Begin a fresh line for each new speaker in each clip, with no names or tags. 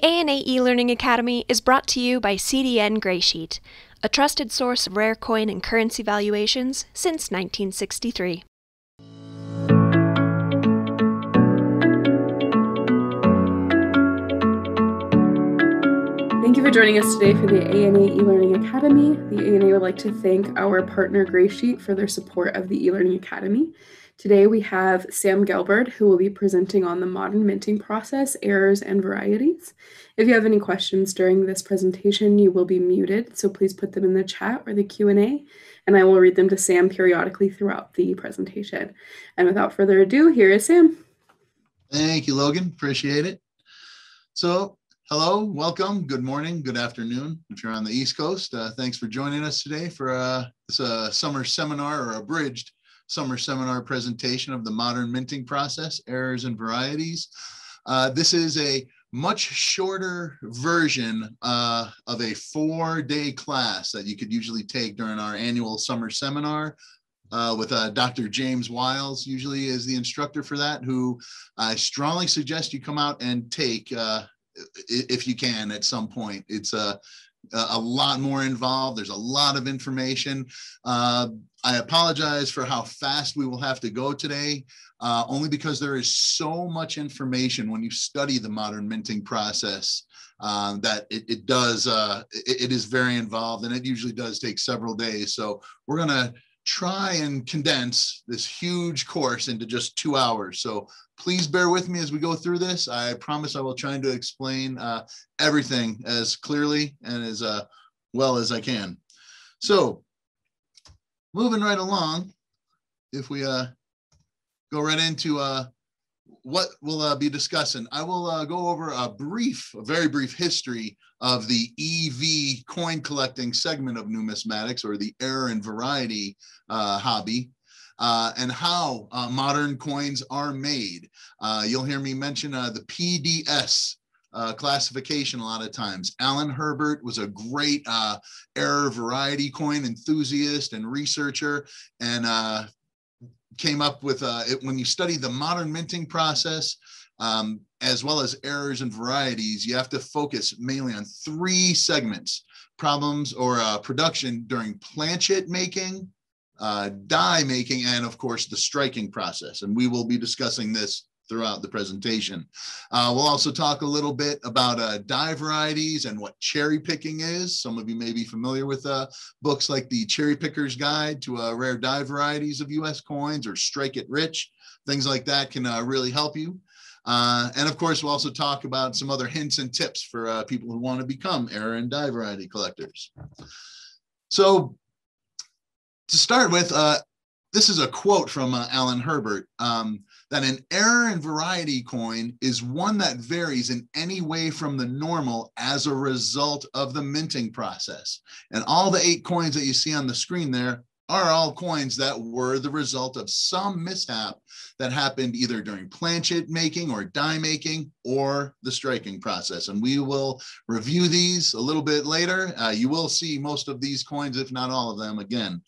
ANA eLearning Academy is brought to you by CDN Graysheet, a trusted source of rare coin and currency valuations since 1963.
Thank you for joining us today for the ANA eLearning Academy. The ANA would like to thank our partner Graysheet for their support of the eLearning Academy. Today we have Sam Gelberd, who will be presenting on the modern minting process, errors and varieties. If you have any questions during this presentation, you will be muted, so please put them in the chat or the Q&A, and I will read them to Sam periodically throughout the presentation. And without further ado, here is Sam.
Thank you, Logan. Appreciate it. So, hello, welcome, good morning, good afternoon. If you're on the East Coast, thanks for joining us today for this summer seminar or abridged summer seminar presentation of the modern minting process, errors and varieties. This is a much shorter version of a 4-day class that you could usually take during our annual summer seminar with Dr. James Wiles, usually is the instructor for that, who I strongly suggest you come out and take if you can at some point. It's a lot more involved. There's a lot of information. I apologize for how fast we will have to go today, only because there is so much information when you study the modern minting process that it is very involved, and it usually does take several days. So we're going to try and condense this huge course into just 2 hours. So please bear with me as we go through this. I promise I will try to explain everything as clearly and as well as I can. So moving right along, if we go right into what we'll be discussing, I will go over a very brief history of the EV coin collecting segment of numismatics, or the error and variety hobby, and how modern coins are made. You'll hear me mention the PDS classification a lot of times. Alan Herbert was a great error variety coin enthusiast and researcher, and came up with when you study the modern minting process, as well as errors and varieties, you have to focus mainly on 3 segments: problems or production during planchet-making, die making, and of course the striking process. And we will be discussing this throughout the presentation. We'll also talk a little bit about die varieties and what cherry picking is. Some of you may be familiar with books like the Cherry Picker's Guide to Rare Die Varieties of US Coins, or Strike It Rich. Things like that can really help you. And of course, we'll also talk about some other hints and tips for people who want to become error and die variety collectors. So to start with, this is a quote from Alan Herbert, that an error and variety coin is one that varies in any way from the normal as a result of the minting process. And all the 8 coins that you see on the screen there are all coins that were the result of some mishap that happened either during planchet making or die making or the striking process. And we will review these a little bit later. You will see most of these coins, if not all of them, again.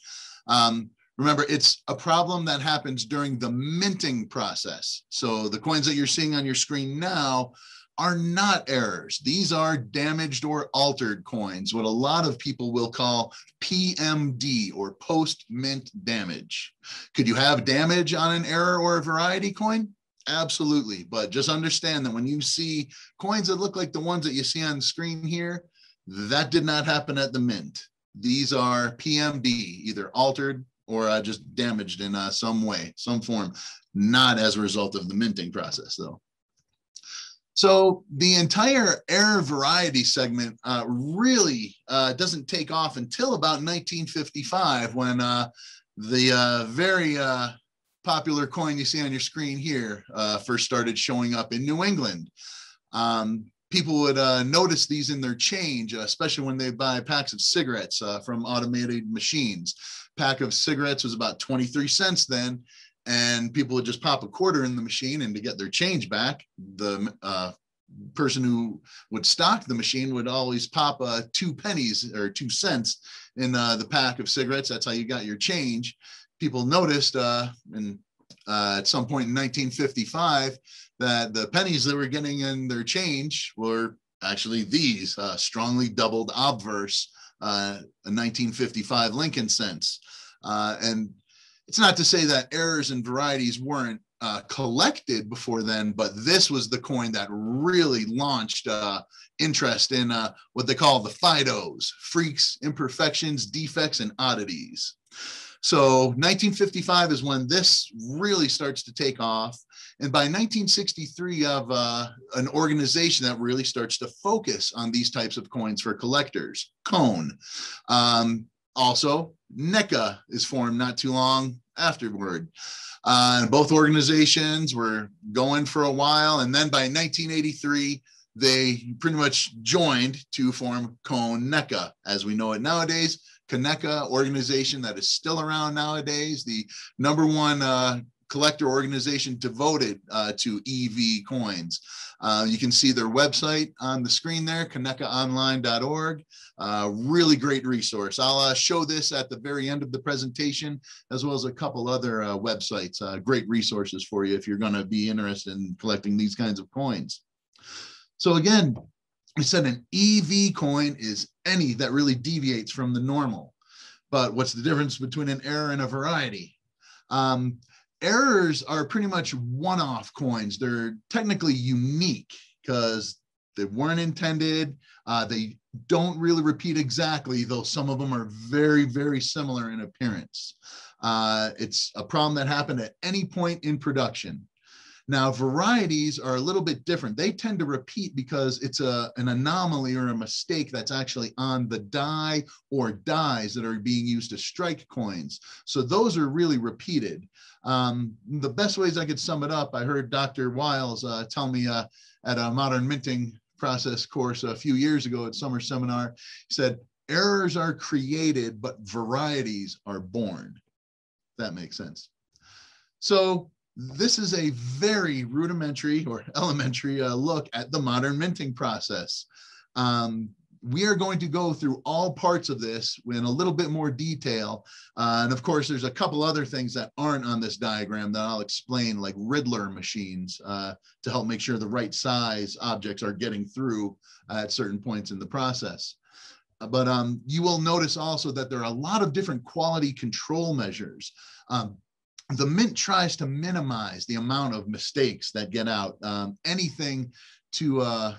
Remember, it's a problem that happens during the minting process. So the coins that you're seeing on your screen now are not errors. These are damaged or altered coins, what a lot of people will call PMD, or post-mint damage. Could you have damage on an error or a variety coin? Absolutely. But just understand that when you see coins that look like the ones that you see on the screen here, that did not happen at the mint. These are PMD, either altered or just damaged in some way, some form, not as a result of the minting process, though. So the entire error variety segment really doesn't take off until about 1955, when the very popular coin you see on your screen here first started showing up in New England. People would notice these in their change, especially when they buy packs of cigarettes from automated machines. Pack of cigarettes was about 23 cents then, and people would just pop a quarter in the machine, and to get their change back, the person who would stock the machine would always pop 2 pennies or 2 cents in the pack of cigarettes. That's how you got your change. People noticed at some point in 1955 that the pennies they were getting in their change were actually these strongly doubled obverse, a 1955 Lincoln cents. And it's not to say that Errors and Varieties weren't collected before then, but this was the coin that really launched interest in what they call the FIDOs, freaks, imperfections, defects, and oddities. So 1955 is when this really starts to take off. And by 1963, you have an organization that really starts to focus on these types of coins for collectors, Cone. Also, NECA is formed not too long afterward. Both organizations were going for a while. And then by 1983, they pretty much joined to form Cone NECA as we know it nowadays. Kaneka organization that is still around nowadays, the #1 collector organization devoted to EV coins. You can see their website on the screen there, kanekaonline.org. Really great resource. I'll show this at the very end of the presentation, as well as a couple other websites. Great resources for you if you're going to be interested in collecting these kinds of coins. So again, we said an EV coin is any that really deviates from the normal. But what's the difference between an error and a variety? Errors are pretty much one-off coins. They're technically unique because they weren't intended. They don't really repeat exactly, though some of them are very, very similar in appearance. It's a problem that happened at any point in production. Now, varieties are a little bit different. They tend to repeat because it's an anomaly or a mistake that's actually on the die or dies that are being used to strike coins. So those are really repeated. The best ways I could sum it up, I heard Dr. Wiles tell me at a modern minting process course a few years ago at summer seminar. He said, errors are created, but varieties are born. That makes sense. So this is a very rudimentary or elementary look at the modern minting process. We are going to go through all parts of this in a little bit more detail. And of course, there's a couple other things that aren't on this diagram that I'll explain, like Riddler machines, to help make sure the right size objects are getting through at certain points in the process. But you will notice also that there are a lot of different quality control measures. The mint tries to minimize the amount of mistakes that get out. Anything to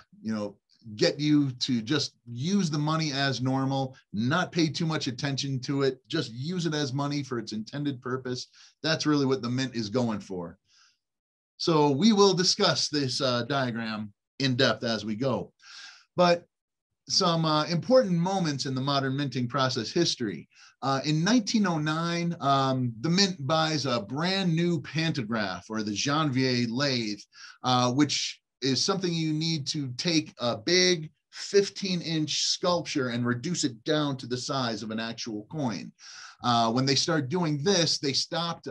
get you to just use the money as normal, not pay too much attention to it, just use it as money for its intended purpose. That's really what the mint is going for. So we will discuss this diagram in depth as we go. But some important moments in the modern minting process history. In 1909, the mint buys a brand new pantograph, or the Janvier lathe, which is something you need to take a big 15-inch sculpture and reduce it down to the size of an actual coin. When they start doing this, they stopped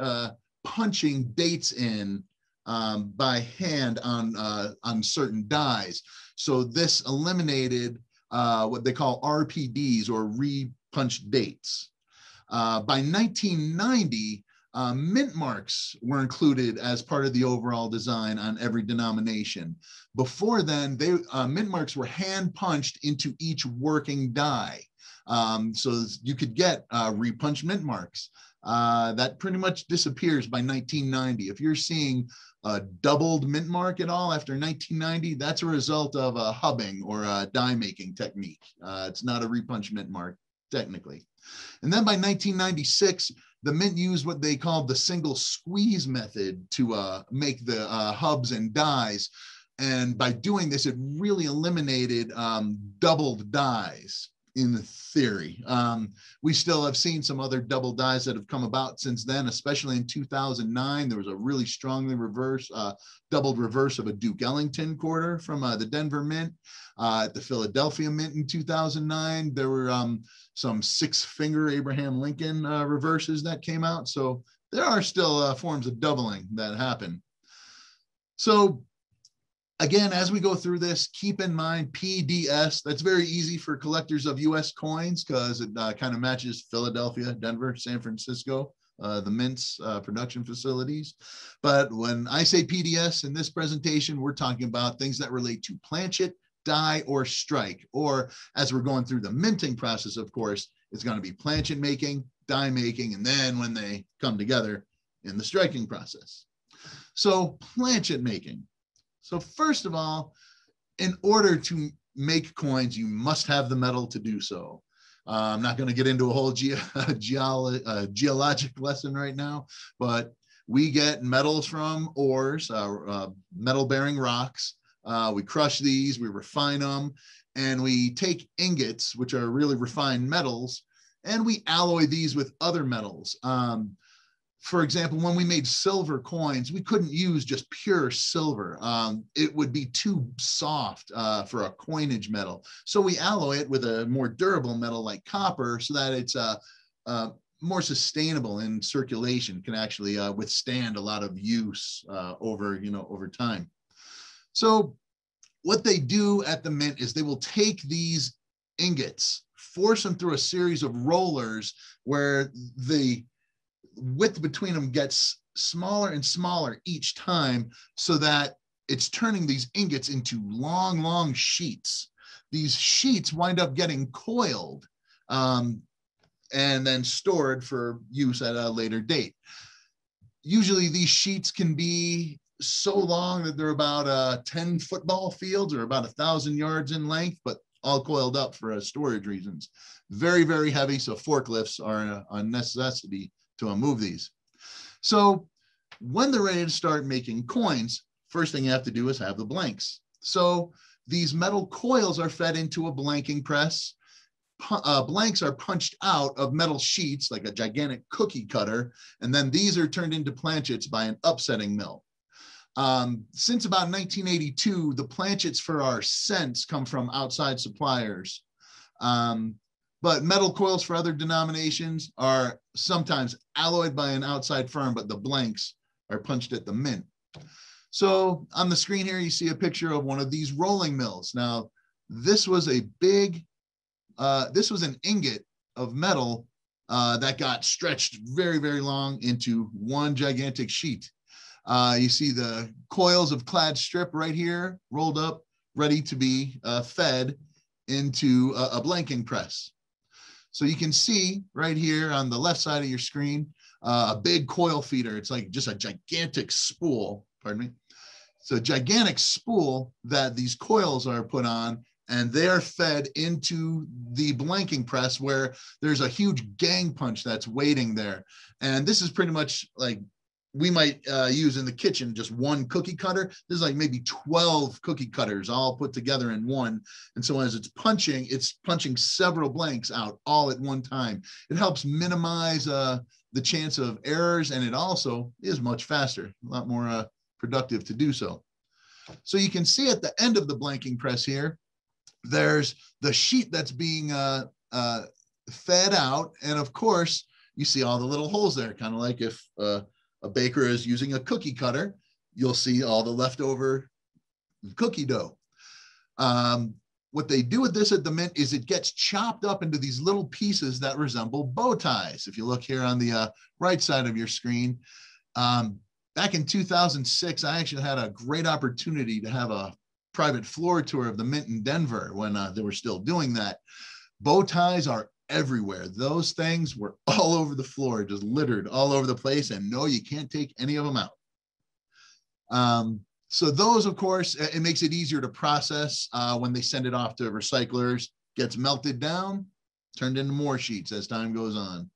punching dates in by hand on certain dies. So this eliminated what they call RPDs, or re-punched dates. By 1990, mint marks were included as part of the overall design on every denomination. Before then, mint marks were hand punched into each working die. So you could get re-punched mint marks. That pretty much disappears by 1990. If you're seeing a doubled mint mark at all after 1990, that's a result of a hubbing or a die making technique. It's not a re-punched mint mark, technically. And then by 1996, the mint used what they called the single squeeze method to make the hubs and dies. And by doing this, it really eliminated doubled dies in theory. We still have seen some other double dies that have come about since then, especially in 2009. There was a really strongly doubled reverse of a Duke Ellington quarter from the Denver Mint. At the Philadelphia Mint in 2009, there were some six-finger Abraham Lincoln reverses that came out. So there are still forms of doubling that happen. So again, as we go through this, keep in mind PDS. That's very easy for collectors of US coins because it kind of matches Philadelphia, Denver, San Francisco, the Mint's production facilities. But when I say PDS in this presentation, we're talking about things that relate to Planchet, die or strike, or as we're going through the minting process, of course, it's going to be planchet making, die making, and then when they come together in the striking process. So planchet making. So first of all, in order to make coins, you must have the metal to do so. I'm not going to get into a whole geologic lesson right now, but we get metals from ores, metal-bearing rocks. We crush these, we refine them, and we take ingots, which are really refined metals, and we alloy these with other metals. For example, when we made silver coins, we couldn't use just pure silver. It would be too soft for a coinage metal. So we alloy it with a more durable metal like copper so that it's more sustainable in circulation, can actually withstand a lot of use over time. So what they do at the mint is they will take these ingots, force them through a series of rollers where the width between them gets smaller and smaller each time, so that it's turning these ingots into long, long sheets. These sheets wind up getting coiled and then stored for use at a later date. Usually these sheets can be so long that they're about 10 football fields or about 1,000 yards in length, but all coiled up for storage reasons. Very, very heavy, so forklifts are a necessity to move these. So when they're ready to start making coins, first thing you have to do is have the blanks. So these metal coils are fed into a blanking press. Blanks are punched out of metal sheets like a gigantic cookie cutter, and then these are turned into planchets by an upsetting mill. Since about 1982, the planchets for our cents come from outside suppliers. But metal coils for other denominations are sometimes alloyed by an outside firm, but the blanks are punched at the mint. So on the screen here, you see a picture of one of these rolling mills. Now, this was a big, this was an ingot of metal that got stretched very, very long into one gigantic sheet. You see the coils of clad strip right here, rolled up, ready to be fed into a blanking press. So you can see right here on the left side of your screen, a big coil feeder. It's like just a gigantic spool, pardon me. It's a gigantic spool that these coils are put on, and they're fed into the blanking press where there's a huge gang punch that's waiting there. And this is pretty much like we might use in the kitchen, just one cookie cutter. This is like maybe 12 cookie cutters all put together in one. And so as it's punching several blanks out all at one time. It helps minimize the chance of errors, and it also is much faster, a lot more productive to do so. So you can see at the end of the blanking press here, there's the sheet that's being fed out. And of course, you see all the little holes there, kind of like if a baker is using a cookie cutter, you'll see all the leftover cookie dough. What they do with this at the mint is it gets chopped up into these little pieces that resemble bow ties. If you look here on the right side of your screen, back in 2006, I actually had a great opportunity to have a private floor tour of the mint in Denver when they were still doing that. Bow ties are everywhere. Those things were all over the floor, just littered all over the place. And no, you can't take any of them out. So those, of course, it makes it easier to process when they send it off to recyclers, gets melted down, turned into more sheets as time goes on.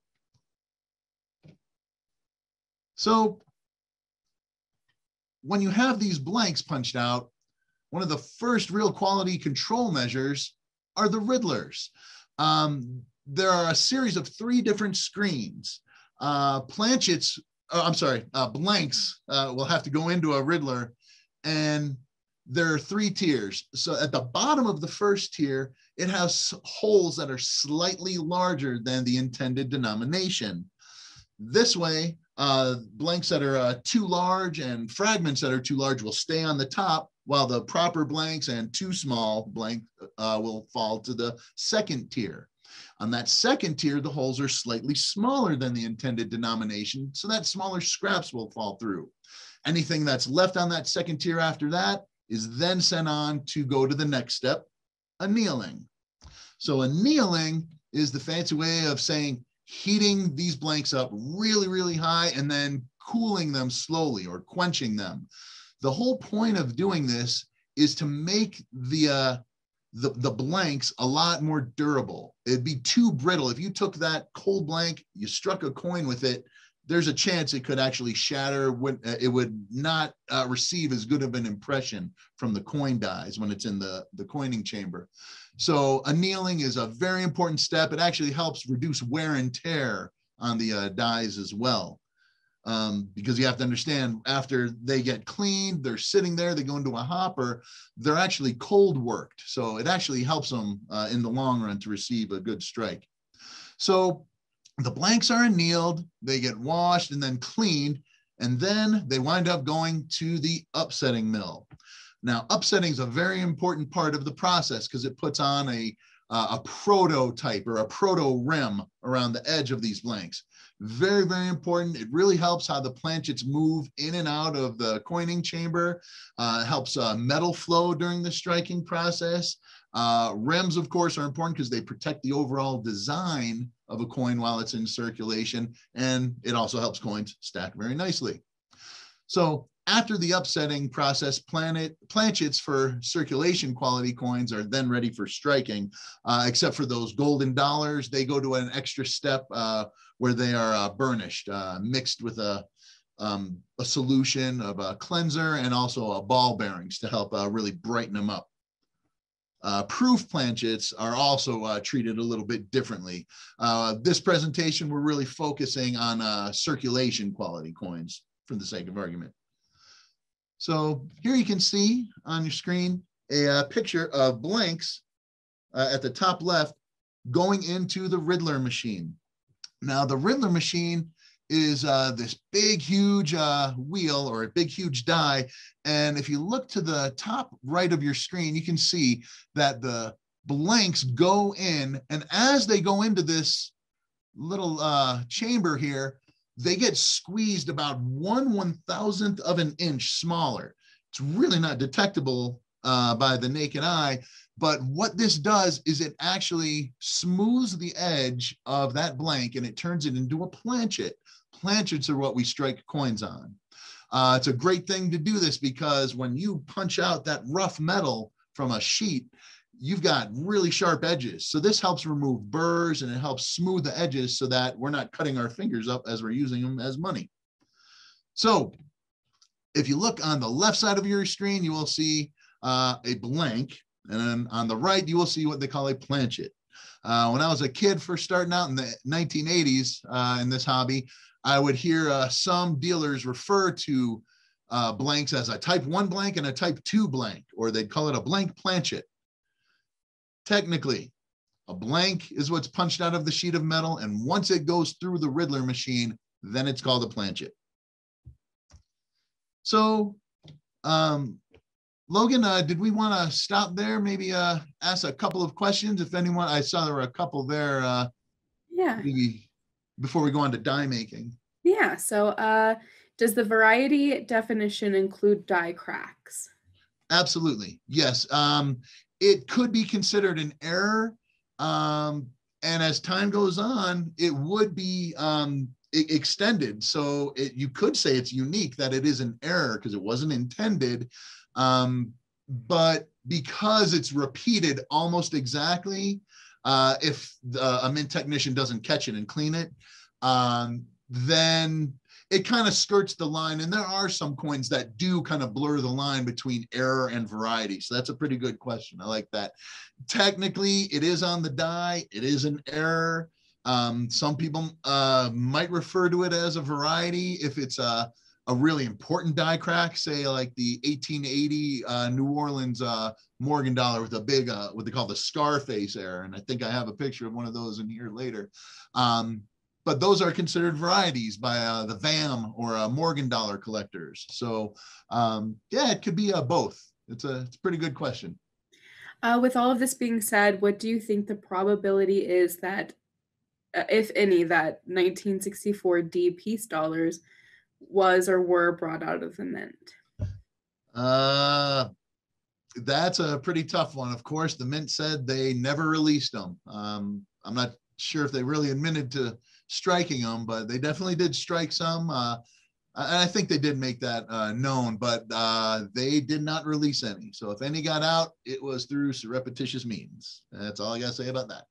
So when you have these blanks punched out, one of the first real quality control measures are the riddlers. There are a series of 3 different screens. Blanks will have to go into a riddler, and there are 3 tiers. So at the bottom of the first tier, it has holes that are slightly larger than the intended denomination. This way, blanks that are too large and fragments that are too large will stay on the top, while the proper blanks and too small blank will fall to the second tier. On that second tier, the holes are slightly smaller than the intended denomination, so that smaller scraps will fall through. Anything that's left on that second tier after that is then sent on to go to the next step, annealing. So annealing is the fancy way of saying heating these blanks up really, really high and then cooling them slowly or quenching them. The whole point of doing this is to make the blanks a lot more durable. It'd be too brittle. If you took that cold blank, you struck a coin with it, there's a chance it could actually shatter. It would not receive as good of an impression from the coin dies when it's in the coining chamber. So annealing is a very important step. It actually helps reduce wear and tear on the dies as well. Because you have to understand, after they get cleaned, they're sitting there, they go into a hopper, they're actually cold worked. So it actually helps them in the long run to receive a good strike. So the blanks are annealed, they get washed and then cleaned, and then they wind up going to the upsetting mill. Now, upsetting is a very important part of the process because it puts on a prototype or a proto rim around the edge of these blanks. Very, very important. It really helps how the planchets move in and out of the coining chamber. Helps metal flow during the striking process. Rims, of course, are important because they protect the overall design of a coin while it's in circulation, and it also helps coins stack very nicely. So after the upsetting process, planchets for circulation quality coins are then ready for striking, except for those golden dollars. They go to an extra step where they are burnished, mixed with a solution of a cleanser and also a ball bearings to help really brighten them up. Proof planchets are also treated a little bit differently. This presentation, we're really focusing on circulation quality coins for the sake of argument. So here you can see on your screen a picture of blanks at the top left going into the Riddler machine. Now the Riddler machine is this big, huge wheel or a big, huge die. And if you look to the top right of your screen, you can see that the blanks go in. And as they go into this little chamber here, they get squeezed about 1/1000th of an inch smaller. It's really not detectable by the naked eye. But what this does is it actually smooths the edge of that blank and it turns it into a planchet. Planchets are what we strike coins on. It's a great thing to do this because when you punch out that rough metal from a sheet, you've got really sharp edges. So this helps remove burrs and it helps smooth the edges so that we're not cutting our fingers up as we're using them as money. So if you look on the left side of your screen, you will see a blank. And then on the right, you will see what they call a planchet. When I was a kid first starting out in the 1980s in this hobby, I would hear some dealers refer to blanks as a type 1 blank and a type 2 blank, or they'd call it a blank planchet. Technically, a blank is what's punched out of the sheet of metal, and once it goes through the Riddler machine, then it's called a planchet. So, Logan, did we want to stop there? Maybe ask a couple of questions if anyone, I saw there were a couple there.
Yeah.
Maybe before we go on to die making.
Yeah, so does the variety definition include die cracks?
Absolutely, yes. It could be considered an error. And as time goes on, it would be extended. So you could say it's unique that it is an error because it wasn't intended. But because it's repeated almost exactly, if a mint technician doesn't catch it and clean it, then it kind of skirts the line. And there are some coins that do kind of blur the line between error and variety. So that's a pretty good question. I like that. Technically, it is on the die. It is an error. Some people might refer to it as a variety if it's a really important die crack, say like the 1880 New Orleans Morgan dollar with a big, what they call the Scarface error. And I think I have a picture of one of those in here later. But those are considered varieties by the VAM or Morgan dollar collectors. So yeah, it could be both. It's a pretty good question.
With all of this being said, what do you think the probability is that, if any, that 1964 D piece dollars was or were brought out of the mint?
That's a pretty tough one. Of course, the Mint said they never released them. I'm not sure if they really admitted to striking them, but they definitely did strike some. And I think they did make that known, but they did not release any. So if any got out, it was through surreptitious means. That's all I got to say about that.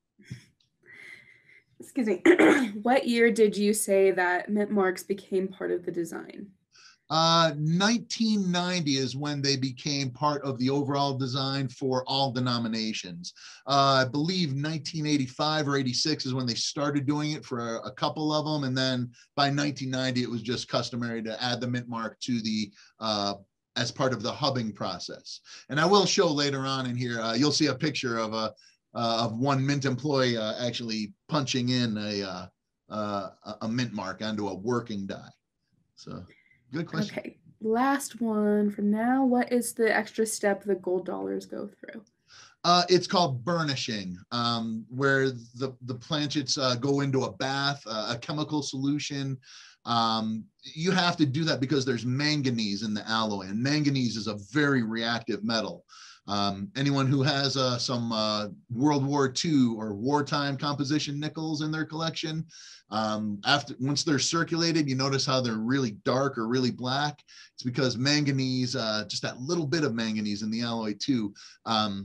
Excuse me. What year did you say that mint marks became part of the design?
1990 is when they became part of the overall design for all denominations. I believe 1985 or 86 is when they started doing it for a couple of them. And then by 1990, it was just customary to add the mint mark to the as part of the hubbing process. And I will show later on in here, you'll see a picture of one Mint employee actually punching in a mint mark onto a working die. So good question.
Okay, last one for now. What is the extra step the gold dollars go through?
It's called burnishing, where the planchets go into a bath, a chemical solution. You have to do that because there's manganese in the alloy, and manganese is a very reactive metal. Anyone who has some World War II or wartime composition nickels in their collection, once they're circulated, you notice how they're really dark or really black. It's because manganese, just that little bit of manganese in the alloy too,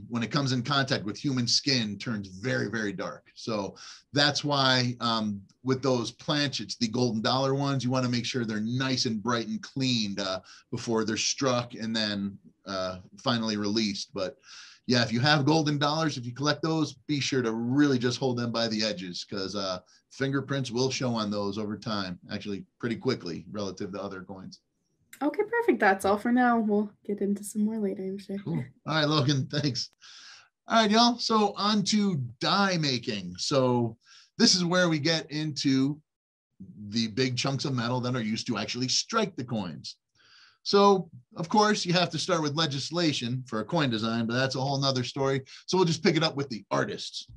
when it comes in contact with human skin, turns very, very dark. So that's why with those planchets, the golden dollar ones, you want to make sure they're nice and bright and cleaned before they're struck and then finally released. But yeah, if you have golden dollars, if you collect those, be sure to really just hold them by the edges, because fingerprints will show on those over time, actually pretty quickly relative to other coins.
Okay, perfect. That's all for now. We'll get into some more later, I'm sure.
Cool. All right, Logan, thanks. All right, y'all. So on to die making. So this is where we get into the big chunks of metal that are used to actually strike the coins. So, of course, you have to start with legislation for a coin design, but that's a whole nother story. So we'll just pick it up with the artists.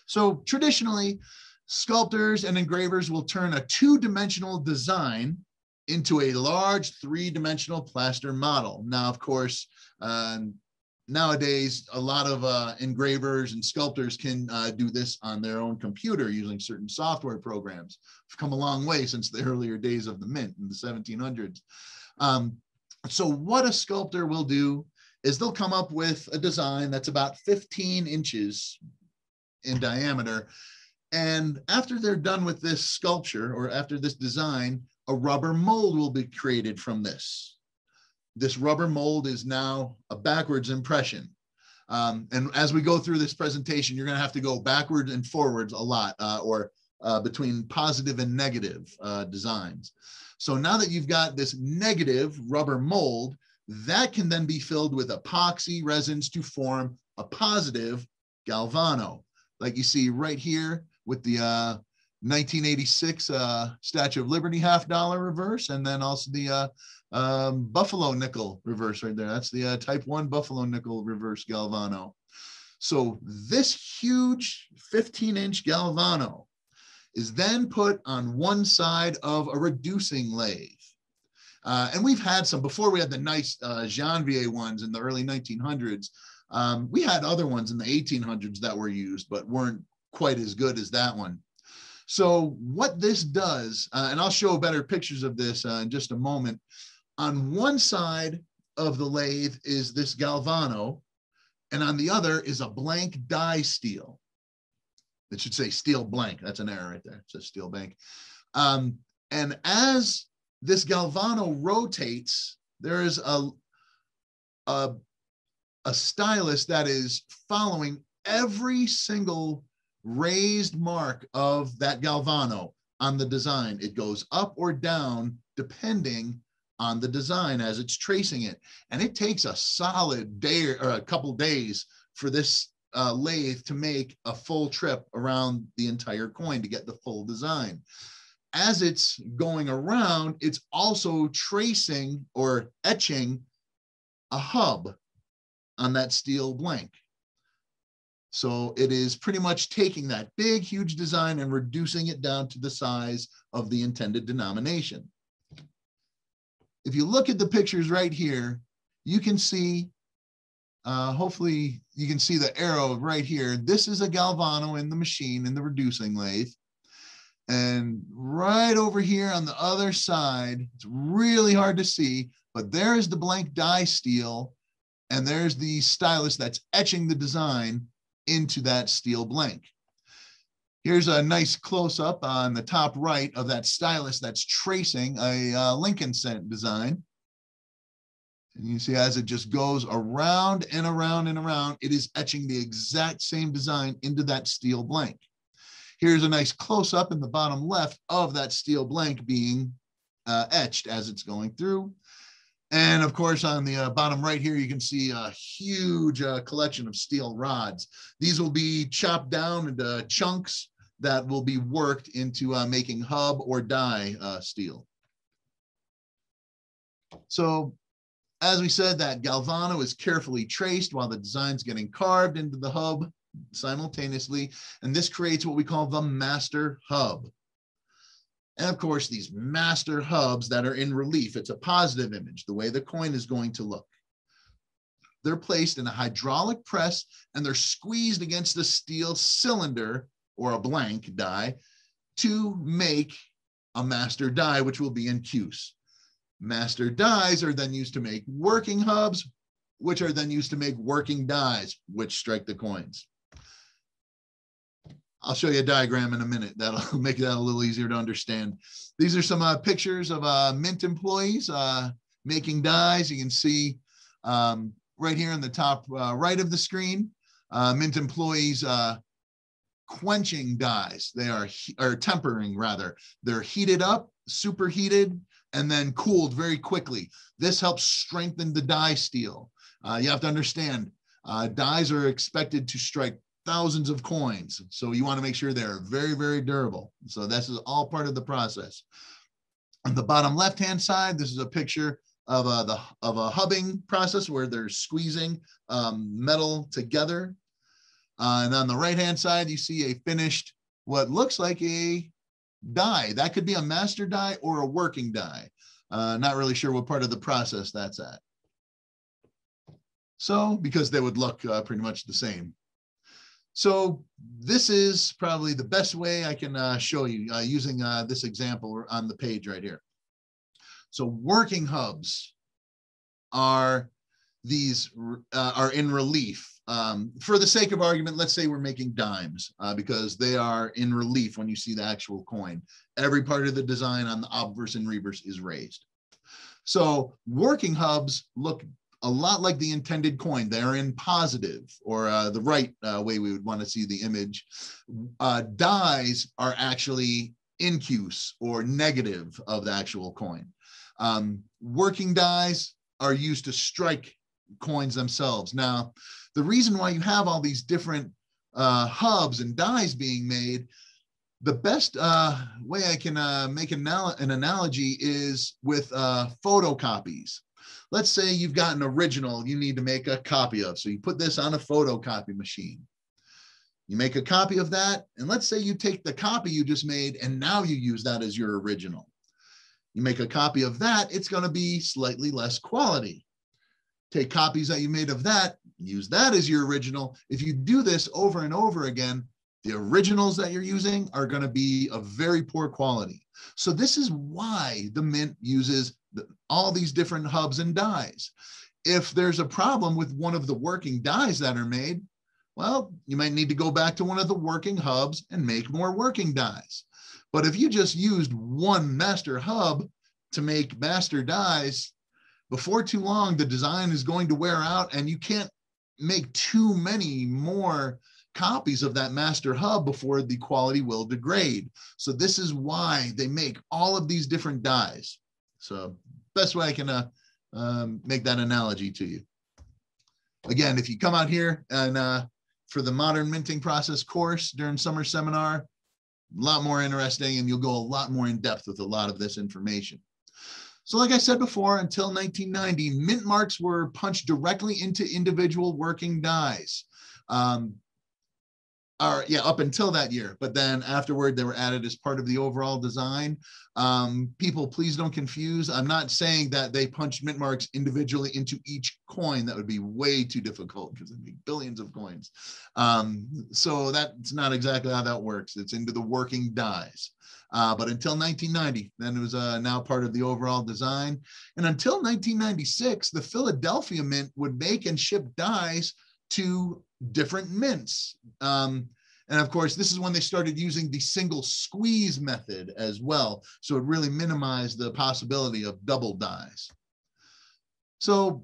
So traditionally, sculptors and engravers will turn a two-dimensional design into a large three-dimensional plaster model. Now, of course, nowadays, a lot of engravers and sculptors can do this on their own computer using certain software programs. We've come a long way since the earlier days of the Mint in the 1700s. So what a sculptor will do is they'll come up with a design that's about 15 inches in diameter. And after they're done with this sculpture, or after this design, a rubber mold will be created from this. This rubber mold is now a backwards impression. And as we go through this presentation, you're going to have to go backwards and forwards a lot, or between positive and negative designs. So now that you've got this negative rubber mold, that can then be filled with epoxy resins to form a positive galvano, like you see right here with the 1986 Statue of Liberty $50 reverse, and then also the Buffalo nickel reverse right there. That's the type 1 Buffalo nickel reverse galvano. So this huge 15-inch galvano is then put on one side of a reducing lathe. And we've had some, before we had the nice Janvier ones in the early 1900s, we had other ones in the 1800s that were used, but weren't quite as good as that one. So what this does, and I'll show better pictures of this in just a moment, on one side of the lathe is this galvano, and on the other is a blank die steel. It should say steel blank. That's an error right there. It says steel blank. And as this galvano rotates, there is a stylus that is following every single raised mark of that galvano on the design. It goes up or down depending on the design as it's tracing it. And it takes a solid day or a couple days for this lathe to make a full trip around the entire coin to get the full design. As it's going around, it's also tracing or etching a hub on that steel blank. So it is pretty much taking that big, huge design and reducing it down to the size of the intended denomination. If you look at the pictures right here, you can see hopefully you can see the arrow right here. This is a galvano in the machine in the reducing lathe. And right over here on the other side, it's really hard to see, but there is the blank die steel, and there's the stylus that's etching the design into that steel blank. Here's a nice close-up on the top right of that stylus that's tracing a Lincoln cent design. And you see as it just goes around and around and around, it is etching the exact same design into that steel blank. Here's a nice close-up in the bottom left of that steel blank being etched as it's going through. And of course, on the bottom right here, you can see a huge collection of steel rods. These will be chopped down into chunks that will be worked into making hub or die steel. So as we said, that galvano is carefully traced while the design's getting carved into the hub simultaneously, and this creates what we call the master hub. And of course, these master hubs that are in relief, it's a positive image, the way the coin is going to look. They're placed in a hydraulic press and they're squeezed against the steel cylinder or a blank die to make a master die, which will be in use. Master dies are then used to make working hubs, which are then used to make working dies, which strike the coins. I'll show you a diagram in a minute. That'll make that a little easier to understand. These are some pictures of Mint employees making dies. You can see right here in the top right of the screen, Mint employees quenching dies. They are tempering rather. They're heated up, superheated, and then cooled very quickly. This helps strengthen the die steel. You have to understand, dies are expected to strike thousands of coins. So you want to make sure they're very, very durable. So this is all part of the process. On the bottom left-hand side, this is a picture of a hubbing process where they're squeezing metal together. And on the right-hand side, you see a finished, what looks like a die. That could be a master die or a working die. Not really sure what part of the process that's at. So, because they would look pretty much the same. So this is probably the best way I can show you using this example on the page right here. So working hubs are these are in relief. For the sake of argument, let's say we're making dimes because they are in relief when you see the actual coin. Every part of the design on the obverse and reverse is raised. So working hubs look a lot like the intended coin. They're in positive, or the right way we would want to see the image. Dies are actually incuse or negative of the actual coin. Working dies are used to strike coins themselves. Now, the reason why you have all these different hubs and dies being made, the best way I can make an analogy is with photocopies. Let's say you've got an original you need to make a copy of. So you put this on a photocopy machine. You make a copy of that, and let's say you take the copy you just made and now you use that as your original. You make a copy of that, it's going to be slightly less quality. Take copies that you made of that, use that as your original. If you do this over and over again, the originals that you're using are going to be of very poor quality. So this is why the Mint uses all these different hubs and dies. If there's a problem with one of the working dies that are made, well, you might need to go back to one of the working hubs and make more working dies. But if you just used one master hub to make master dies, before too long, the design is going to wear out and you can't make too many more copies of that master hub before the quality will degrade. So this is why they make all of these different dies. So best way I can make that analogy to you. Again, if you come out here and for the modern minting process course during summer seminar, a lot more interesting and you'll go a lot more in depth with a lot of this information. So like I said before, until 1990, mint marks were punched directly into individual working dies. Or yeah, up until that year, but then afterward they were added as part of the overall design. People, please don't confuse. I'm not saying that they punched mint marks individually into each coin. That would be way too difficult because it'd be billions of coins. So that's not exactly how that works. It's into the working dies. But until 1990, then it was now part of the overall design. And until 1996, the Philadelphia Mint would make and ship dies to different mints. And of course, this is when they started using the single squeeze method as well. So it really minimized the possibility of double dies. So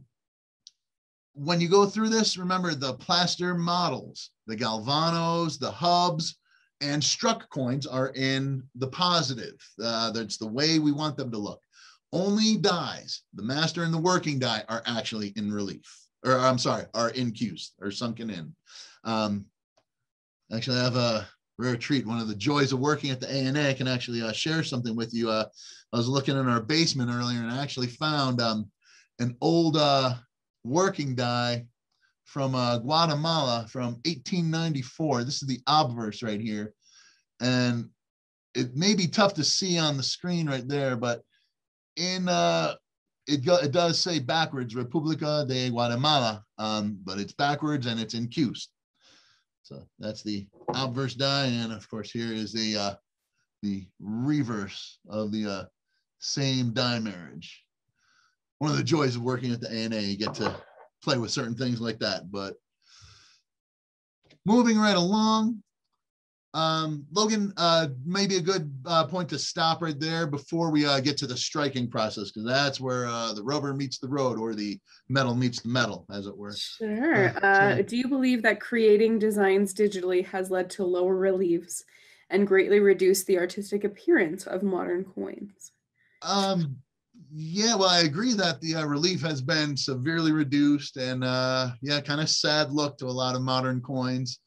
when you go through this, remember the plaster models, the Galvanos, the hubs, and struck coins are in the positive. That's the way we want them to look. Only dies, the master and the working die, are actually in relief. Or I'm sorry, are incused or sunken in. Actually, I have a rare treat. One of the joys of working at the ANA, I can actually share something with you. I was looking in our basement earlier and I actually found an old working die from Guatemala from 1894. This is the obverse right here. And it may be tough to see on the screen right there, but in it does say backwards, República de Guatemala, but it's backwards and it's incused. So that's the obverse die, and of course here is the reverse of the same die marriage. One of the joys of working at the ANA, you get to play with certain things like that. But moving right along, Logan, maybe a good point to stop right there before we get to the striking process, because that's where the rubber meets the road, or the metal meets the metal, as it were.
Sure. Do you believe that creating designs digitally has led to lower reliefs and greatly reduced the artistic appearance of modern coins?
Yeah, well, I agree that the relief has been severely reduced, and yeah, kind of sad look to a lot of modern coins.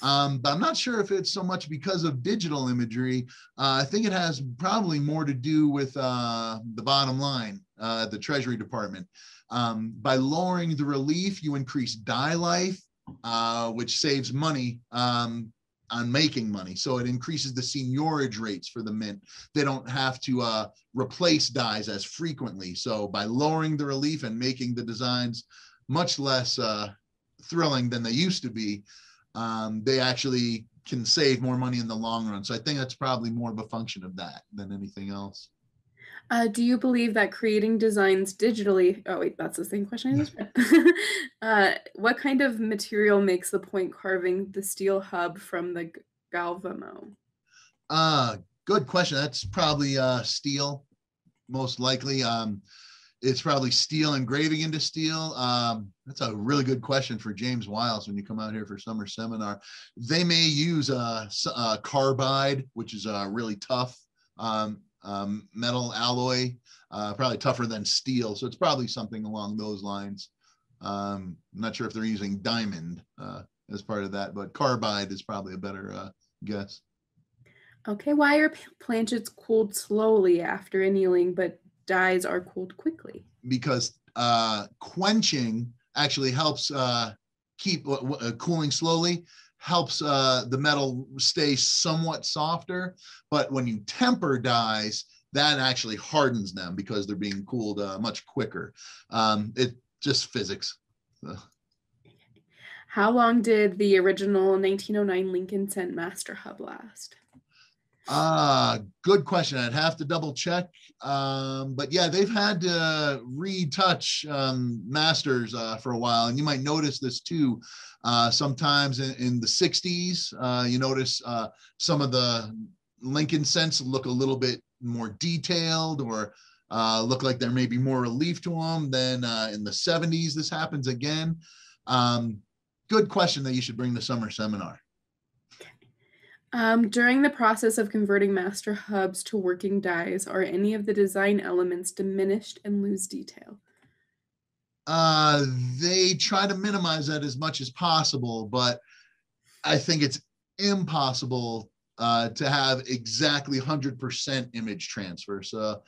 But I'm not sure if it's so much because of digital imagery. I think it has probably more to do with the bottom line, the Treasury Department. By lowering the relief, you increase die life, which saves money on making money. So it increases the seigniorage rates for the mint. They don't have to replace dies as frequently. So by lowering the relief and making the designs much less thrilling than they used to be, they actually can save more money in the long run. So I think that's probably more of a function of that than anything else.
Do you believe that creating designs digitally, oh wait, that's the same question I just read. What kind of material makes the point carving the steel hub from the Galvamo?
Good question. That's probably steel, most likely. It's probably steel engraving into steel. That's a really good question for James Wiles when you come out here for summer seminar. They may use carbide, which is a really tough metal alloy, probably tougher than steel. So it's probably something along those lines. I'm not sure if they're using diamond as part of that, but carbide is probably a better guess.
Okay, why are planchets cooled slowly after annealing, but dies are cooled quickly?
Because quenching actually helps keep cooling slowly, helps the metal stay somewhat softer. But when you temper dies, that actually hardens them because they're being cooled much quicker. It just physics.
How long did the original 1909 Lincoln Cent Master Hub last?
Good question. I'd have to double check. But yeah, they've had to retouch masters for a while. And you might notice this too. Sometimes in the 60s, you notice some of the Lincoln Cents look a little bit more detailed, or look like there may be more relief to them. Then in the 70s, this happens again. Good question that you should bring to summer seminar.
During the process of converting master hubs to working dies, are any of the design elements diminished and lose detail?
They try to minimize that as much as possible, but I think it's impossible to have exactly 100% image transfer. So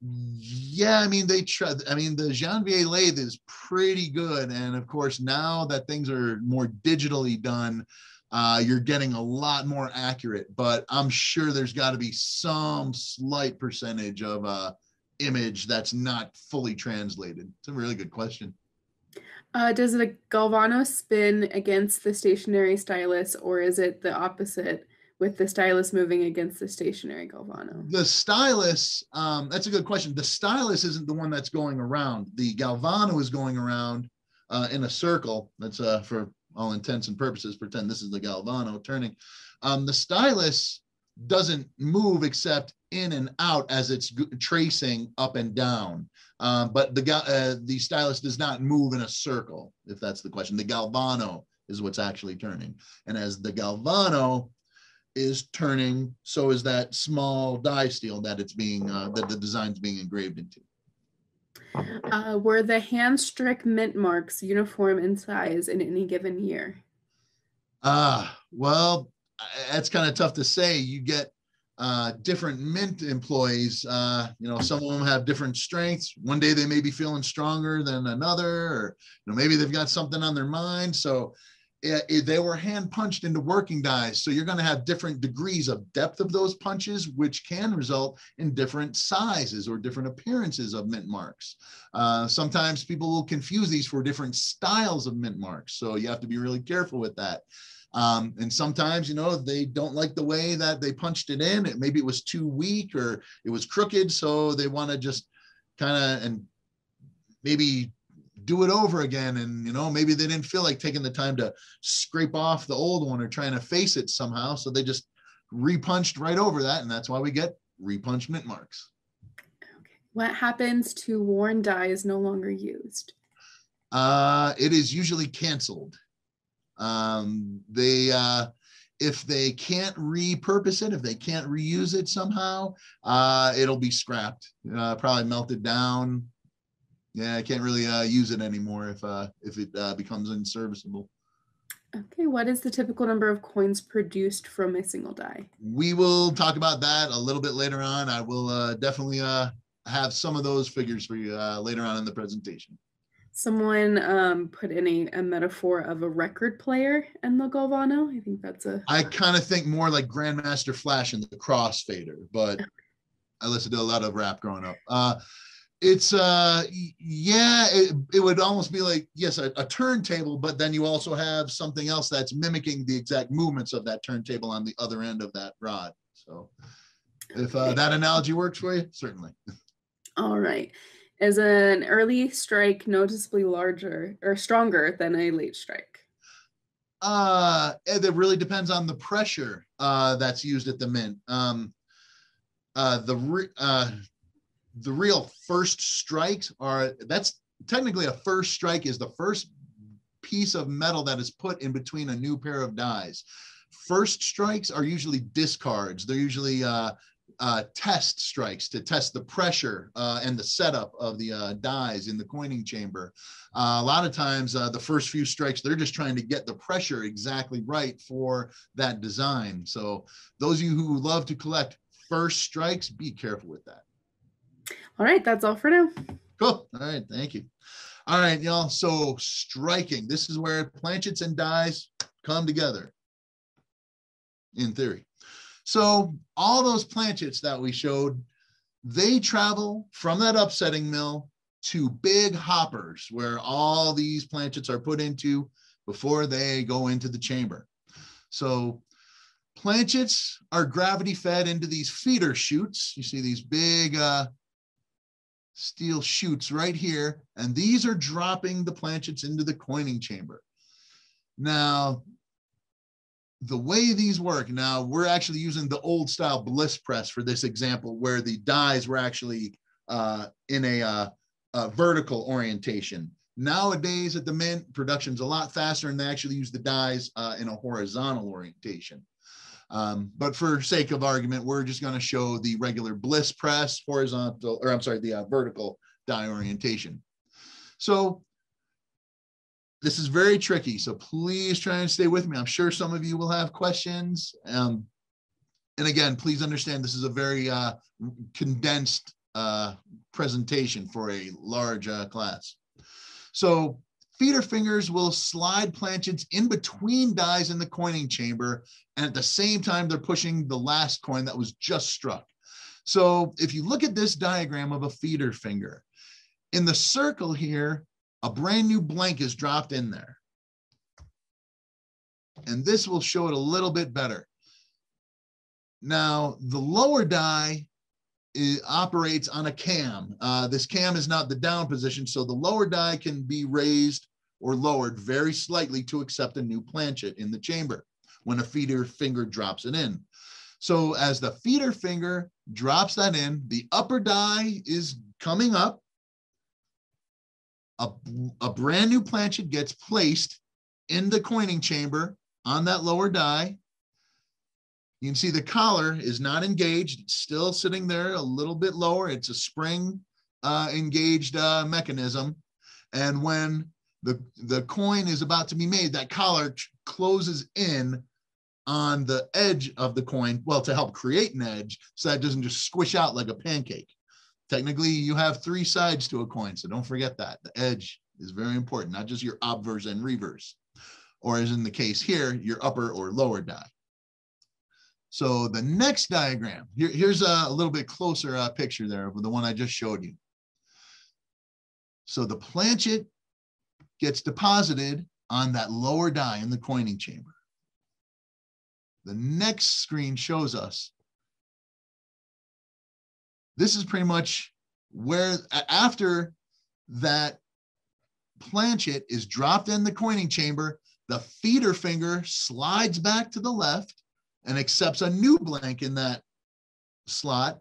yeah, I mean, they try. I mean, the Janvier lathe is pretty good. And of course, now that things are more digitally done, you're getting a lot more accurate, but I'm sure there's got to be some slight percentage of image that's not fully translated. It's a really good question.
Does the Galvano spin against the stationary stylus, or is it the opposite with the stylus moving against the stationary Galvano?
The stylus, that's a good question. The stylus isn't the one that's going around. The Galvano is going around in a circle. That's for all intents and purposes, pretend this is the Galvano turning. The stylus doesn't move except in and out as it's tracing up and down. But the stylus does not move in a circle, if that's the question. The Galvano is what's actually turning. And as the Galvano is turning, so is that small die steel that it's being, that the design's being engraved into.
Were the hand-strick mint marks uniform in size in any given year?
Well, that's kind of tough to say. You get different mint employees, some of them have different strengths. One day they may be feeling stronger than another, or maybe they've got something on their mind. So they were hand punched into working dies. So you're going to have different degrees of depth of those punches, which can result in different sizes or different appearances of mint marks. Sometimes people will confuse these for different styles of mint marks. So you have to be really careful with that. And sometimes, they don't like the way that they punched it in. Maybe it was too weak or it was crooked. So they want to just kind of, and maybe do it over again. And, maybe they didn't feel like taking the time to scrape off the old one or trying to face it somehow. So they just repunched right over that. And that's why we get repunched mint marks.
Okay. What happens to worn dies no longer used?
It is usually canceled. If they can't repurpose it, if they can't reuse it somehow, it'll be scrapped, probably melted down. Yeah, I can't really use it anymore if it becomes unserviceable.
Okay, what is the typical number of coins produced from a single die?
We will talk about that a little bit later on. I will definitely have some of those figures for you later on in the presentation.
Someone put in a metaphor of a record player in the Galvano. I think that's
I kind of think more like Grandmaster Flash and the Crossfader, but I listened to a lot of rap growing up. It's it would almost be like, yes, a turntable, but then you also have something else that's mimicking the exact movements of that turntable on the other end of that rod. So if that analogy works for you, certainly.
All right. Is an early strike noticeably larger or stronger than a late strike?
It really depends on the pressure that's used at the mint. The real first strikes that's technically a first strike is the first piece of metal that is put in between a new pair of dies. First strikes are usually discards. They're usually test strikes to test the pressure and the setup of the dies in the coining chamber. A lot of times the first few strikes, they're just trying to get the pressure exactly right for that design. So those of you who love to collect first strikes, be careful with that.
All right, that's all for now.
Cool. All right, thank you. All right, y'all. So striking, this is where planchets and dies come together in theory. So all those planchets that we showed, they travel from that upsetting mill to big hoppers where all these planchets are put into before they go into the chamber. So planchets are gravity fed into these feeder chutes. You see these big steel chutes right here, and these are dropping the planchets into the coining chamber. Now, the way these work, now we're actually using the old style bliss press for this example, where the dies were actually in a vertical orientation. Nowadays at the mint, production's a lot faster, and they actually use the dies in a horizontal orientation. But for sake of argument, we're just going to show the regular bliss press horizontal, or I'm sorry, the vertical die orientation. So this is very tricky. So please try and stay with me. I'm sure some of you will have questions. And again, please understand this is a very condensed presentation for a large class. So feeder fingers will slide planchets in between dies in the coining chamber, and at the same time, they're pushing the last coin that was just struck. So if you look at this diagram of a feeder finger, in the circle here, a brand new blank is dropped in there. And this will show it a little bit better. Now, the lower die operates on a cam. This cam is not the down position, so the lower die can be raised or lowered very slightly to accept a new planchet in the chamber when a feeder finger drops it in. So as the feeder finger drops that in, the upper die is coming up. A brand new planchet gets placed in the coining chamber on that lower die. You can see the collar is not engaged. It's still sitting there a little bit lower. It's a spring engaged mechanism. And when the coin is about to be made, that collar closes in on the edge of the coin, well, to help create an edge so that it doesn't just squish out like a pancake. Technically, you have 3 sides to a coin, so don't forget that. The edge is very important, not just your obverse and reverse, or as in the case here, your upper or lower die. So the next diagram, here's a little bit closer picture there of the one I just showed you. So the planchet gets deposited on that lower die in the coining chamber. The next screen shows us, this is pretty much where, after that planchet is dropped in the coining chamber, the feeder finger slides back to the left and accepts a new blank in that slot.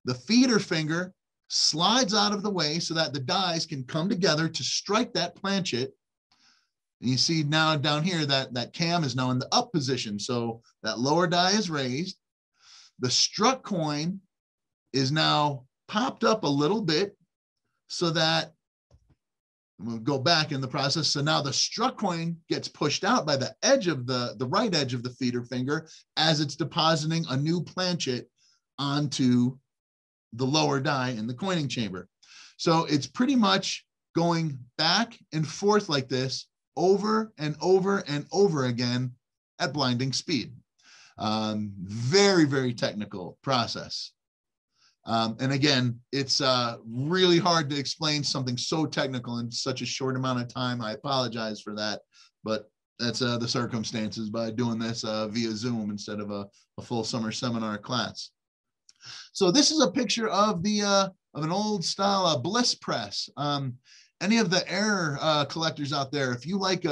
The feeder finger slides out of the way so that the dies can come together to strike that planchet. And you see now down here that cam is now in the up position. So that lower die is raised. The struck coin is now popped up a little bit so that, we'll go back in the process. So now the struck coin gets pushed out by the edge of the right edge of the feeder finger as it's depositing a new planchet onto the lower die in the coining chamber. So it's pretty much going back and forth like this over and over and over again at blinding speed. Very, very technical process. And again, it's really hard to explain something so technical in such a short amount of time. I apologize for that, but that's the circumstances by doing this via Zoom instead of a full summer seminar class. So this is a picture of an old style bliss press. Any of the error collectors out there, if you like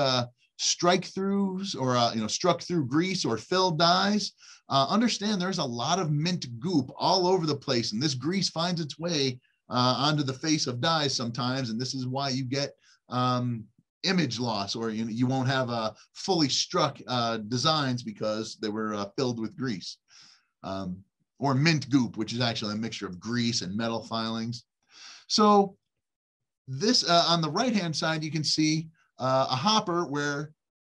strike throughs or struck through grease or filled dies, understand there's a lot of mint goop all over the place, and this grease finds its way onto the face of dies sometimes, and this is why you get image loss, or you won't have fully struck designs because they were filled with grease. Or mint goop, which is actually a mixture of grease and metal filings. So this on the right-hand side, you can see a hopper where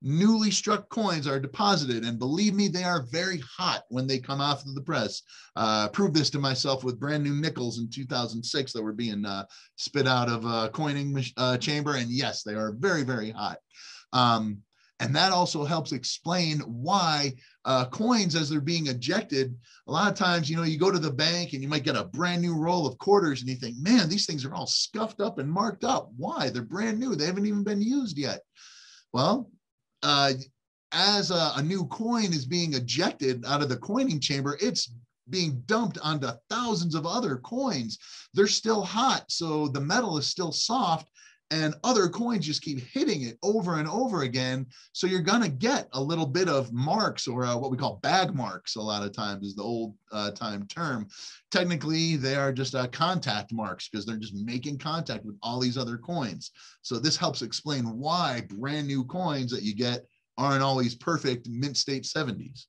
newly struck coins are deposited, and believe me, they are very hot when they come off of the press. Proved this to myself with brand new nickels in 2006 that were being spit out of a coining chamber, and yes, they are very, very hot. And that also helps explain why coins, as they're being ejected, a lot of times, you go to the bank and you might get a brand new roll of quarters and you think, man, these things are all scuffed up and marked up. Why? They're brand new. They haven't even been used yet. Well, as a new coin is being ejected out of the coining chamber, it's being dumped onto thousands of other coins. They're still hot, so the metal is still soft, and other coins just keep hitting it over and over again. So you're going to get a little bit of marks, or what we call bag marks a lot of times is the old time term. Technically, they are just contact marks because they're just making contact with all these other coins. So this helps explain why brand new coins that you get aren't always perfect mint state 70s.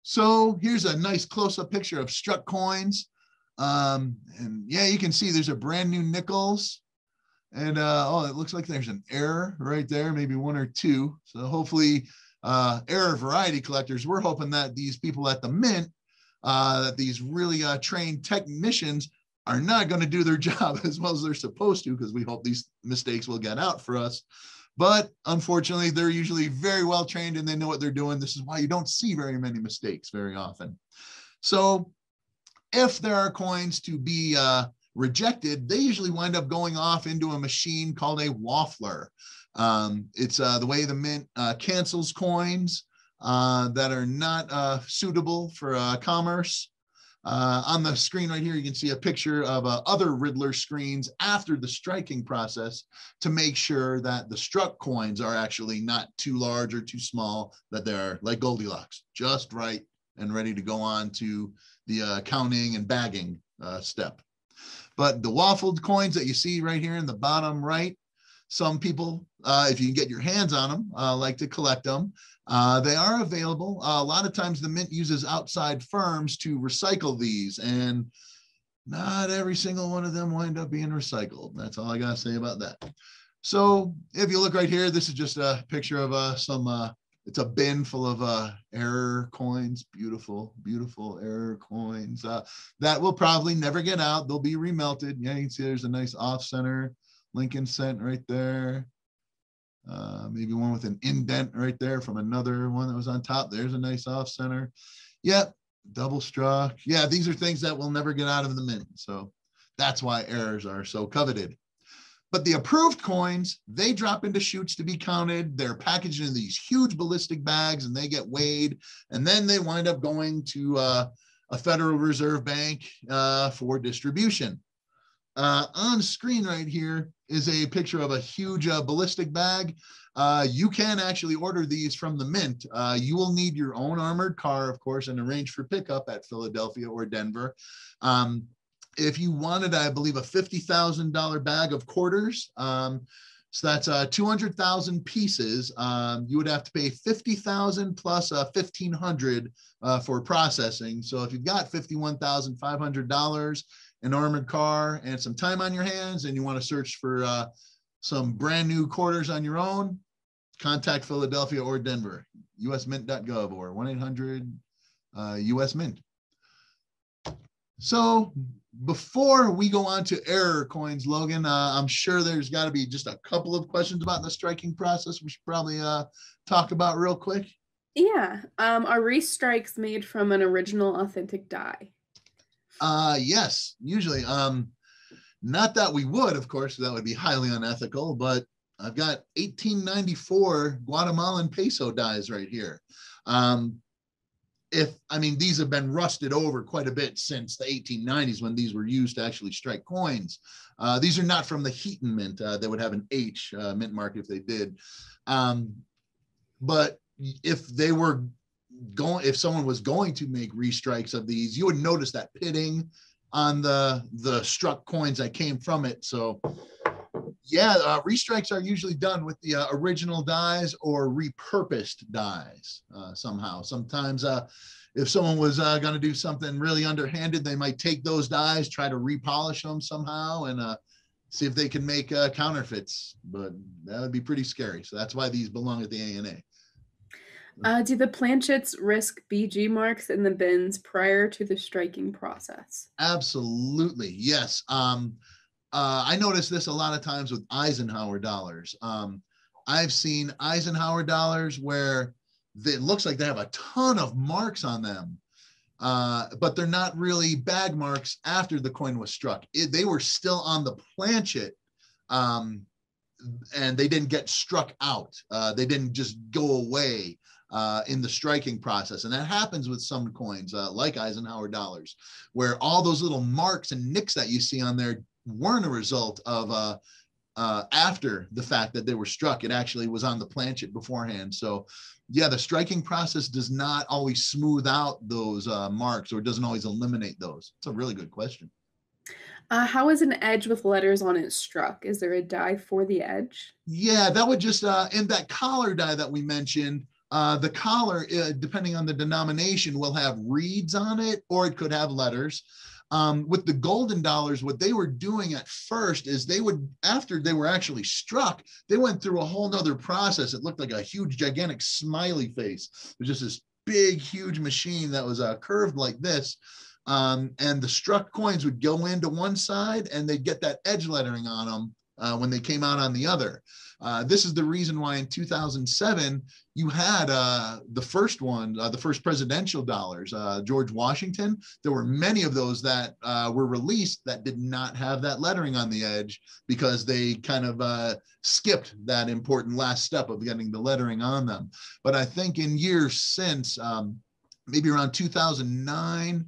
So here's a nice close-up picture of struck coins. And yeah, you can see there's a brand new nickels. And oh, it looks like there's an error right there, maybe one or two. So hopefully, error variety collectors, we're hoping that these people at the mint, that these really trained technicians are not going to do their job as well as they're supposed to, because we hope these mistakes will get out for us. But unfortunately, they're usually very well trained and they know what they're doing. This is why you don't see very many mistakes very often. So if there are coins to be rejected, they usually wind up going off into a machine called a waffler. It's the way the mint cancels coins that are not suitable for commerce. On the screen right here, you can see a picture of other Riddler screens after the striking process to make sure that the struck coins are actually not too large or too small, that they're like Goldilocks, just right and ready to go on to the counting and bagging step. But the waffled coins that you see right here in the bottom right, some people, if you can get your hands on them, like to collect them. They are available. A lot of times the mint uses outside firms to recycle these, and not every single one of them wind up being recycled. That's all I got to say about that. So if you look right here, this is just a picture of it's a bin full of error coins, beautiful, beautiful error coins that will probably never get out. They'll be remelted. Yeah, you can see there's a nice off-center Lincoln cent right there. Maybe one with an indent right there from another one that was on top. There's a nice off center. Yep, double struck. Yeah, these are things that will never get out of the mint. So that's why errors are so coveted. But the approved coins, they drop into chutes to be counted. They're packaged in these huge ballistic bags and they get weighed. And then they wind up going to a Federal Reserve Bank for distribution. On screen right here is a picture of a huge ballistic bag. You can actually order these from the mint. You will need your own armored car, of course, and arrange for pickup at Philadelphia or Denver. If you wanted, I believe, a $50,000 bag of quarters, so that's 200,000 pieces, you would have to pay $50,000 plus $1,500 for processing. So if you've got $51,500, an armored car, and some time on your hands, and you want to search for some brand new quarters on your own, contact Philadelphia or Denver, usmint.gov or 1-800-US-MINT. So before we go on to error coins, Logan, I'm sure there's got to be just a couple of questions about the striking process we should probably talk about real quick.
Yeah. Are restrikes made from an original authentic die?
Yes, usually. Not that we would, of course, that would be highly unethical, but I've got 1894 Guatemalan peso dies right here. These have been rusted over quite a bit since the 1890s when these were used to actually strike coins. These are not from the Heaton Mint. They would have an H mint mark if they did. But if someone was going to make restrikes of these, you would notice that pitting on the struck coins that came from it. So yeah, restrikes are usually done with the original dies or repurposed dies somehow. Sometimes if someone was going to do something really underhanded, they might take those dies, try to repolish them somehow, and see if they can make counterfeits. But that would be pretty scary. So that's why these belong at the ANA.
Do the planchets risk BG marks in the bins prior to the striking process?
Absolutely, yes. I notice this a lot of times with Eisenhower dollars. I've seen Eisenhower dollars where it looks like they have a ton of marks on them, but they're not really bag marks after the coin was struck. They were still on the planchet, and they didn't get struck out. They didn't just go away in the striking process. And that happens with some coins like Eisenhower dollars, where all those little marks and nicks that you see on there weren't a result of after the fact that they were struck. It actually was on the planchet beforehand. So yeah, the striking process does not always smooth out those marks, or doesn't always eliminate those. It's a really good question.
How is an edge with letters on it struck? Is there a die for the edge?
Yeah, that would just, in that collar die that we mentioned, the collar, depending on the denomination, will have reeds on it, or it could have letters. With the golden dollars, what they were doing at first is they would, after they were actually struck, they went through a whole nother process. It looked like a huge, gigantic smiley face. It was just this big, huge machine that was curved like this. And the struck coins would go into one side and they'd get that edge lettering on them when they came out on the other. This is the reason why in 2007, you had the first one, the first presidential dollars, George Washington. There were many of those that were released that did not have that lettering on the edge because they kind of skipped that important last step of getting the lettering on them. But I think in years since, maybe around 2009,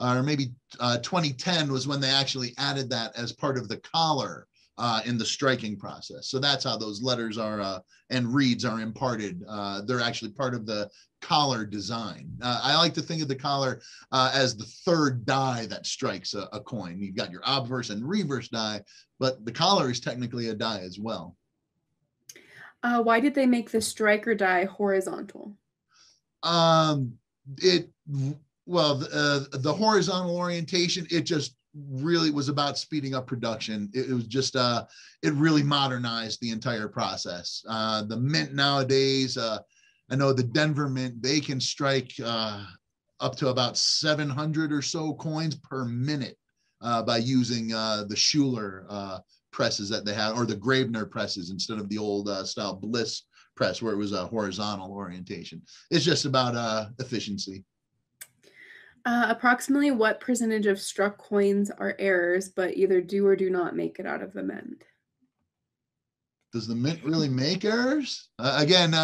or maybe 2010 was when they actually added that as part of the collar in the striking process. So that's how those letters are and reads are imparted. They're actually part of the collar design. I like to think of the collar as the third die that strikes a coin. You've got your obverse and reverse die, but the collar is technically a die as well.
Why did they make the striker die horizontal?
Well, the horizontal orientation, it just really was about speeding up production. It was just, it really modernized the entire process. The mint nowadays, I know the Denver Mint, they can strike up to about 700 or so coins per minute by using the Schuler presses that they had, or the Grabner presses instead of the old style Bliss press where it was a horizontal orientation. It's just about efficiency.
Approximately what percentage of struck coins are errors, but either do or do not make it out of the mint?
Does the mint really make errors? Again,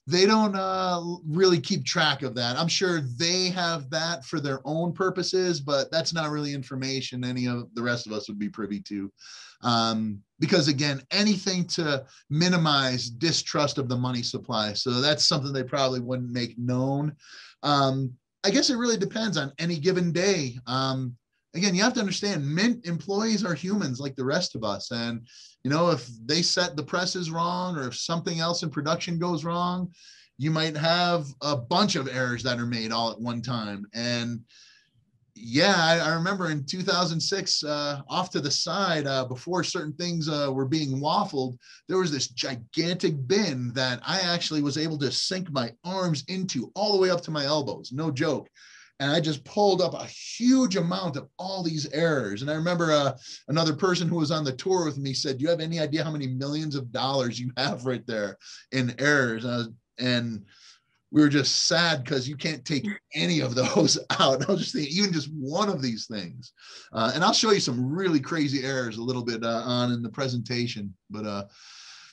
they don't really keep track of that. I'm sure they have that for their own purposes, but that's not really information any of the rest of us would be privy to. Because again, anything to minimize distrust of the money supply. So that's something they probably wouldn't make known. I guess it really depends on any given day. Again, you have to understand mint employees are humans like the rest of us. And, you know, if they set the presses wrong or if something else in production goes wrong, you might have a bunch of errors that are made all at one time. And yeah, I remember in 2006, off to the side, before certain things were being waffled, there was this gigantic bin that I actually was able to sink my arms into all the way up to my elbows, no joke. And I just pulled up a huge amount of all these errors. And I remember another person who was on the tour with me said, "Do you have any idea how many millions of dollars you have right there in errors?" And we were just sad because you can't take any of those out. I was just thinking, even just one of these things. And I'll show you some really crazy errors a little bit on in the presentation. But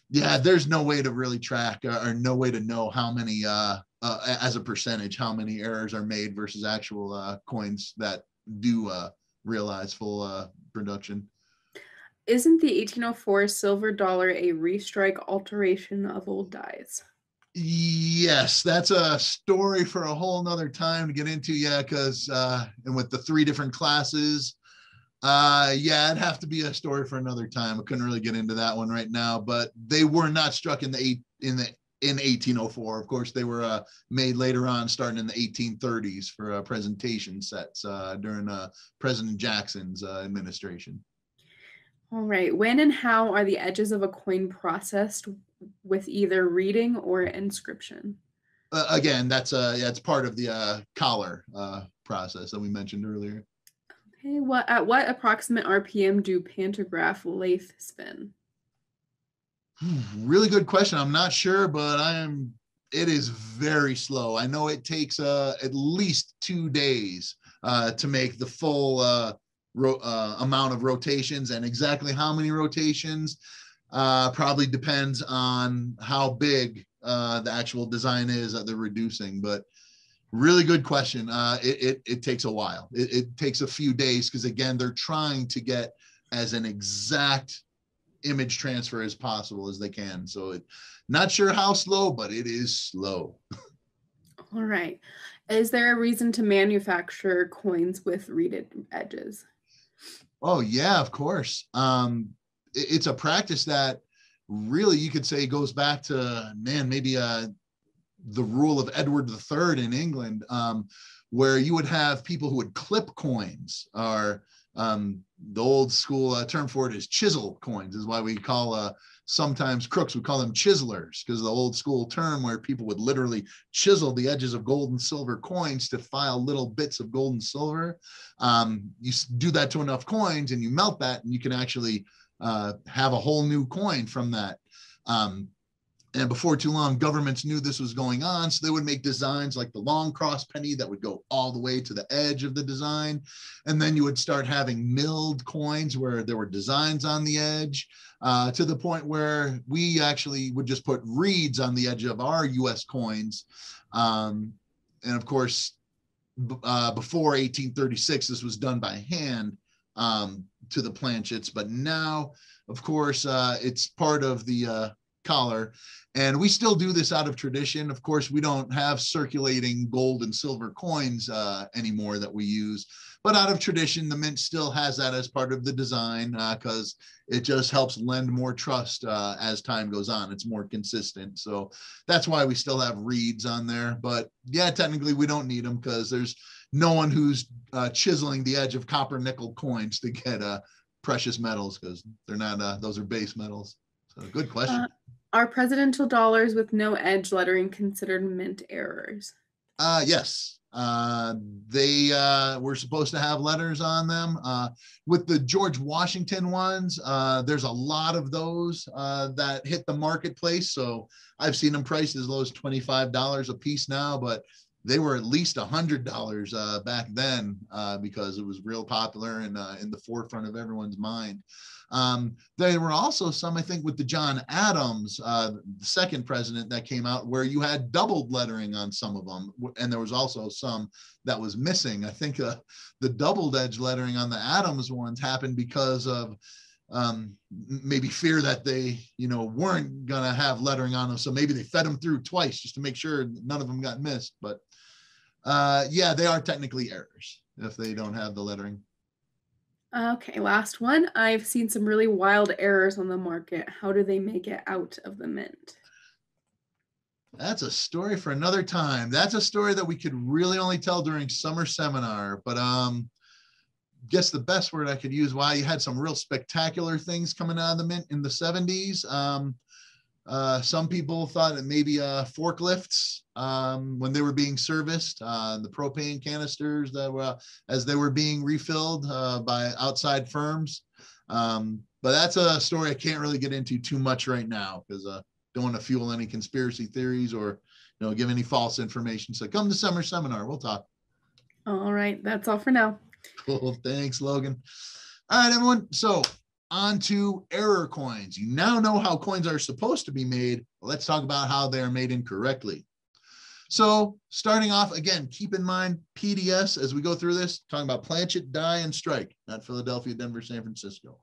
yeah, there's no way to really track or no way to know how many, as a percentage, how many errors are made versus actual coins that do realize full production.
Isn't the 1804 silver dollar a restrike alteration of old dies?
Yes, that's a story for a whole nother time to get into. Yeah, because and with the three different classes, yeah, it'd have to be a story for another time. I couldn't really get into that one right now, but they were not struck in 1804. Of course, they were made later on, starting in the 1830s for presentation sets during President Jackson's administration.
All right. When and how are the edges of a coin processed with either reading or inscription?
Again, that's it's part of the collar process that we mentioned earlier.
Okay. At what approximate RPM do pantograph lathe spin?
Really good question. I'm not sure, but it is very slow. I know it takes at least 2 days to make the full amount of rotations, and exactly how many rotations probably depends on how big the actual design is that they're reducing. But really good question. It takes a while. It takes a few days because, again, they're trying to get as an exact image transfer as possible as they can. So not sure how slow, but it is slow. All
right. Is there a reason to manufacture coins with reeded edges?
Oh yeah, of course. It's a practice that really you could say goes back to, maybe the rule of Edward III in England, where you would have people who would clip coins, or the old school term for it is chisel coins, is why we call sometimes crooks would call them chiselers, because the old school term where people would literally chisel the edges of gold and silver coins to file little bits of gold and silver. You do that to enough coins and you melt that, and you can actually have a whole new coin from that. And before too long, governments knew this was going on, so they would make designs like the long cross penny that would go all the way to the edge of the design. And then you would start having milled coins where there were designs on the edge, to the point where we actually would just put reeds on the edge of our US coins. And of course, before 1836, this was done by hand to the planchets. But now, of course, it's part of the collar, and we still do this out of tradition. Of course, we don't have circulating gold and silver coins anymore that we use, but out of tradition, the mint still has that as part of the design, because it just helps lend more trust as time goes on. It's more consistent, so that's why we still have reeds on there. But yeah, technically we don't need them, because there's no one who's chiseling the edge of copper nickel coins to get precious metals, because they're not those are base metals. So good question.
Are presidential dollars with no edge lettering considered mint errors?
Yes. They were supposed to have letters on them. With the George Washington ones, there's a lot of those that hit the marketplace. So I've seen them priced as low as $25 a piece now, but they were at least $100 back then, because it was real popular and in the forefront of everyone's mind. There were also some, I think, with the John Adams, the second president, that came out where you had doubled lettering on some of them. And there was also some that was missing. I think the doubled edge lettering on the Adams ones happened because of maybe fear that they, weren't going to have lettering on them. So maybe they fed them through twice just to make sure none of them got missed. But yeah, they are technically errors if they don't have the lettering.
Okay, last one. I've seen some really wild errors on the market. How do they make it out of the mint?
That's a story for another time. That's a story that we could really only tell during summer seminar. But guess the best word I could use, wow, you had some real spectacular things coming out of the mint in the 70s. Some people thought that maybe forklifts, when they were being serviced, the propane canisters that were, as they were being refilled by outside firms. But that's a story I can't really get into too much right now, because don't want to fuel any conspiracy theories or give any false information. So come to summer seminar, we'll talk.
All right, that's all for now.
Cool, thanks, Logan. All right, everyone. So on to error coins. You now know how coins are supposed to be made. Let's talk about how they are made incorrectly. So starting off, again, keep in mind PDS as we go through this, talking about planchet, die, and strike, not Philadelphia, Denver, San Francisco.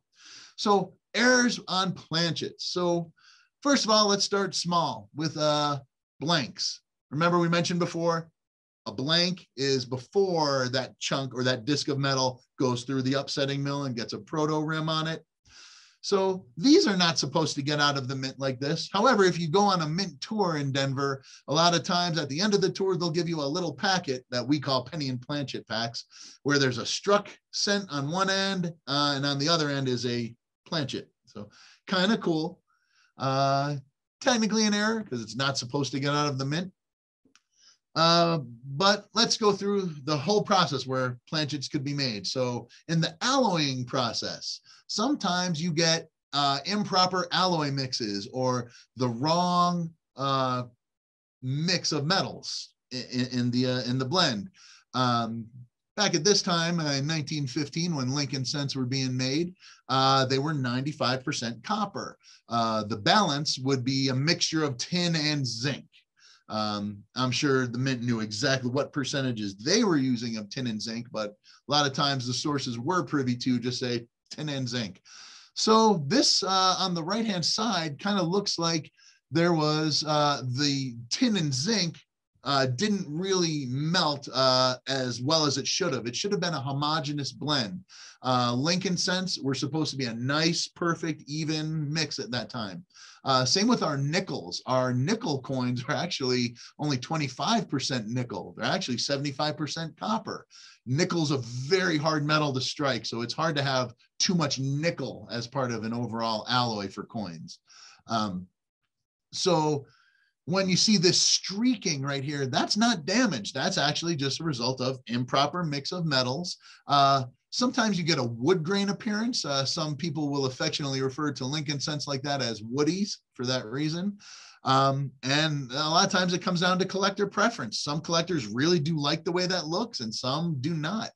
So errors on planchets. So first of all, let's start small with blanks. Remember we mentioned before, a blank is before that chunk or that disc of metal goes through the upsetting mill and gets a proto rim on it. So these are not supposed to get out of the mint like this. However, if you go on a mint tour in Denver, a lot of times at the end of the tour, they'll give you a little packet that we call penny and planchet packs, where there's a struck cent on one end and on the other end is a planchet. So kind of cool. Technically an error because it's not supposed to get out of the mint. But let's go through the whole process where planchets could be made. So in the alloying process, sometimes you get improper alloy mixes or the wrong mix of metals in the blend. Back at this time in 1915, when Lincoln cents were being made, they were 95% copper. The balance would be a mixture of tin and zinc. I'm sure the mint knew exactly what percentages they were using of tin and zinc, but a lot of times the sources were privy to just say tin and zinc. So this on the right-hand side kind of looks like there was the tin and zinc didn't really melt as well as it should have. It should have been a homogeneous blend. Lincoln cents were supposed to be a nice, perfect, even mix at that time. Same with our nickels. Our nickel coins are actually only 25% nickel. They're actually 75% copper. Nickel's a very hard metal to strike, so it's hard to have too much nickel as part of an overall alloy for coins. So when you see this streaking right here, that's not damage. That's actually just a result of improper mix of metals. Sometimes you get a wood grain appearance. Some people will affectionately refer to Lincoln scents like that as woodies for that reason. And a lot of times it comes down to collector preference. Some collectors really do like the way that looks and some do not.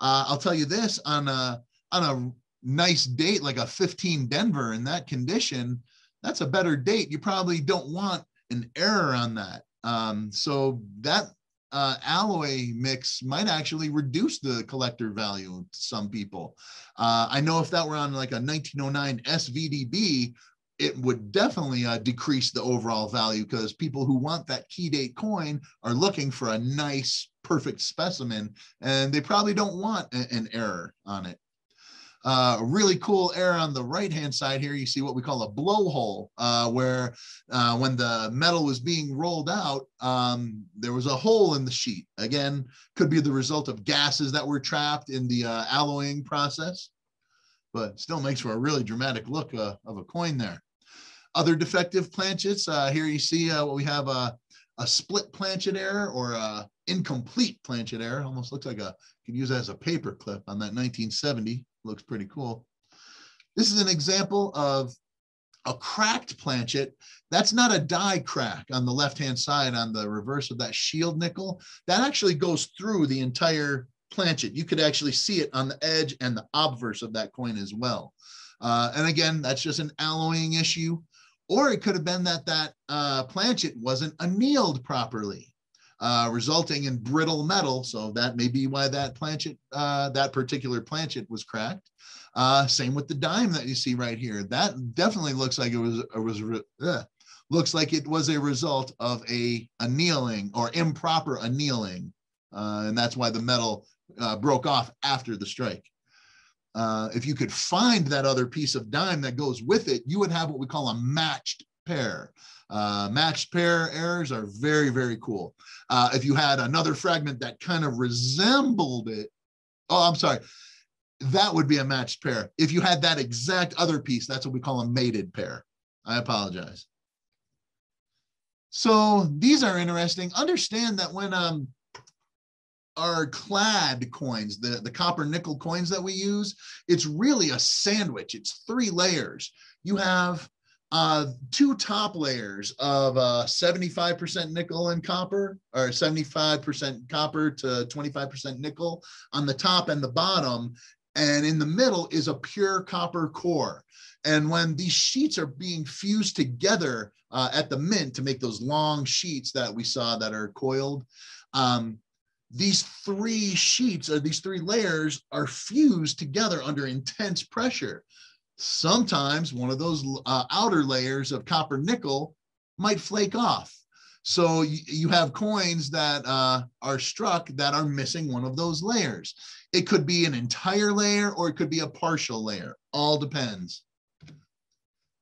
I'll tell you this, on a nice date like a 15 Denver in that condition, that's a better date. You probably don't want an error on that. So that alloy mix might actually reduce the collector value to some people. I know if that were on like a 1909 SVDB, it would definitely decrease the overall value, because people who want that key date coin are looking for a nice, perfect specimen, and they probably don't want an error on it. A really cool error on the right-hand side here, you see what we call a blowhole, where when the metal was being rolled out, there was a hole in the sheet. Again, could be the result of gases that were trapped in the alloying process, but still makes for a really dramatic look of a coin there. Other defective planchets, here you see what we have, a split planchet error, or a incomplete planchet error. Almost looks like you could use it as a paper clip on that 1970. Looks pretty cool. This is an example of a cracked planchet. That's not a die crack on the left-hand side on the reverse of that shield nickel. That actually goes through the entire planchet. You could actually see it on the edge and the obverse of that coin as well. And again, that's just an alloying issue. Or it could have been that planchet wasn't annealed properly, resulting in brittle metal. So that may be why that planchet, that particular planchet was cracked. Same with the dime that you see right here. That definitely looks like looks like it was a result of a annealing or improper annealing. And that's why the metal broke off after the strike. If you could find that other piece of dime that goes with it, you would have what we call a matched pair. Matched pair errors are very, very cool. If you had another fragment that kind of resembled it, oh, I'm sorry, that would be a matched pair. If you had that exact other piece, that's what we call a mated pair. I apologize. So these are interesting. Understand that when our clad coins, the copper nickel coins that we use, it's really a sandwich. It's 3 layers. You have 2 top layers of 75% nickel and copper, or 75% copper to 25% nickel on the top and the bottom. And in the middle is a pure copper core. And when these sheets are being fused together at the mint to make those long sheets that we saw that are coiled, these 3 sheets, or these 3 layers, are fused together under intense pressure. Sometimes one of those outer layers of copper nickel might flake off. So you have coins that are struck that are missing one of those layers. It could be an entire layer or it could be a partial layer. All depends.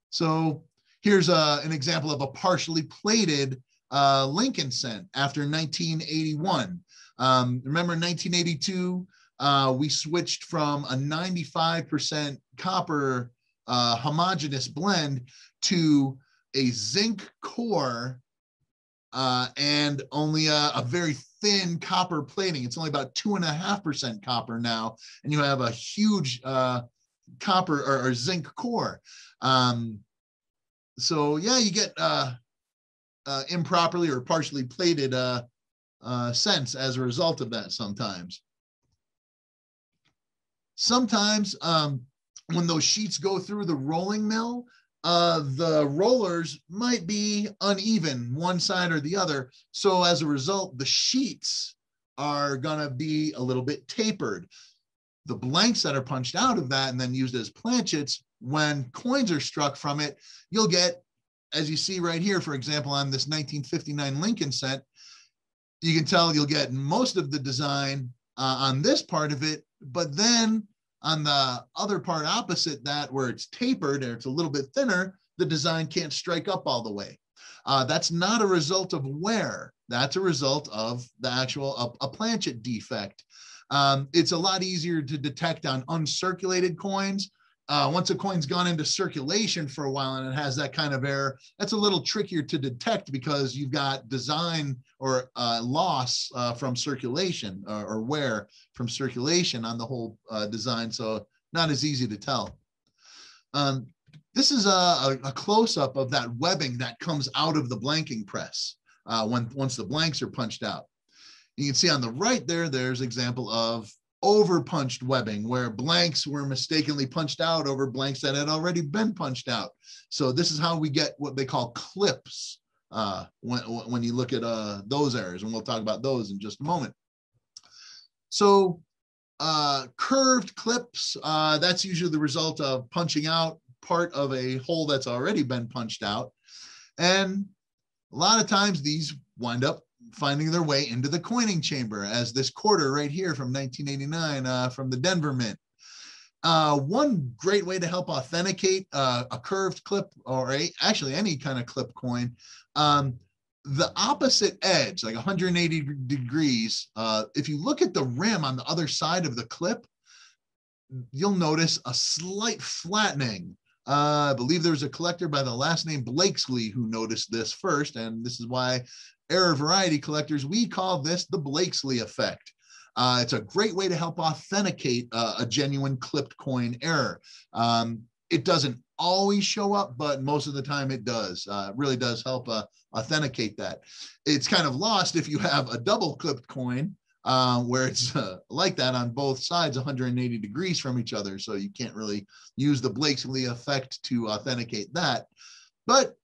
So here's an example of a partially plated Lincoln cent after 1981. Remember in 1982, we switched from a 95% copper homogeneous blend to a zinc core and only a very thin copper plating. It's only about 2.5% copper now, and you have a huge copper or zinc core. So yeah, you get improperly or partially plated cents as a result of that sometimes. Sometimes when those sheets go through the rolling mill, the rollers might be uneven one side or the other. So as a result, the sheets are gonna be a little bit tapered. The blanks that are punched out of that and then used as planchets, when coins are struck from it, you'll get, as you see right here, for example, on this 1959 Lincoln cent, you can tell you'll get most of the design on this part of it, but then on the other part opposite that, where it's tapered and it's a little bit thinner, the design can't strike up all the way. That's not a result of wear. That's a result of the actual a planchet defect. It's a lot easier to detect on uncirculated coins. once a coin's gone into circulation for a while and it has that kind of error, that's a little trickier to detect because you've got design or loss from circulation or wear from circulation on the whole design. So not as easy to tell. This is a close-up of that webbing that comes out of the blanking press once the blanks are punched out. You can see on the right there, there's example of over-punched webbing where blanks were mistakenly punched out over blanks that had already been punched out. So this is how we get what they call clips when you look at those errors, and we'll talk about those in just a moment. So curved clips, that's usually the result of punching out part of a hole that's already been punched out. And a lot of times these wind up finding their way into the coining chamber, as this quarter right here from 1989 from the Denver Mint. One great way to help authenticate a curved clip, or actually any kind of clip coin, the opposite edge, like 180 degrees, if you look at the rim on the other side of the clip, you'll notice a slight flattening. I believe there was a collector by the last name Blakesley who noticed this first, and this is why error variety collectors, we call this the Blakesley effect. It's a great way to help authenticate a genuine clipped coin error. It doesn't always show up, but most of the time it does. It really does help authenticate that. It's kind of lost if you have a double clipped coin where it's like that on both sides, 180 degrees from each other. So you can't really use the Blakesley effect to authenticate that. But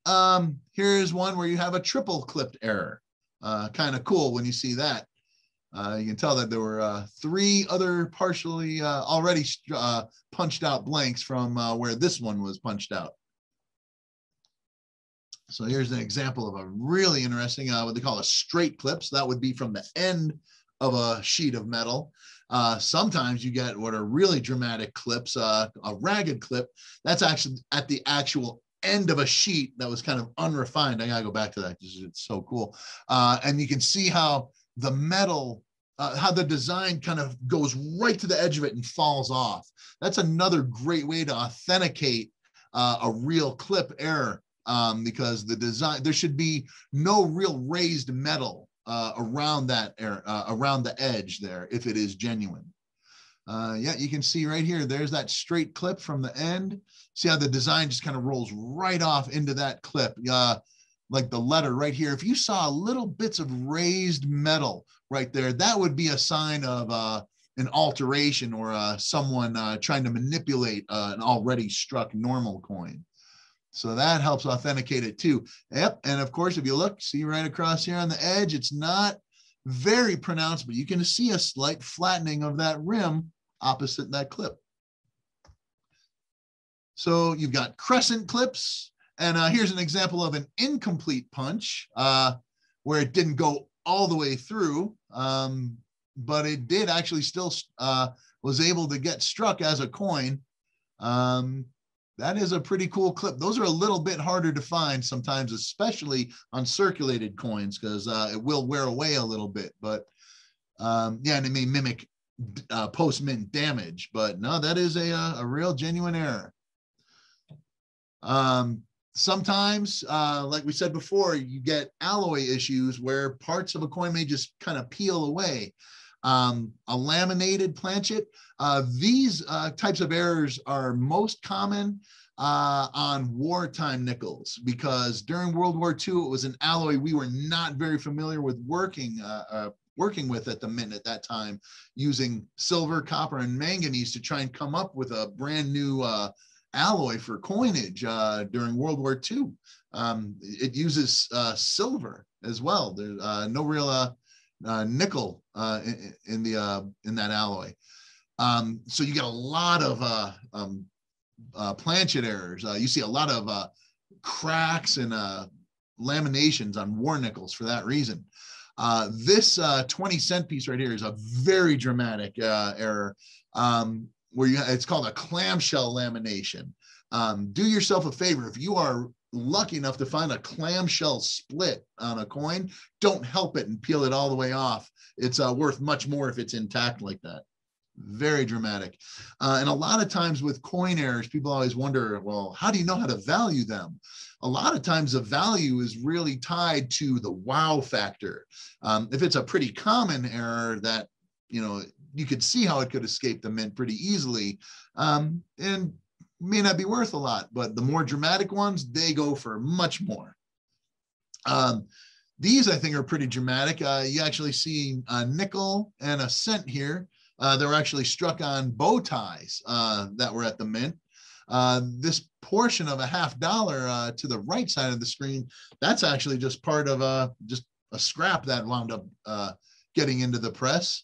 here's one where you have a triple clipped error. Kind of cool when you see that. You can tell that there were 3 other partially already punched out blanks from where this one was punched out. So here's an example of a really interesting, what they call a straight clip. So that would be from the end of a sheet of metal. Sometimes you get what are really dramatic clips, a ragged clip. That's actually at the actual end of a sheet that was kind of unrefined. I gotta go back to that because it's so cool. And you can see how the metal, how the design kind of goes right to the edge of it and falls off. That's another great way to authenticate a real clip error, because the design, there should be no real raised metal around that error, around the edge there if it is genuine. Yeah, you can see right here, there's that straight clip from the end. See how the design just kind of rolls right off into that clip, like the letter right here. If you saw little bits of raised metal right there, that would be a sign of an alteration or someone trying to manipulate an already struck normal coin. So that helps authenticate it too. Yep, and of course, if you look, see right across here on the edge, it's not very pronounced, but you can see a slight flattening of that rim opposite that clip. So you've got crescent clips, and here's an example of an incomplete punch where it didn't go all the way through, but it did actually still was able to get struck as a coin. That is a pretty cool clip. Those are a little bit harder to find sometimes, especially on circulated coins, because it will wear away a little bit. But yeah, and it may mimic post-mint damage. But no, that is a real genuine error. Sometimes, like we said before, you get alloy issues where parts of a coin may just kind of peel away. A laminated planchet. These types of errors are most common on wartime nickels, because during World War II, it was an alloy we were not very familiar with working with at the Mint at that time, using silver, copper, and manganese to try and come up with a brand new alloy for coinage during World War II. It uses silver as well. There's no real nickel in that alloy. So you get a lot of planchet errors. You see a lot of cracks and laminations on war nickels for that reason. This 20-cent piece right here is a very dramatic error where it's called a clamshell lamination. Do yourself a favor. If you are lucky enough to find a clamshell split on a coin, don't help it and peel it all the way off. It's worth much more if it's intact like that. Very dramatic. And a lot of times with coin errors, people always wonder, well, how do you know how to value them? A lot of times the value is really tied to the wow factor. If it's a pretty common error that, you could see how it could escape the mint pretty easily, and may not be worth a lot, but the more dramatic ones, they go for much more. These I think are pretty dramatic. You actually see a nickel and a cent here. They were actually struck on bow ties that were at the mint. This portion of a $50 to the right side of the screen, that's actually just part of just a scrap that wound up getting into the press.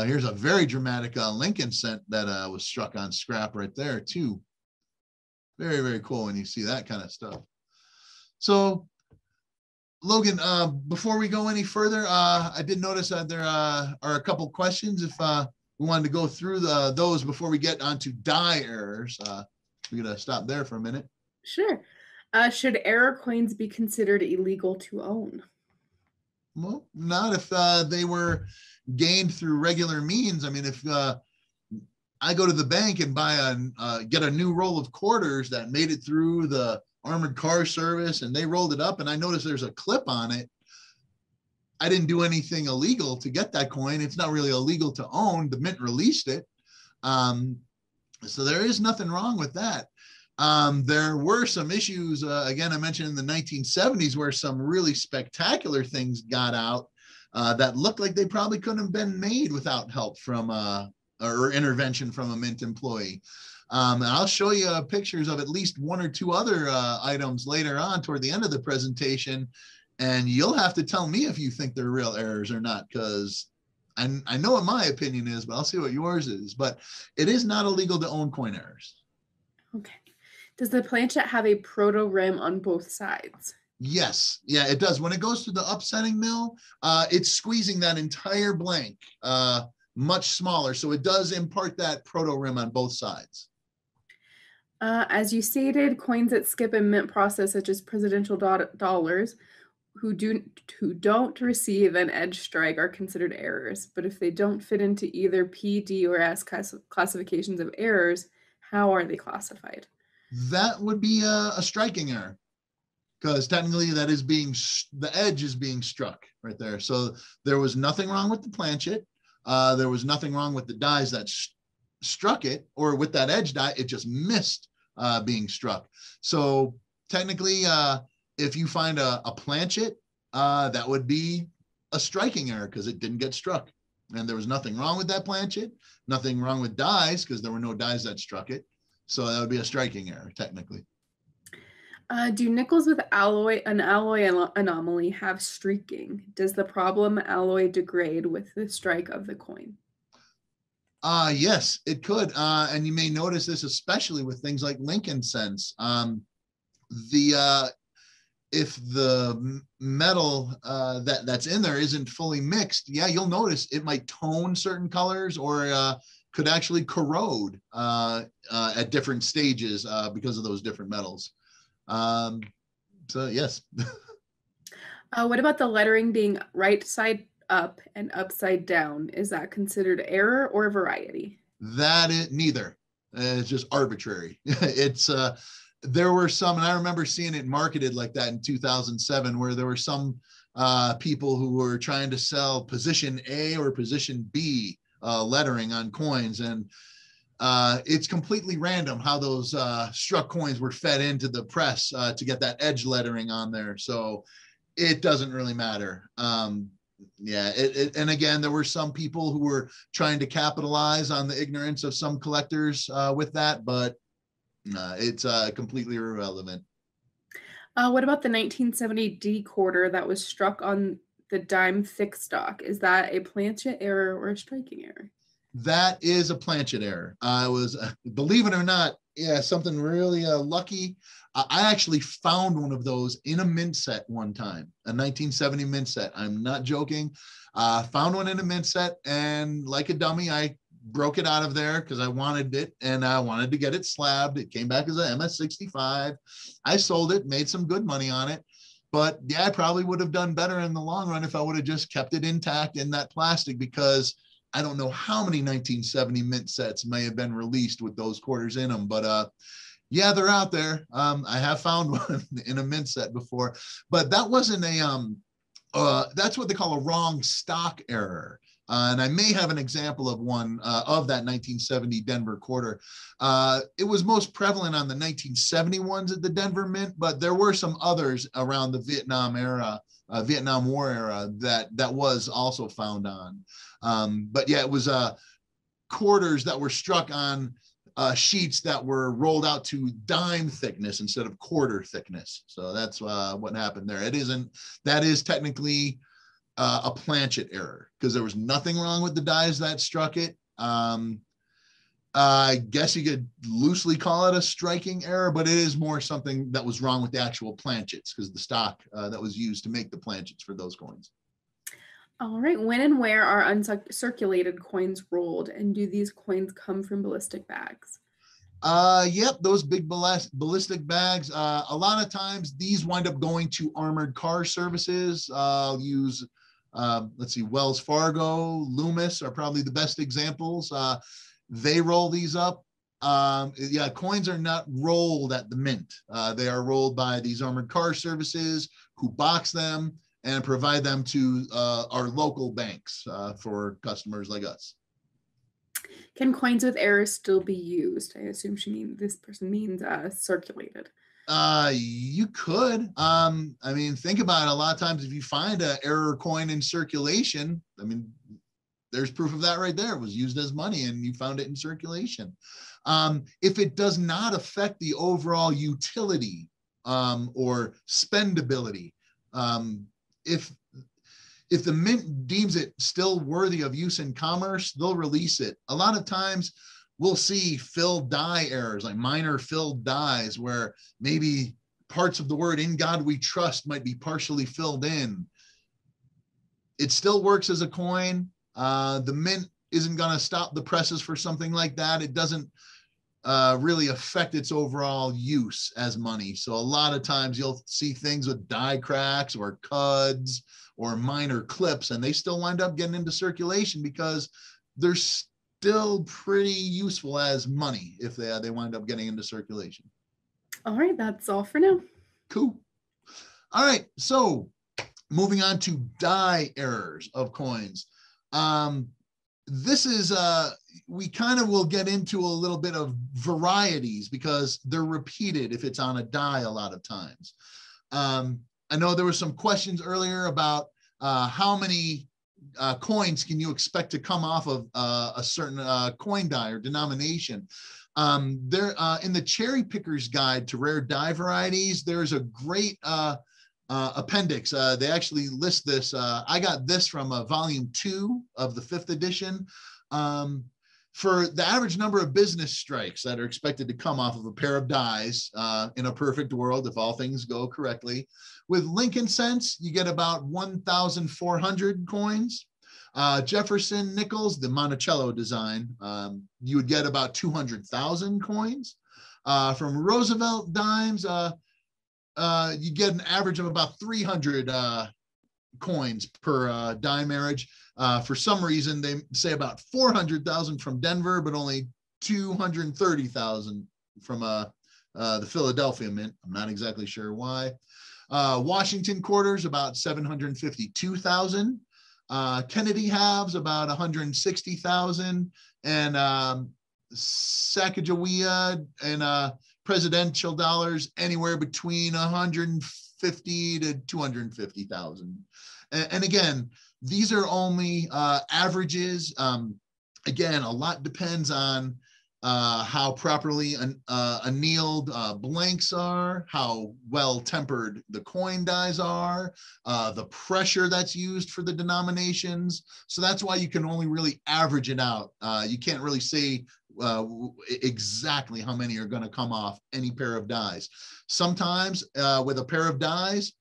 Here's a very dramatic Lincoln cent that was struck on scrap right there too. Very, very cool when you see that kind of stuff. So Logan, before we go any further, I did notice that there are a couple questions. If we wanted to go through those before we get onto die errors, we're going to stop there for a minute.
Sure. Should error coins be considered illegal to own?
Well, not if they were gained through regular means. I mean, if I go to the bank and buy get a new roll of quarters that made it through the armored car service and they rolled it up and I noticed there's a clip on it, I didn't do anything illegal to get that coin. It's not really illegal to own. The mint released it. So there is nothing wrong with that. There were some issues, again, I mentioned in the 1970s where some really spectacular things got out that looked like they probably couldn't have been made without help from or intervention from a mint employee. And I'll show you pictures of at least one or two other items later on toward the end of the presentation. And you'll have to tell me if you think they're real errors or not, because I know what my opinion is, but I'll see what yours is. But it is not illegal to own coin errors.
Okay. Does the planchet have a proto rim on both sides?
Yes. Yeah, it does. When it goes to the upsetting mill, it's squeezing that entire blank much smaller. So it does impart that proto rim on both sides.
As you stated, coins that skip a mint process, such as presidential dollars, who don't receive an edge strike are considered errors. But if they don't fit into either P, D, or S classifications of errors, how are they classified?
That would be a striking error, because technically that is the edge is being struck right there. So there was nothing wrong with the planchet. There was nothing wrong with the dies that struck it, or with that edge die, it just missed being struck. So technically, if you find a planchet, that would be a striking error because it didn't get struck. And there was nothing wrong with that planchet, nothing wrong with dies because there were no dies that struck it. So that would be a striking error, technically.
Do nickels with an alloy anomaly have streaking? Does the problem alloy degrade with the strike of the coin?
Yes, it could. And you may notice this, especially with things like Lincoln cents. If the metal that's in there isn't fully mixed, yeah, you'll notice it might tone certain colors or could actually corrode at different stages because of those different metals. So yes.
What about the lettering being right side up and upside down? Is that considered error or variety?
That is neither. It's just arbitrary. It's there were some, and I remember seeing it marketed like that in 2007, where there were some people who were trying to sell position A or position B lettering on coins, and it's completely random how those struck coins were fed into the press to get that edge lettering on there. So it doesn't really matter. Yeah, and again, there were some people who were trying to capitalize on the ignorance of some collectors with that, but it's completely irrelevant.
What about the 1970 D quarter that was struck on the dime thick stock? Is that a planchet error or a striking error?
That is a planchet error. I was, believe it or not, yeah, something really lucky. I actually found one of those in a mint set one time, a 1970 mint set. I'm not joking. Found one in a mint set, and like a dummy, I broke it out of there because I wanted it and I wanted to get it slabbed. It came back as an MS-65. I sold it, made some good money on it. But yeah, I probably would have done better in the long run if I would have just kept it intact in that plastic, because I don't know how many 1970 mint sets may have been released with those quarters in them, but yeah, they're out there. I have found one in a mint set before, but that wasn't that's what they call a wrong stock error. And I may have an example of one of that 1970 Denver quarter. It was most prevalent on the 1970 ones at the Denver Mint, but there were some others around the Vietnam War era that was also found on. But yeah, it was quarters that were struck on sheets that were rolled out to dime thickness instead of quarter thickness. So that's what happened there. That is technically a planchet error because there was nothing wrong with the dies that struck it. I guess you could loosely call it a striking error, but it is more something that was wrong with the actual planchets because the stock that was used to make the planchets for those coins.
All right, when and where are uncirculated coins rolled, and do these coins come from ballistic bags?
Yep, those big ballistic bags. A lot of times these wind up going to armored car services. I'll use, let's see, Wells Fargo, Loomis are probably the best examples. They roll these up. Yeah, coins are not rolled at the mint. They are rolled by these armored car services who box them and provide them to our local banks for customers like us.
Can coins with errors still be used? I assume this person means circulated.
You could. I mean, think about it. A lot of times if you find an error coin in circulation, I mean, there's proof of that right there. It was used as money and you found it in circulation. If it does not affect the overall utility or spendability, if the mint deems it still worthy of use in commerce, they'll release it. A lot of times we'll see filled die errors, like minor filled dies where maybe parts of the word "in God we trust" might be partially filled in. It still works as a coin. The mint isn't going to stop the presses for something like that. It doesn't really affect its overall use as money. So a lot of times you'll see things with die cracks or cuds or minor clips, and they still wind up getting into circulation because they're still pretty useful as money if they wind up getting into circulation.
All right, that's all for now.
Cool. All right, so moving on to die errors of coins. This is, we kind of will get into a little bit of varieties because they're repeated if it's on a die a lot of times. I know there were some questions earlier about how many coins can you expect to come off of a certain coin die or denomination. There in the Cherry Picker's Guide to Rare Die Varieties, there's a great appendix. They actually list this. I got this from volume 2 of the 5th edition. For the average number of business strikes that are expected to come off of a pair of dies in a perfect world, if all things go correctly. With Lincoln cents, you get about 1,400 coins. Jefferson nickels, the Monticello design, you would get about 200,000 coins. From Roosevelt dimes, you get an average of about 300 coins per dime marriage. For some reason, they say about 400,000 from Denver, but only 230,000 from the Philadelphia Mint. I'm not exactly sure why. Washington quarters, about 752,000. Kennedy halves, about 160,000. And Sacagawea and presidential dollars, anywhere between 150 to 250,000. And again, these are only averages. Again, a lot depends on how properly annealed blanks are, how well tempered the coin dies are, the pressure that's used for the denominations. So that's why you can only really average it out. You can't really say exactly how many are going to come off any pair of dies. Sometimes with a pair of dies,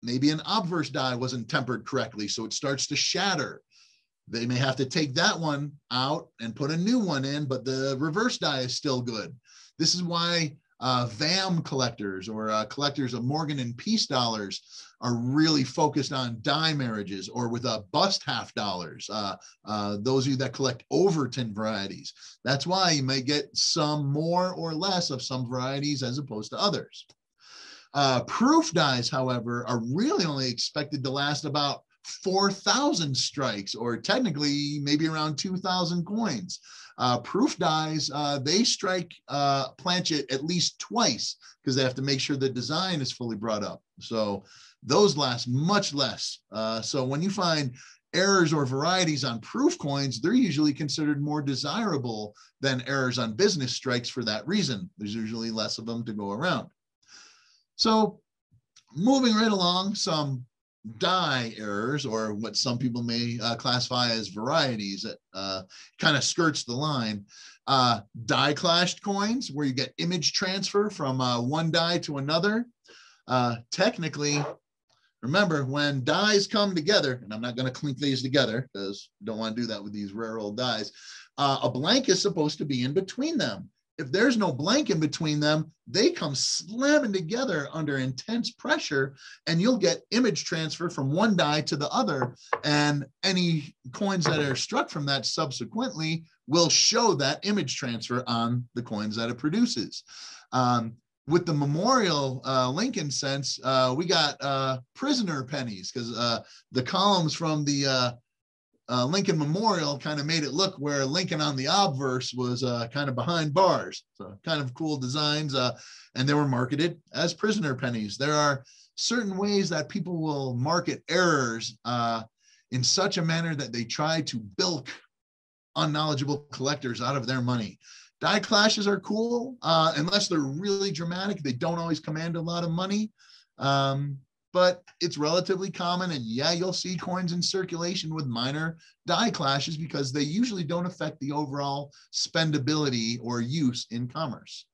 maybe an obverse die wasn't tempered correctly, so it starts to shatter. They may have to take that one out and put a new one in, but the reverse die is still good. This is why VAM collectors or collectors of Morgan and Peace dollars are really focused on die marriages, or with bust half dollars. Those of you that collect Overton varieties, that's why you may get some more or less of some varieties as opposed to others. Proof dies, however, are really only expected to last about 4,000 strikes, or technically maybe around 2,000 coins. Proof dies, they strike Planchet at least twice because they have to make sure the design is fully brought up. So those last much less. So when you find errors or varieties on proof coins, they're usually considered more desirable than errors on business strikes for that reason. There's usually less of them to go around. So moving right along, some die errors, or what some people may classify as varieties, that kind of skirts the line. Die clashed coins, where you get image transfer from one die to another. Technically, remember, when dies come together, and I'm not going to clink these together because I don't want to do that with these rare old dies, a blank is supposed to be in between them. If there's no blank in between them, they come slamming together under intense pressure, and you'll get image transfer from one die to the other. And any coins that are struck from that subsequently will show that image transfer on the coins that it produces. With the Memorial Lincoln cents, we got prisoner pennies, because the columns from the Lincoln Memorial kind of made it look where Lincoln on the obverse was kind of behind bars. So kind of cool designs, and they were marketed as prisoner pennies. There are certain ways that people will market errors in such a manner that they try to bilk unknowledgeable collectors out of their money. Die clashes are cool, unless they're really dramatic. They don't always command a lot of money. But it's relatively common, and yeah, you'll see coins in circulation with minor die clashes because they usually don't affect the overall spendability or use in commerce.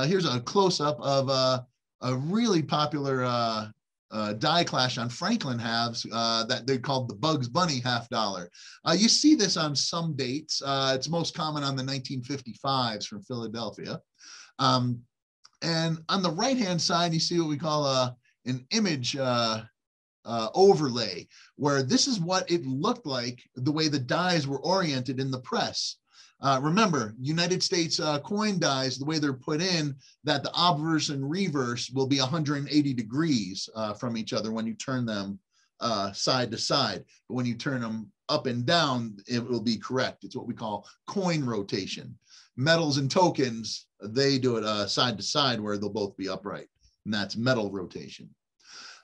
Here's a close-up of a really popular die clash on Franklin halves that they called the Bugs Bunny $50. You see this on some dates. It's most common on the 1955s from Philadelphia. And on the right-hand side, you see what we call an image overlay, where this is what it looked like the way the dies were oriented in the press. Remember, United States coin dies, the way they're put in, that the obverse and reverse will be 180 degrees from each other when you turn them side to side. But when you turn them up and down, it will be correct. It's what we call coin rotation. Metals and tokens, they do it side to side, where they'll both be upright, and that's metal rotation.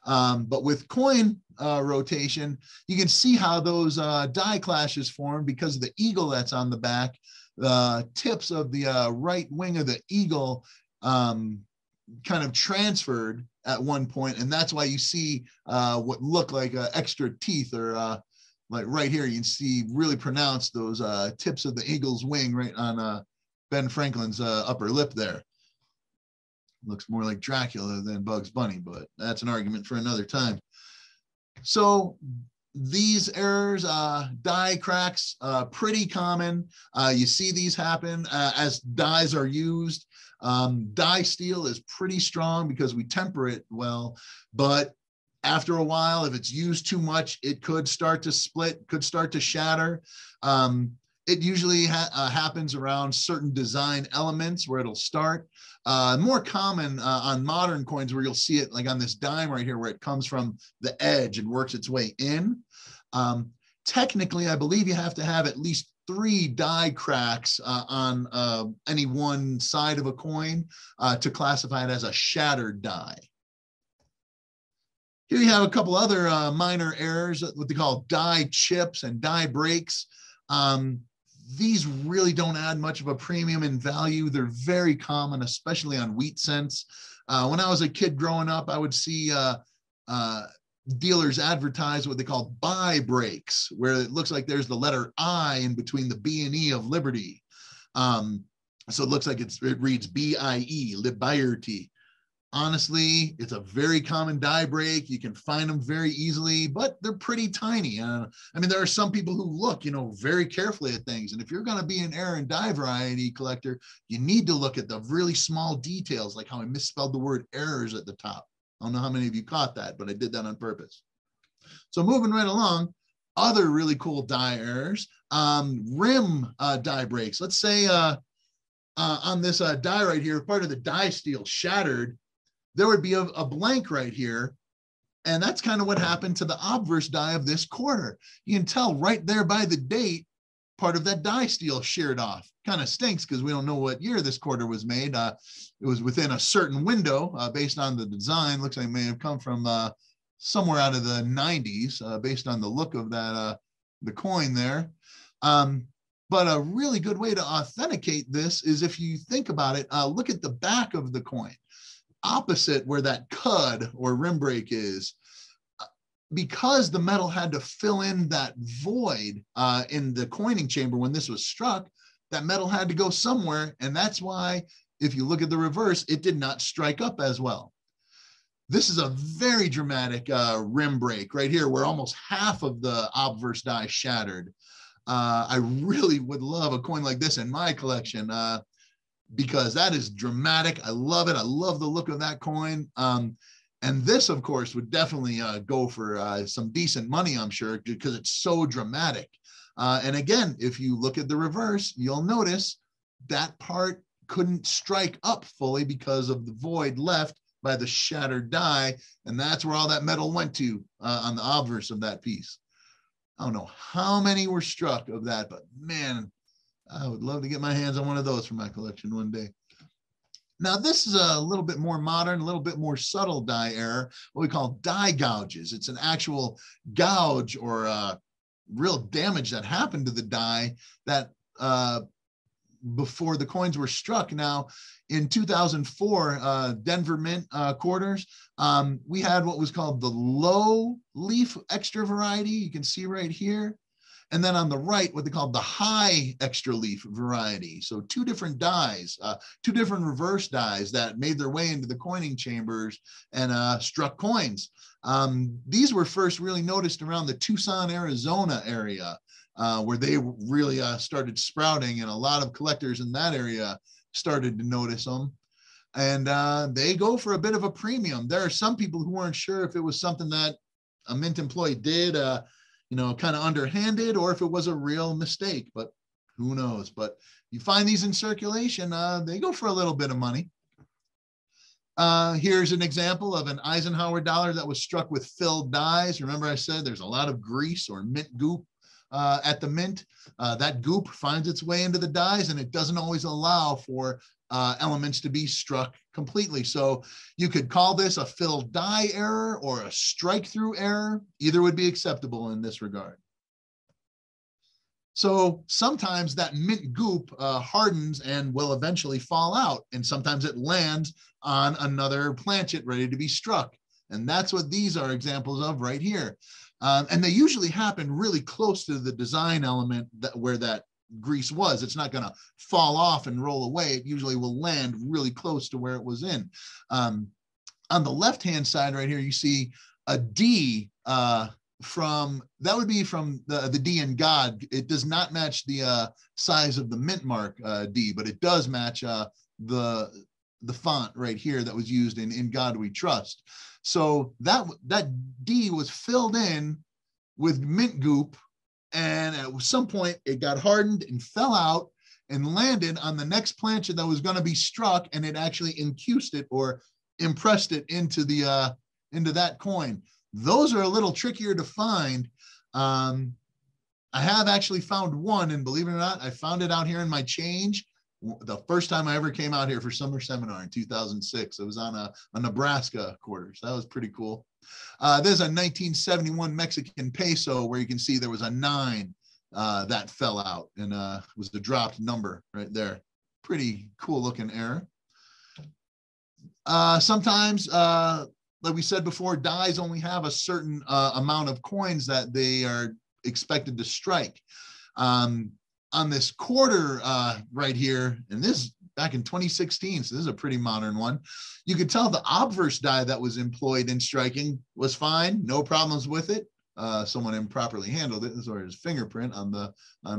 But with coin rotation, you can see how those die clashes form because of the eagle that's on the back. The tips of the right wing of the eagle kind of transferred at one point, and that's why you see what look like extra teeth, or like right here, you can see really pronounced those tips of the eagle's wing right on Ben Franklin's upper lip there. Looks more like Dracula than Bugs Bunny, but that's an argument for another time. So these errors, die cracks, pretty common. You see these happen as dies are used. Die steel is pretty strong because we temper it well, but after a while, if it's used too much, it could start to split, could start to shatter. It usually happens around certain design elements where it'll start. More common on modern coins, where you'll see it like on this dime right here, where it comes from the edge and works its way in. Technically, I believe you have to have at least 3 die cracks on any one side of a coin to classify it as a shattered die. Here you have a couple other minor errors, what they call die chips and die breaks. These really don't add much of a premium in value. They're very common, especially on wheat cents. When I was a kid growing up, I would see dealers advertise what they call buy breaks, where it looks like there's the letter I in between the B and E of Liberty. So it looks like it reads B-I-E, Liberty. Honestly, it's a very common die break. You can find them very easily, but they're pretty tiny. I mean, there are some people who look, very carefully at things. And if you're going to be an error and die variety collector, you need to look at the really small details, like how I misspelled the word errors at the top. I don't know how many of you caught that, but I did that on purpose. So moving right along, other really cool die errors, rim die breaks. Let's say on this die right here, part of the die steel shattered, there would be a blank right here. And that's kind of what happened to the obverse die of this quarter. You can tell right there by the date, part of that die steel sheared off. Kind of stinks because we don't know what year this quarter was made. It was within a certain window based on the design. Looks like it may have come from somewhere out of the 90s based on the look of that, the coin there. But a really good way to authenticate this is if you think about it, look at the back of the coin. Opposite where that cud or rim break is, because the metal had to fill in that void in the coining chamber when this was struck, that metal had to go somewhere. And that's why, if you look at the reverse, it did not strike up as well. This is a very dramatic rim break right here, where almost half of the obverse die shattered. I really would love a coin like this in my collection. Because that is dramatic. I love it. I love the look of that coin. And this, of course, would definitely go for some decent money, I'm sure, because it's so dramatic. And again, if you look at the reverse, you'll notice that part couldn't strike up fully because of the void left by the shattered die. And that's where all that metal went to on the obverse of that piece. I don't know how many were struck of that, but man, I would love to get my hands on one of those for my collection one day. Now, this is a little bit more modern, a little bit more subtle die error, what we call die gouges. It's an actual gouge or real damage that happened to the die that before the coins were struck. Now, in 2004, Denver Mint quarters, we had what was called the low leaf extra variety. You can see right here. And then on the right, what they call the high extra leaf variety. So two different dies, two different reverse dies that made their way into the coining chambers and struck coins. These were first really noticed around the Tucson, Arizona area, where they really started sprouting, and a lot of collectors in that area started to notice them. And they go for a bit of a premium. There are some people who weren't sure if it was something that a Mint employee did, kind of underhanded, or if it was a real mistake, but who knows. But you find these in circulation, they go for a little bit of money. Here's an example of an Eisenhower dollar that was struck with filled dies. Remember I said there's a lot of grease or mint goop at the mint. That goop finds its way into the dies, and it doesn't always allow for elements to be struck completely. So you could call this a filled die error or a strike through error. Either would be acceptable in this regard. So sometimes that mint goop hardens and will eventually fall out, and sometimes it lands on another planchet ready to be struck. And that's what these are examples of right here. And they usually happen really close to the design element where that grease was. It's not going to fall off and roll away. It usually will land really close to where it was in. On the left-hand side right here, you see a D that would be from the D in God. It does not match the size of the mint mark D, but it does match the font right here that was used in God We Trust. So that D was filled in with mint goop, and at some point it got hardened and fell out and landed on the next planchet that was going to be struck, and it actually incused it or impressed it into that coin. Those are a little trickier to find. I have actually found one, and believe it or not, I found it out here in my change. The first time I ever came out here for summer seminar in 2006, it was on a Nebraska quarters. That was pretty cool. There's a 1971 Mexican peso where you can see there was a 9 that fell out, and was the dropped number right there. Pretty cool looking error. Sometimes, like we said before, dies only have a certain amount of coins that they are expected to strike. On this quarter right here, and this back in 2016. So this is a pretty modern one. You could tell the obverse die that was employed in striking was fine, no problems with it. Someone improperly handled it, or his fingerprint on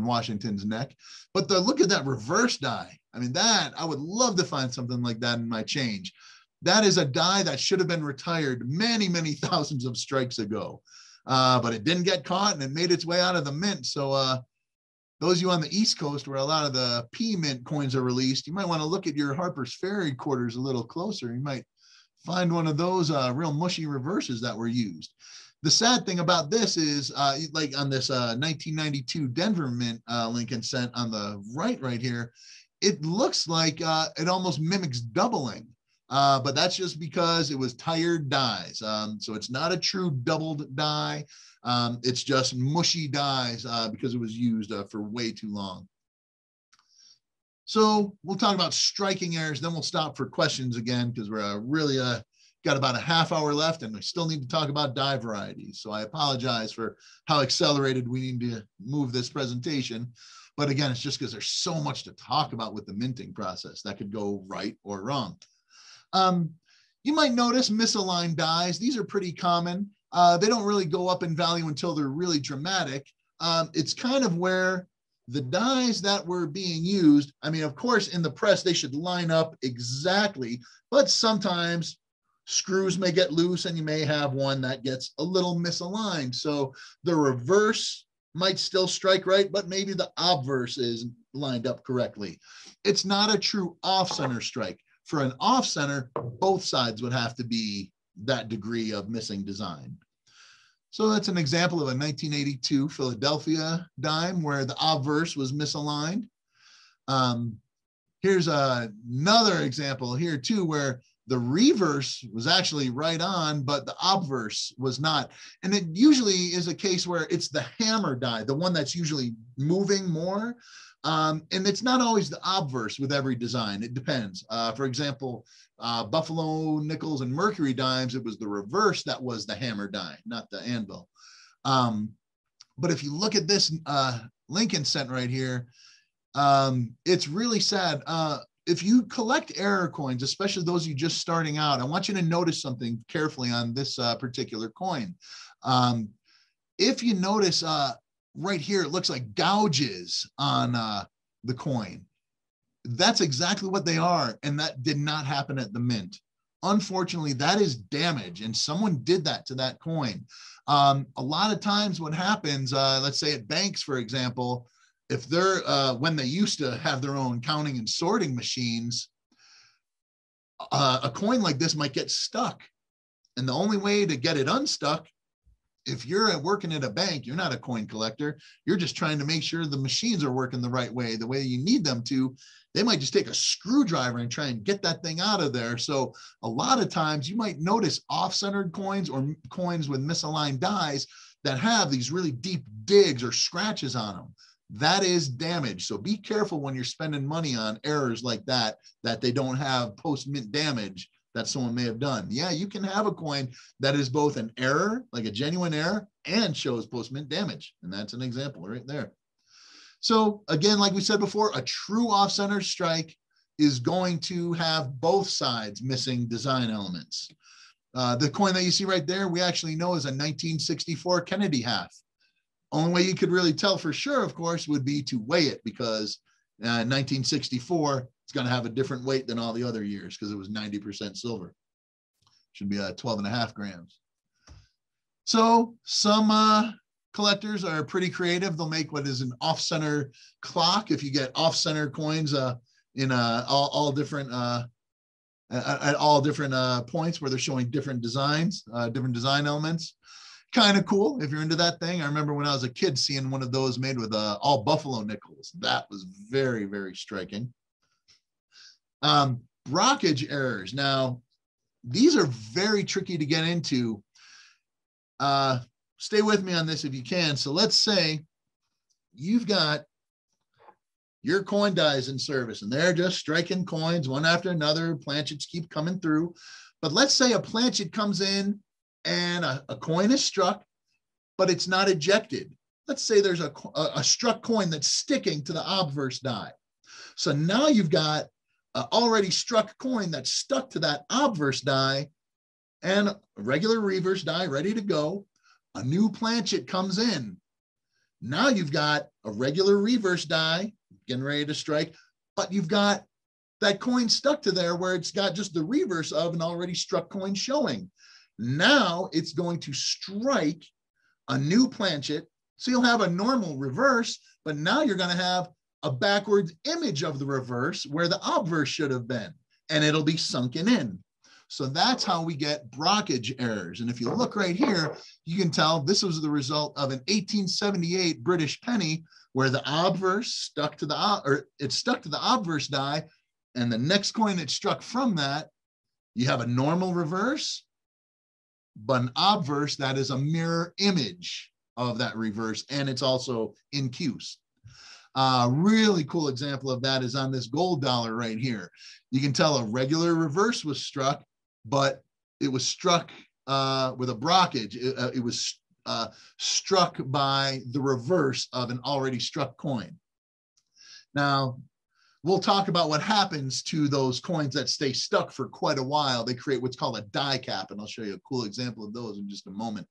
Washington's neck. But look at that reverse die. I mean, that I would love to find something like that in my change. That is a die that should have been retired many, many thousands of strikes ago. But it didn't get caught and it made its way out of the mint. So those of you on the East Coast where a lot of the P mint coins are released, you might want to look at your Harper's Ferry quarters a little closer. You might find one of those real mushy reverses that were used. The sad thing about this is like on this 1992 Denver mint Lincoln cent on the right here, it looks like it almost mimics doubling. But that's just because it was tired dies. So it's not a true doubled die. It's just mushy dies because it was used for way too long. So we'll talk about striking errors, then we'll stop for questions again because we're really got about a half hour left and we still need to talk about die varieties. So I apologize for how accelerated we need to move this presentation. But again, it's just because there's so much to talk about with the minting process that could go right or wrong. You might notice misaligned dies. These are pretty common. They don't really go up in value until they're really dramatic. It's kind of where the dies that were being used, I mean, of course, in the press, they should line up exactly, but sometimes screws may get loose and you may have one that gets a little misaligned. So the reverse might still strike right, but maybe the obverse is lined up correctly. It's not a true off-center strike. For an off-center, both sides would have to be that degree of missing design. So that's an example of a 1982 Philadelphia dime where the obverse was misaligned. Here's another example here too where the reverse was actually right on, but the obverse was not. And it usually is a case where it's the hammer die, the one that's usually moving more. And it's not always the obverse with every design. It depends. For example, Buffalo nickels and Mercury dimes, it was the reverse that was the hammer die, not the anvil. But if you look at this Lincoln cent right here, it's really sad. If you collect error coins, especially those you just starting out, I want you to notice something carefully on this particular coin. If you notice right here, it looks like gouges on the coin. That's exactly what they are, and that did not happen at the mint. Unfortunately, that is damage, and someone did that to that coin. A lot of times what happens, let's say at banks, for example, if they're, when they used to have their own counting and sorting machines, a coin like this might get stuck. And the only way to get it unstuck, if you're working at a bank, you're not a coin collector, you're just trying to make sure the machines are working the right way, the way you need them to. They might just take a screwdriver and try and get that thing out of there. So a lot of times you might notice off-centered coins or coins with misaligned dies that have these really deep digs or scratches on them. That is damage. So be careful when you're spending money on errors like that, that they don't have post-mint damage that someone may have done. Yeah, you can have a coin that is both an error, like a genuine error, and shows post-mint damage. And that's an example right there. So again, like we said before, a true off-center strike is going to have both sides missing design elements. The coin that you see right there, we actually know is a 1964 Kennedy half. Only way you could really tell for sure, of course, would be to weigh it, because 1964, it's going to have a different weight than all the other years because it was 90% silver. Should be 12.5 grams. So some collectors are pretty creative. They'll make what is an off-center clock. If you get off-center coins in all different at all different points where they're showing different designs, different design elements. Kind of cool if you're into that thing. I remember when I was a kid seeing one of those made with all Buffalo nickels. That was very, very striking. Blockage errors. Now, these are very tricky to get into. Stay with me on this if you can. So let's say you've got your coin dies in service and they're just striking coins one after another. Planchets keep coming through. But let's say a planchet comes in and a coin is struck, but it's not ejected. Let's say there's a struck coin that's sticking to the obverse die. So now you've got already struck coin that's stuck to that obverse die and a regular reverse die ready to go. A new planchet comes in. Now you've got a regular reverse die getting ready to strike, but you've got that coin stuck to there where it's got just the reverse of an already struck coin showing. Now it's going to strike a new planchet. So you'll have a normal reverse, but now you're going to have a backwards image of the reverse where the obverse should have been, and it'll be sunken in. So that's how we get brockage errors. And if you look right here, you can tell this was the result of an 1878 British penny where the obverse stuck to the obverse die, and the next coin that struck from that, you have a normal reverse, but an obverse that is a mirror image of that reverse, and it's also in use. Really cool example of that is on this gold dollar right here. You can tell a regular reverse was struck, but it was struck with a brockage. It was struck by the reverse of an already struck coin. Now, we'll talk about what happens to those coins that stay stuck for quite a while. They create what's called a die cap, and I'll show you a cool example of those in just a moment.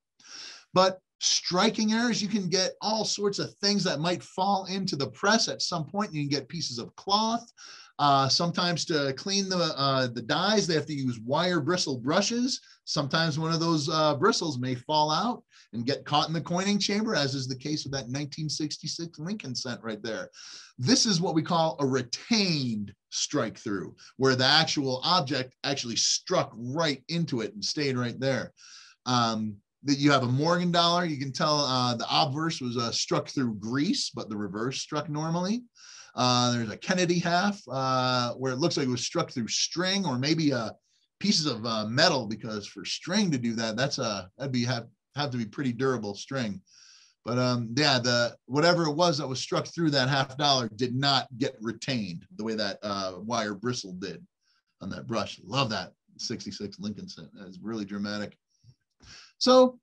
But striking errors, you can get all sorts of things that might fall into the press at some point. You can get pieces of cloth. Sometimes to clean the dies, they have to use wire bristle brushes. Sometimes one of those bristles may fall out and get caught in the coining chamber, as is the case with that 1966 Lincoln cent right there. This is what we call a retained strike through, where the actual object actually struck right into it and stayed right there. That you have a Morgan dollar, you can tell the obverse was struck through grease, but the reverse struck normally. There's a Kennedy half where it looks like it was struck through string or maybe pieces of metal, because for string to do that, that'd have to be pretty durable string. But yeah, whatever it was that was struck through that $half did not get retained the way that wire bristle did on that brush. Love that 66 Lincoln cent. That's really dramatic. So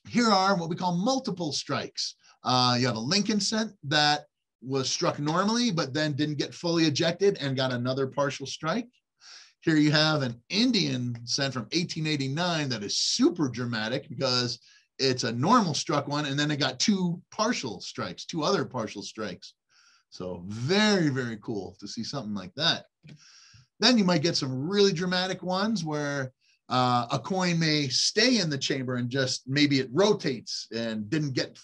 here are what we call multiple strikes. You have a Lincoln cent that was struck normally, but then didn't get fully ejected and got another partial strike. Here you have an Indian cent from 1889 that is super dramatic because it's a normal struck one, and then it got two other partial strikes. So very, very cool to see something like that. Then you might get some really dramatic ones where a coin may stay in the chamber and just maybe it rotates and didn't get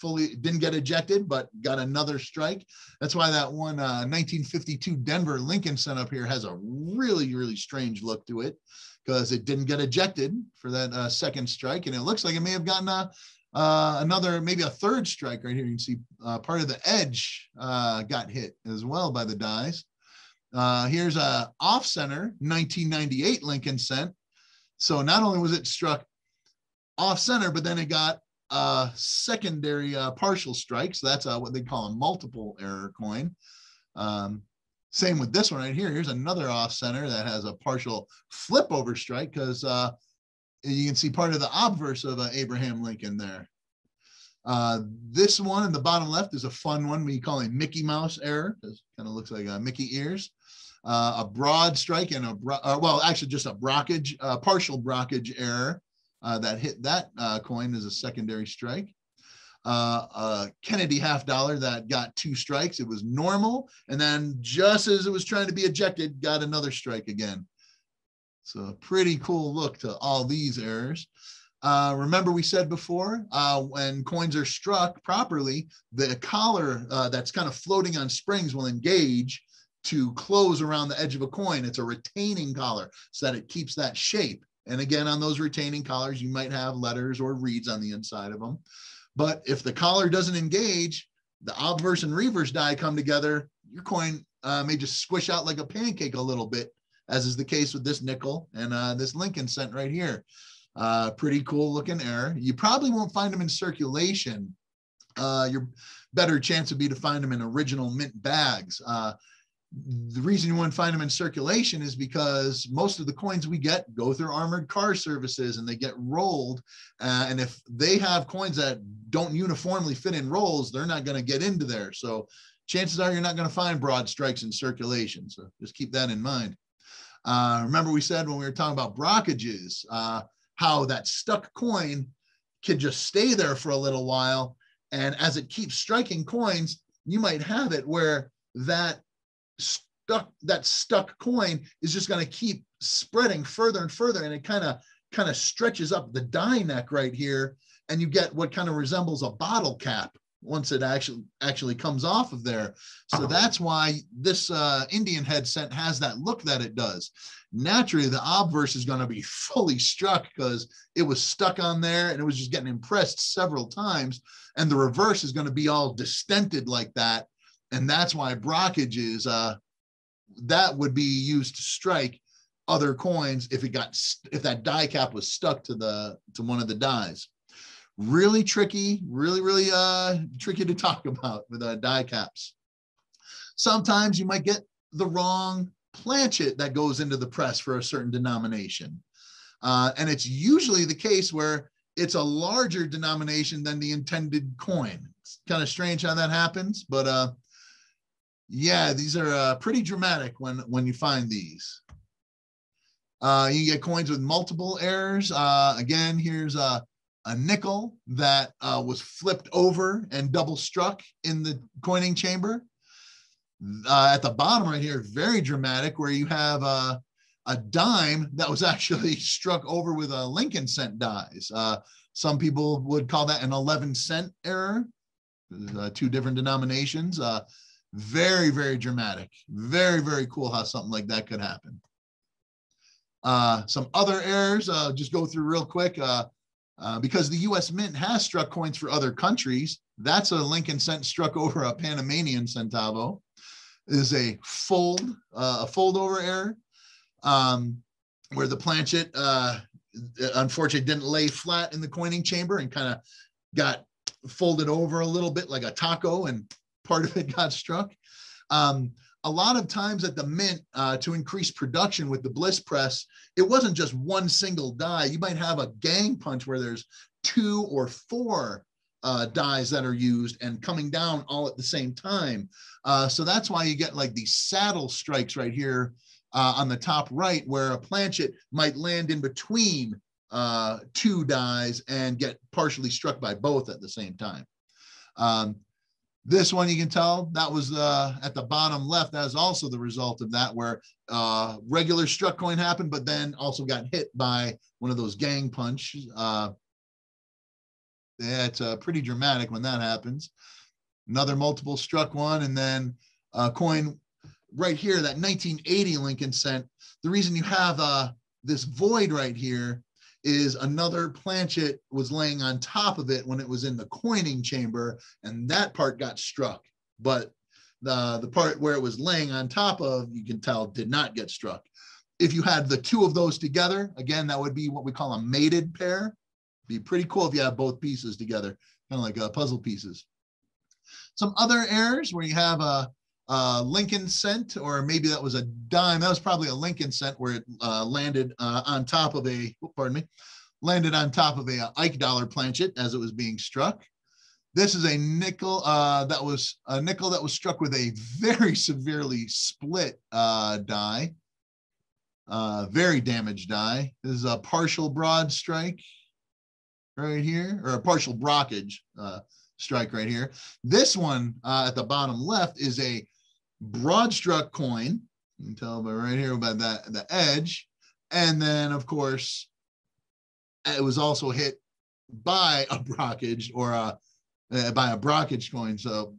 ejected, but got another strike. That's why that one 1952 Denver Lincoln cent up here has a really, really strange look to it, because it didn't get ejected for that second strike, and it looks like it may have gotten another, maybe a third strike right here. You can see part of the edge got hit as well by the dies. Here's a off-center 1998 Lincoln cent. So not only was it struck off-center, but then it got a secondary partial strike. So that's what they call a multiple error coin. Same with this one right here. Here's another off-center that has a partial flip over strike, because you can see part of the obverse of Abraham Lincoln there. This one in the bottom left is a fun one we call a Mickey Mouse error. It kind of looks like Mickey ears. A broad strike and just a brockage, partial brockage error that hit that coin as a secondary strike. A Kennedy $half that got two strikes. It was normal, and then just as it was trying to be ejected, got another strike again. So a pretty cool look to all these errors. Remember we said before, when coins are struck properly, the collar that's kind of floating on springs will engage to close around the edge of a coin. It's a retaining collar so that it keeps that shape. And again, on those retaining collars, you might have letters or reeds on the inside of them. But if the collar doesn't engage, the obverse and reverse die come together, your coin may just squish out like a pancake a little bit, as is the case with this nickel and this Lincoln cent right here. Pretty cool looking error. You probably won't find them in circulation. Your better chance would be to find them in original mint bags. The reason you wouldn't find them in circulation is because most of the coins we get go through armored car services and they get rolled. And if they have coins that don't uniformly fit in rolls, they're not going to get into there. So chances are you're not going to find broad strikes in circulation. So just keep that in mind. Remember we said when we were talking about brockages, how that stuck coin can just stay there for a little while. And as it keeps striking coins, you might have it where that stuck coin is just going to keep spreading further and further. And it kind of stretches up the die neck right here. And you get what kind of resembles a bottle cap once it actually comes off of there. So that's why this Indian head cent has that look that it does. Naturally, the obverse is going to be fully struck because it was stuck on there and it was just getting impressed several times. And the reverse is going to be all distented like that. And that's why brockage is, that would be used to strike other coins if that die cap was stuck to one of the dies. Really tricky, really tricky to talk about with die caps. Sometimes you might get the wrong planchet that goes into the press for a certain denomination. And it's usually the case where it's a larger denomination than the intended coin. It's kind of strange how that happens, but yeah, these are pretty dramatic when you find these. You get coins with multiple errors. Again, here's a nickel that was flipped over and double struck in the coining chamber. At the bottom right here, very dramatic, where you have a dime that was actually struck over with a Lincoln cent dies. Some people would call that an 11-cent error. Two different denominations. Very dramatic. Very cool how something like that could happen. Some other errors, just go through real quick. Because the U.S. Mint has struck coins for other countries, that's a Lincoln cent struck over a Panamanian centavo. Is a fold-over error, where the planchet unfortunately didn't lay flat in the coining chamber and kind of got folded over a little bit like a taco, and part of it got struck. A lot of times at the Mint, to increase production with the bliss press, it wasn't just one single die. You might have a gang punch where there's 2 or 4 dies that are used and coming down all at the same time. So that's why you get like these saddle strikes right here on the top right, where a planchet might land in between 2 dies and get partially struck by both at the same time. This one, you can tell that was at the bottom left. That was also the result of that, where regular struck coin happened, but then also got hit by one of those gang punches. Yeah, it's pretty dramatic when that happens. Another multiple struck one, and then a coin right here, that 1980 Lincoln cent. The reason you have this void right here is another planchet was laying on top of it when it was in the coining chamber, and that part got struck. But the part where it was laying on top of, you can tell, did not get struck. If you had the 2 of those together, again, that would be what we call a mated pair. Be pretty cool if you have both pieces together, kind of like puzzle pieces. Some other errors where you have a Lincoln cent, or maybe that was a dime. That was probably a Lincoln cent where it landed on top of landed on top of a Ike dollar planchet as it was being struck. This is a nickel that was struck with a very severely split die, very damaged die. This is a partial broad strike right here, or a partial brockage strike right here. This one at the bottom left is a broad struck coin. You can tell by right here about the edge. And then, of course, it was also hit by a brockage, or by a brockage coin. So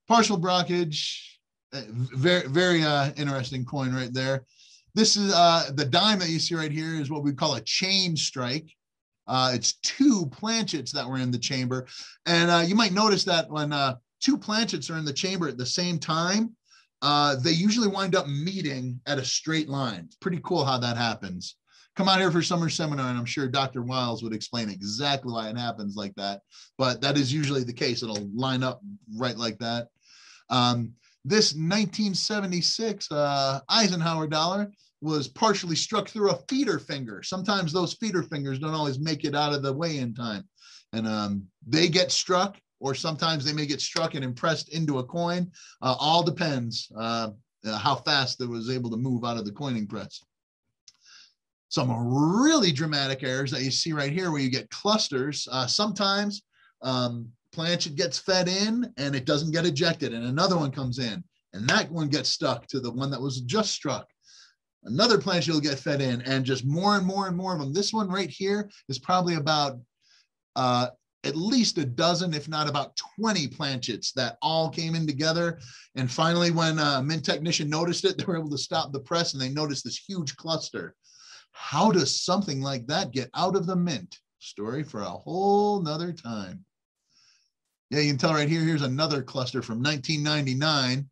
partial brockage, very interesting coin right there. This is the dime that you see right here is what we call a chain strike. It's 2 planchets that were in the chamber. And you might notice that when 2 planchets are in the chamber at the same time, they usually wind up meeting at a straight line. It's pretty cool how that happens. Come out here for summer seminar, and I'm sure Dr. Wiles would explain exactly why it happens like that. But that is usually the case. It'll line up right like that. This 1976 Eisenhower dollar was partially struck through a feeder finger. Sometimes those feeder fingers don't always make it out of the way in time. And they get struck, or sometimes they may get struck and impressed into a coin. All depends how fast it was able to move out of the coining press. Some really dramatic errors that you see right here where you get clusters. Sometimes Planchet gets fed in and it doesn't get ejected, and another one comes in and that one gets stuck to the one that was just struck. Another Planchet will get fed in, and just more and more and more of them. This one right here is probably about at least a dozen, if not about 20 Planchets that all came in together. And finally, when a mint technician noticed it, they were able to stop the press and they noticed this huge cluster. How does something like that get out of the mint? Story for a whole nother time. Yeah, you can tell right here, here's another cluster from 1999.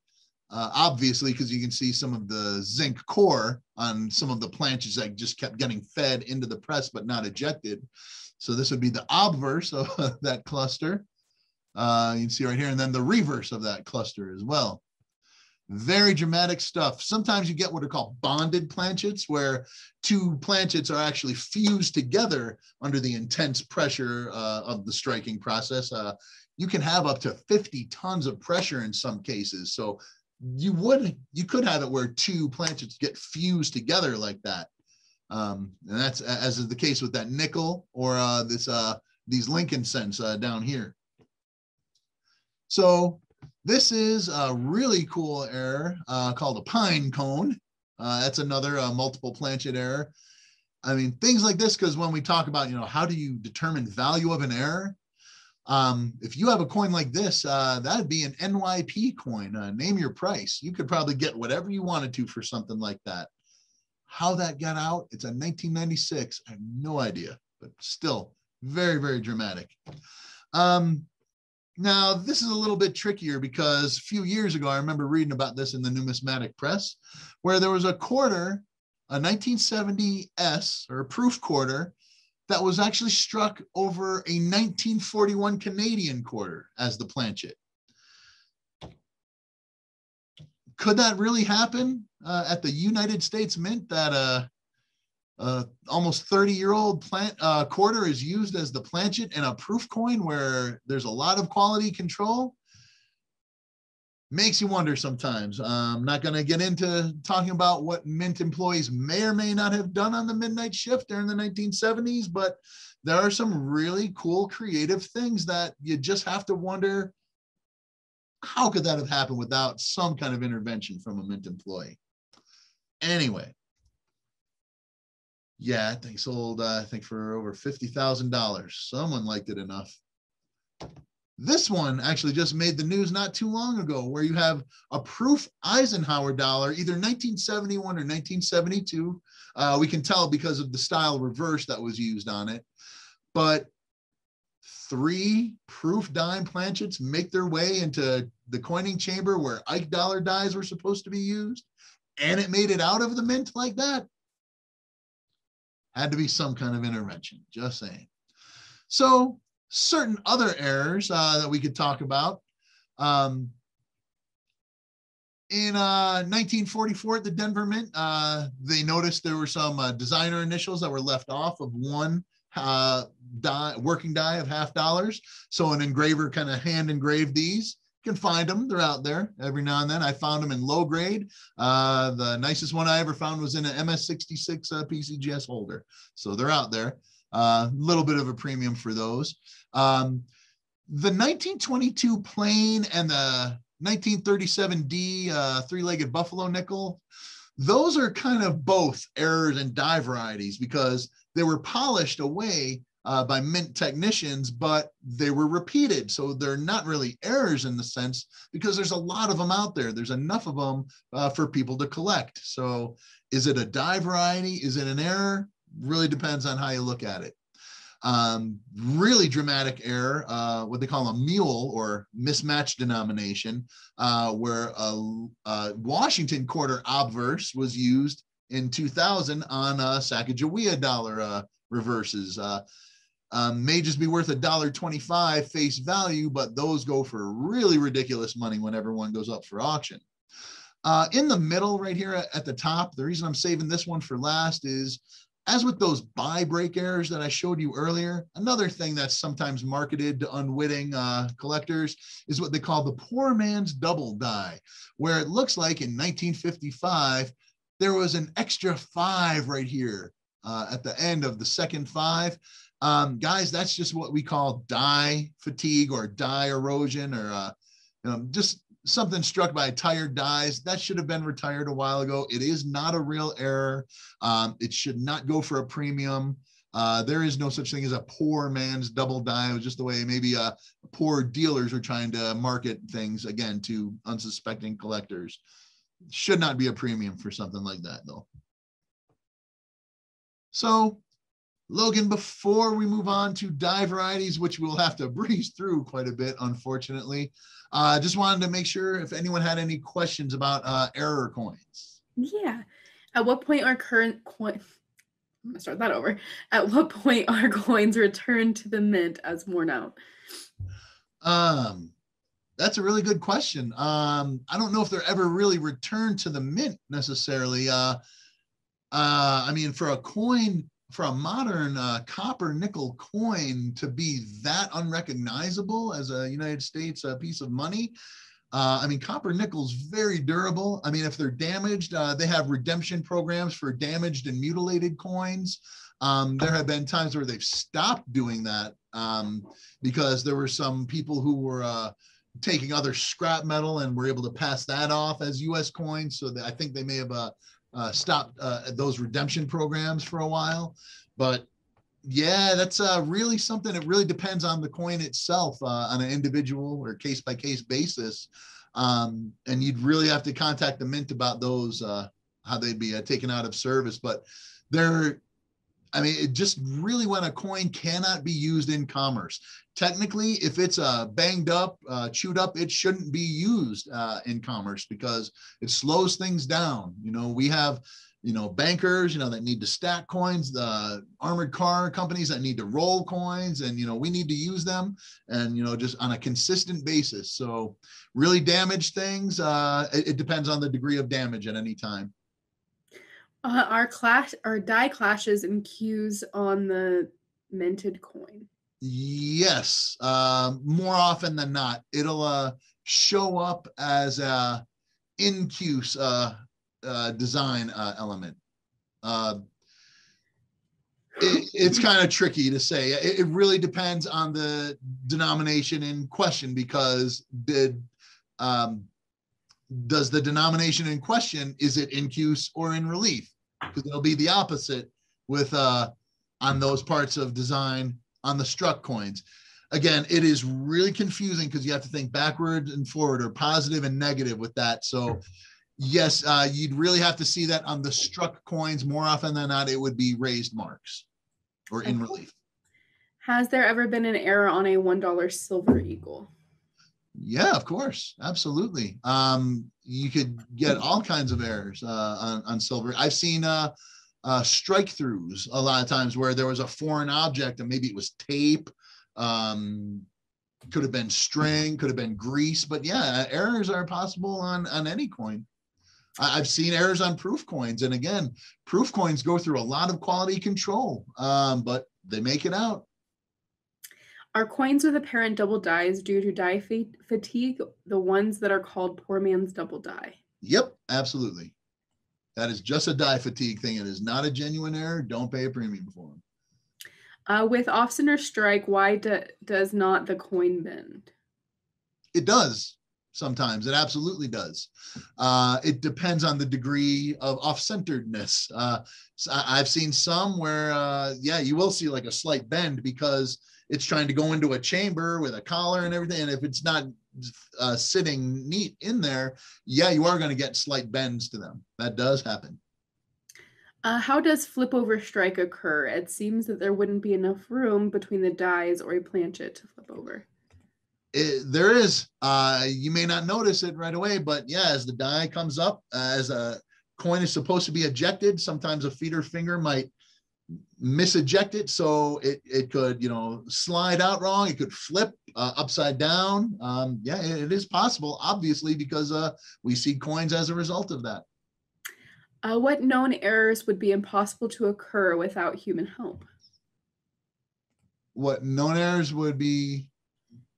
Obviously, because you can see some of the zinc core on some of the Planchets that just kept getting fed into the press but not ejected. So this would be the obverse of that cluster. You can see right here, and then the reverse of that cluster as well. Very dramatic stuff. Sometimes you get what are called bonded Planchets, where two Planchets are actually fused together under the intense pressure of the striking process. You can have up to 50 tons of pressure in some cases. So you could have it where two Planchets get fused together like that. And that's, as is the case with that nickel or these Lincoln cents down here. So this is a really cool error called a pine cone. That's another multiple Planchet error. I mean, things like this, because when we talk about, how do you determine value of an error? If you have a coin like this, that'd be an NYP coin, name your price. You could probably get whatever you wanted to for something like that. How that got out, it's a 1996. I have no idea, but still very, very dramatic. Now, this is a little bit trickier because a few years ago, I remember reading about this in the numismatic press, where there was a quarter, a 1970 S or a proof quarter, that was actually struck over a 1941 Canadian quarter as the Planchet. Could that really happen at the United States Mint, that almost 30-year-old quarter is used as the Planchet in a proof coin where there's a lot of quality control? Makes you wonder sometimes. I'm not going to get into talking about what mint employees may or may not have done on the midnight shift during the 1970s, but there are some really cool creative things that you just have to wonder, how could that have happened without some kind of intervention from a mint employee? Anyway, yeah, that thing sold, I think, for over $50,000. Someone liked it enough. This one actually just made the news not too long ago, where you have a proof Eisenhower dollar, either 1971 or 1972. We can tell because of the style reverse that was used on it. But 3 proof dime Planchets make their way into the coining chamber where Ike dollar dies were supposed to be used, and it made it out of the mint like that. Had to be some kind of intervention, just saying. So certain other errors that we could talk about. In 1944 at the Denver Mint, they noticed there were some designer initials that were left off of one working die of $50. So an engraver kind of hand engraved these. You can find them. They're out there every now and then. I found them in low grade. The nicest one I ever found was in an MS-66 PCGS holder. So they're out there. A little bit of a premium for those. The 1922 plain and the 1937D three-legged buffalo nickel, those are kind of both errors and die varieties because they were polished away by mint technicians, but they were repeated. So they're not really errors in the sense because there's a lot of them out there. There's enough of them for people to collect. So is it a die variety? Is it an error? Really depends on how you look at it. Really dramatic error, what they call a mule or mismatched denomination, where a Washington quarter obverse was used in 2000 on Sacagawea dollar reverses. May just be worth $1.25 face value, but those go for really ridiculous money whenever one goes up for auction. In the middle right here at the top, the reason I'm saving this one for last is, as with those buy break errors that I showed you earlier, another thing that's sometimes marketed to unwitting collectors is what they call the poor man's double die, where it looks like in 1955, there was an extra 5 right here at the end of the second 5. Guys, that's just what we call die fatigue or die erosion, or just something struck by tired dies. That should have been retired a while ago. It is not a real error. It should not go for a premium. There is no such thing as a poor man's double die. It was just the way maybe poor dealers are trying to market things, again, to unsuspecting collectors. Should not be a premium for something like that, though. So, Logan, before we move on to die varieties, which we'll have to breeze through quite a bit, unfortunately, just wanted to make sure if anyone had any questions about error coins.
Yeah. At what point are current coins... I'm going to start that over. At what point are coins returned to the mint as worn out?
That's a really good question. I don't know if they're ever really returned to the mint necessarily. I mean, for a coin, for a modern copper nickel coin to be that unrecognizable as a United States piece of money, I mean, copper nickel's very durable. I mean, if they're damaged, they have redemption programs for damaged and mutilated coins. There have been times where they've stopped doing that because there were some people who were taking other scrap metal and were able to pass that off as U.S. coins. So I think they may have stopped those redemption programs for a while. But yeah, that's really something. It really depends on the coin itself on an individual or case-by-case basis. And you'd really have to contact the mint about those, how they'd be taken out of service. But I mean, it just really when a coin cannot be used in commerce. Technically, if it's banged up, chewed up, it shouldn't be used in commerce because it slows things down. We have bankers, that need to stack coins, the armored car companies that need to roll coins, and, we need to use them and, just on a consistent basis. So really damaged things, it depends on the degree of damage at any time.
Are die clashes and cues on the minted coin?
Yes, more often than not, it'll show up as a in-cuse design element. It's kind of tricky to say. It really depends on the denomination in question because does the denomination in question, is it in cuse or in relief? Because it'll be the opposite with on those parts of design on the struck coins. Again, it is really confusing because you have to think backward and forward or positive and negative with that. So yes, you'd really have to see that on the struck coins. More often than not, it would be raised marks or in relief.
Has there ever been an error on a $1 silver eagle?
Yeah, of course. Absolutely. You could get all kinds of errors on silver. I've seen strike throughs a lot of times where there was a foreign object and maybe it was tape, could have been string, could have been grease, but yeah, errors are possible on any coin. I've seen errors on proof coins. And again, proof coins go through a lot of quality control, but they make it out.
Are coins with apparent double dies due to die fatigue the ones that are called poor man's double die?
Yep, absolutely. That is just a die fatigue thing. It is not a genuine error. Don't pay a premium for them.
With off-center strike, why does not the coin bend?
It does sometimes. It absolutely does. It depends on the degree of off-centeredness. So I've seen some where, yeah, you will see like a slight bend because it's trying to go into a chamber with a collar and everything. And if it's not sitting neat in there, yeah, you are going to get slight bends to them. That does happen.
How does flip over strike occur? It seems that there wouldn't be enough room between the dies or a planchet to flip over.
There is. You may not notice it right away, but yeah, as the die comes up, as a coin is supposed to be ejected, sometimes a feeder finger might miseject it, so it could, slide out wrong. It could flip upside down. Yeah, it is possible, obviously, because we see coins as a result of that.
What known errors would be impossible to occur without human help?
What known errors would be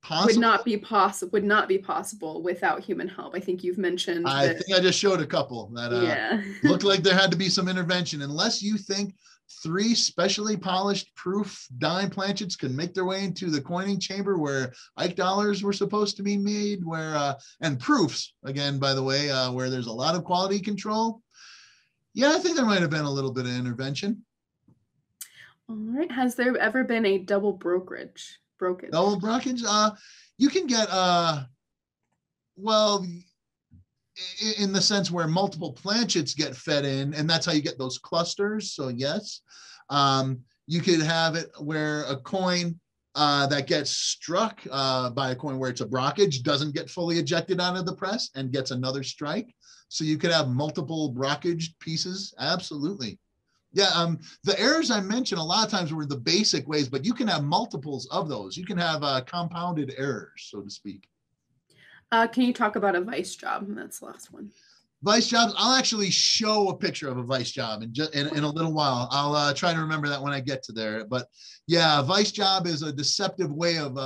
would not be possible without human help. I think you've mentioned
I
that.
think I just showed a couple that
Yeah.
looked like there had to be some intervention, unless you think 3 specially polished proof dime planchets can make their way into the coining chamber where Ike dollars were supposed to be made, where and proofs, again, by the way, where there's a lot of quality control. Yeah, I think there might have been a little bit of intervention.
All right. Has there ever been a double brokerage?
Double brokerage? You can get, well, in the sense where multiple planchets get fed in, and that's how you get those clusters. So yes, you could have it where a coin that gets struck by a coin where it's a brockage doesn't get fully ejected out of the press and gets another strike. So you could have multiple brockaged pieces. Absolutely. Yeah, the errors I mentioned a lot of times were the basic ways, but you can have multiples of those. You can have compounded errors, so to speak.
Can you talk about a vice job? That's the last one.
Vice jobs. I'll actually show a picture of a vice job in a little while. I'll try to remember that when I get to there. But yeah, vice job is a deceptive way of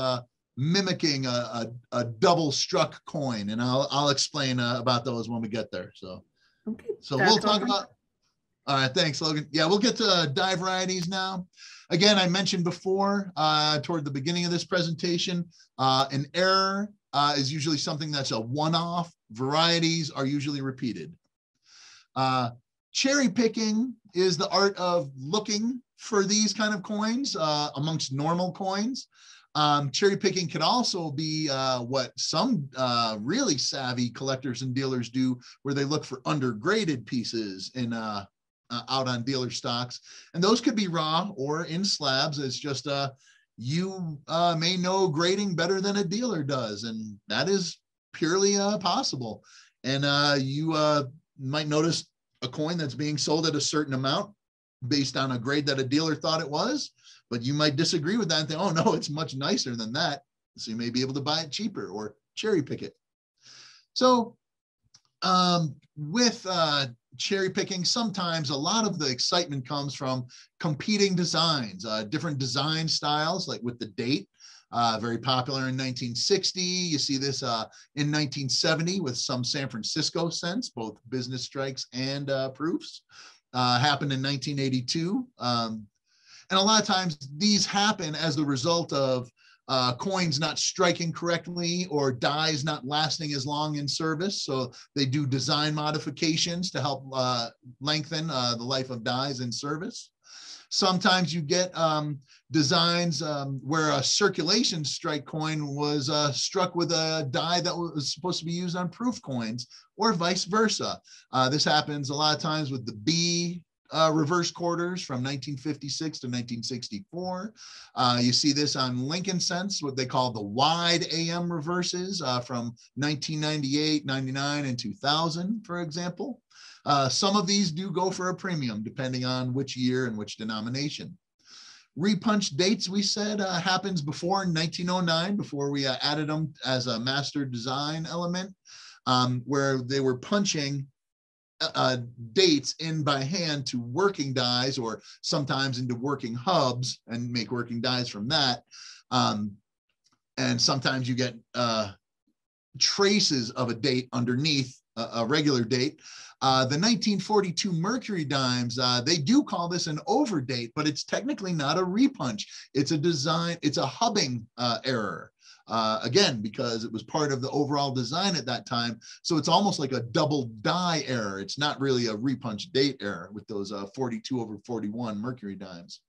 mimicking a double struck coin, and I'll explain about those when we get there. So
okay,
so we'll talk about. All right, thanks, Logan. Yeah, we'll get to die varieties now. Again, I mentioned before toward the beginning of this presentation, an error is usually something that's a one-off. Varieties are usually repeated. Cherry picking is the art of looking for these kind of coins amongst normal coins. Cherry picking can also be what some really savvy collectors and dealers do, where they look for undergraded pieces in out on dealer stocks, and those could be raw or in slabs. It's just you may know grading better than a dealer does, and that is purely possible. And you might notice a coin that's being sold at a certain amount based on a grade that a dealer thought it was, but you might disagree with that and think, oh no, it's much nicer than that. So you may be able to buy it cheaper or cherry pick it. So with cherry picking, sometimes a lot of the excitement comes from competing designs, different design styles, like with the date, very popular in 1960. You see this in 1970 with some San Francisco cents, both business strikes and proofs. Happened in 1982. And a lot of times these happen as the result of coins not striking correctly or dies not lasting as long in service. So they do design modifications to help lengthen the life of dies in service. Sometimes you get designs where a circulation strike coin was struck with a die that was supposed to be used on proof coins, or vice versa. This happens a lot of times with the B reverse quarters from 1956 to 1964. You see this on Lincoln cents, what they call the wide AM reverses from 1998, 99, and 2000, for example. Some of these do go for a premium depending on which year and which denomination. Repunch dates, we said, happens before 1909, before we added them as a master design element, where they were punching dates in by hand to working dies, or sometimes into working hubs, and make working dies from that. And sometimes you get traces of a date underneath a regular date. The 1942 Mercury dimes, they do call this an overdate, but it's technically not a repunch. It's a design, it's a hubbing error. Again, because it was part of the overall design at that time. So it's almost like a double die error. It's not really a repunch date error with those 42/41 Mercury dimes.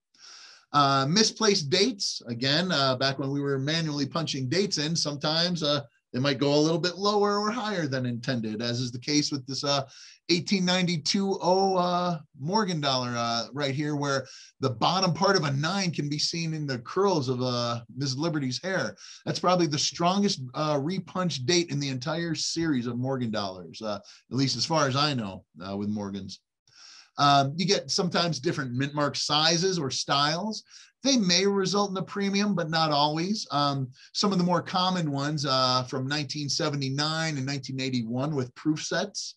Misplaced dates, again, back when we were manually punching dates in, sometimes they might go a little bit lower or higher than intended, as is the case with this 1892 Morgan dollar right here, where the bottom part of a 9 can be seen in the curls of Ms. Liberty's hair. That's probably the strongest repunch date in the entire series of Morgan dollars, at least as far as I know with Morgans. You get sometimes different mint mark sizes or styles. They may result in a premium, but not always. Some of the more common ones from 1979 and 1981 with proof sets.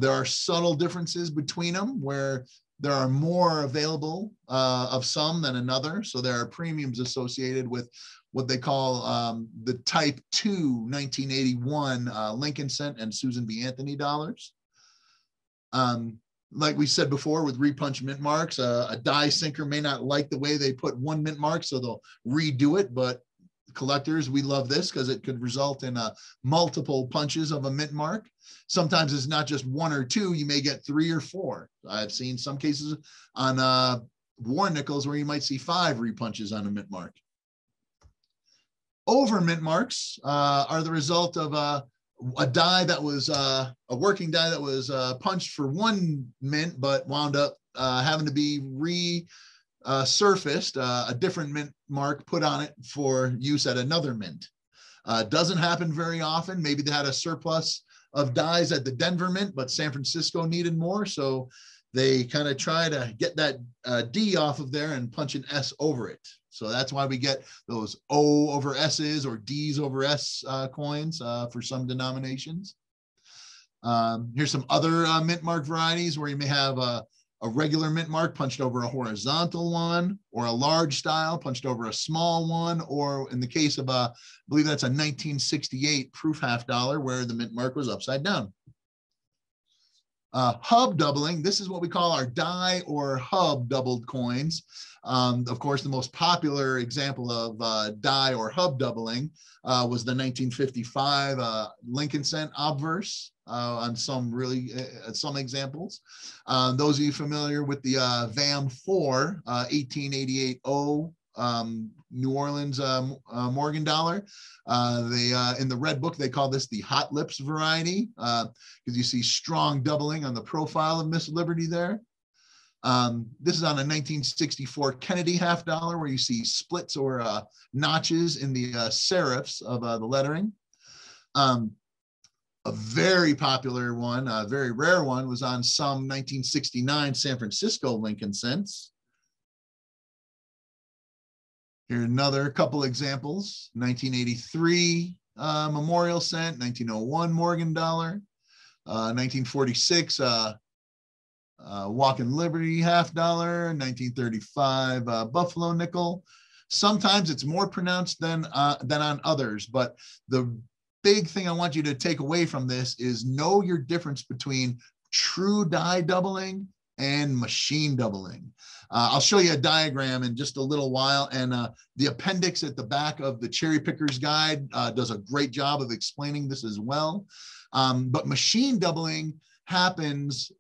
There are subtle differences between them, where there are more available of some than another. So there are premiums associated with what they call the Type 2 1981 Lincoln cent and Susan B. Anthony dollars. Like we said before, with repunch mint marks, a die sinker may not like the way they put one mint mark, so they'll redo it. But collectors, we love this because it could result in multiple punches of a mint mark. Sometimes it's not just one or two, you may get 3 or 4. I've seen some cases on war nickels where you might see 5 repunches on a mint mark. Over mint marks are the result of a die that was a working die that was punched for one mint, but wound up having to be resurfaced, a different mint mark put on it for use at another mint. Doesn't happen very often. Maybe they had a surplus of dies at the Denver mint, but San Francisco needed more, so they kind of try to get that D off of there and punch an S over it. So that's why we get those O over S's or D's over S coins for some denominations. Here's some other mint mark varieties where you may have a regular mint mark punched over a horizontal one, or a large style punched over a small one, or in the case of I believe that's a 1968 proof half dollar where the mint mark was upside down. Hub doubling, this is what we call our die or hub doubled coins. Of course, the most popular example of die or hub doubling was the 1955 Lincoln cent obverse on some some examples. Those of you familiar with the VAM4 1888 O New Orleans Morgan dollar. In the red book, they call this the hot lips variety because you see strong doubling on the profile of Miss Liberty there. This is on a 1964 Kennedy half dollar where you see splits or notches in the serifs of the lettering. A very popular one, a very rare one, was on some 1969 San Francisco Lincoln cents. Here another couple examples: 1983 Memorial cent, 1901 Morgan dollar, 1946 Walking Liberty half dollar, 1935 Buffalo nickel. Sometimes it's more pronounced than on others, but the big thing I want you to take away from this is know your difference between true die doubling and machine doubling. I'll show you a diagram in just a little while, and the appendix at the back of the Cherry Picker's Guide does a great job of explaining this as well. But machine doubling happens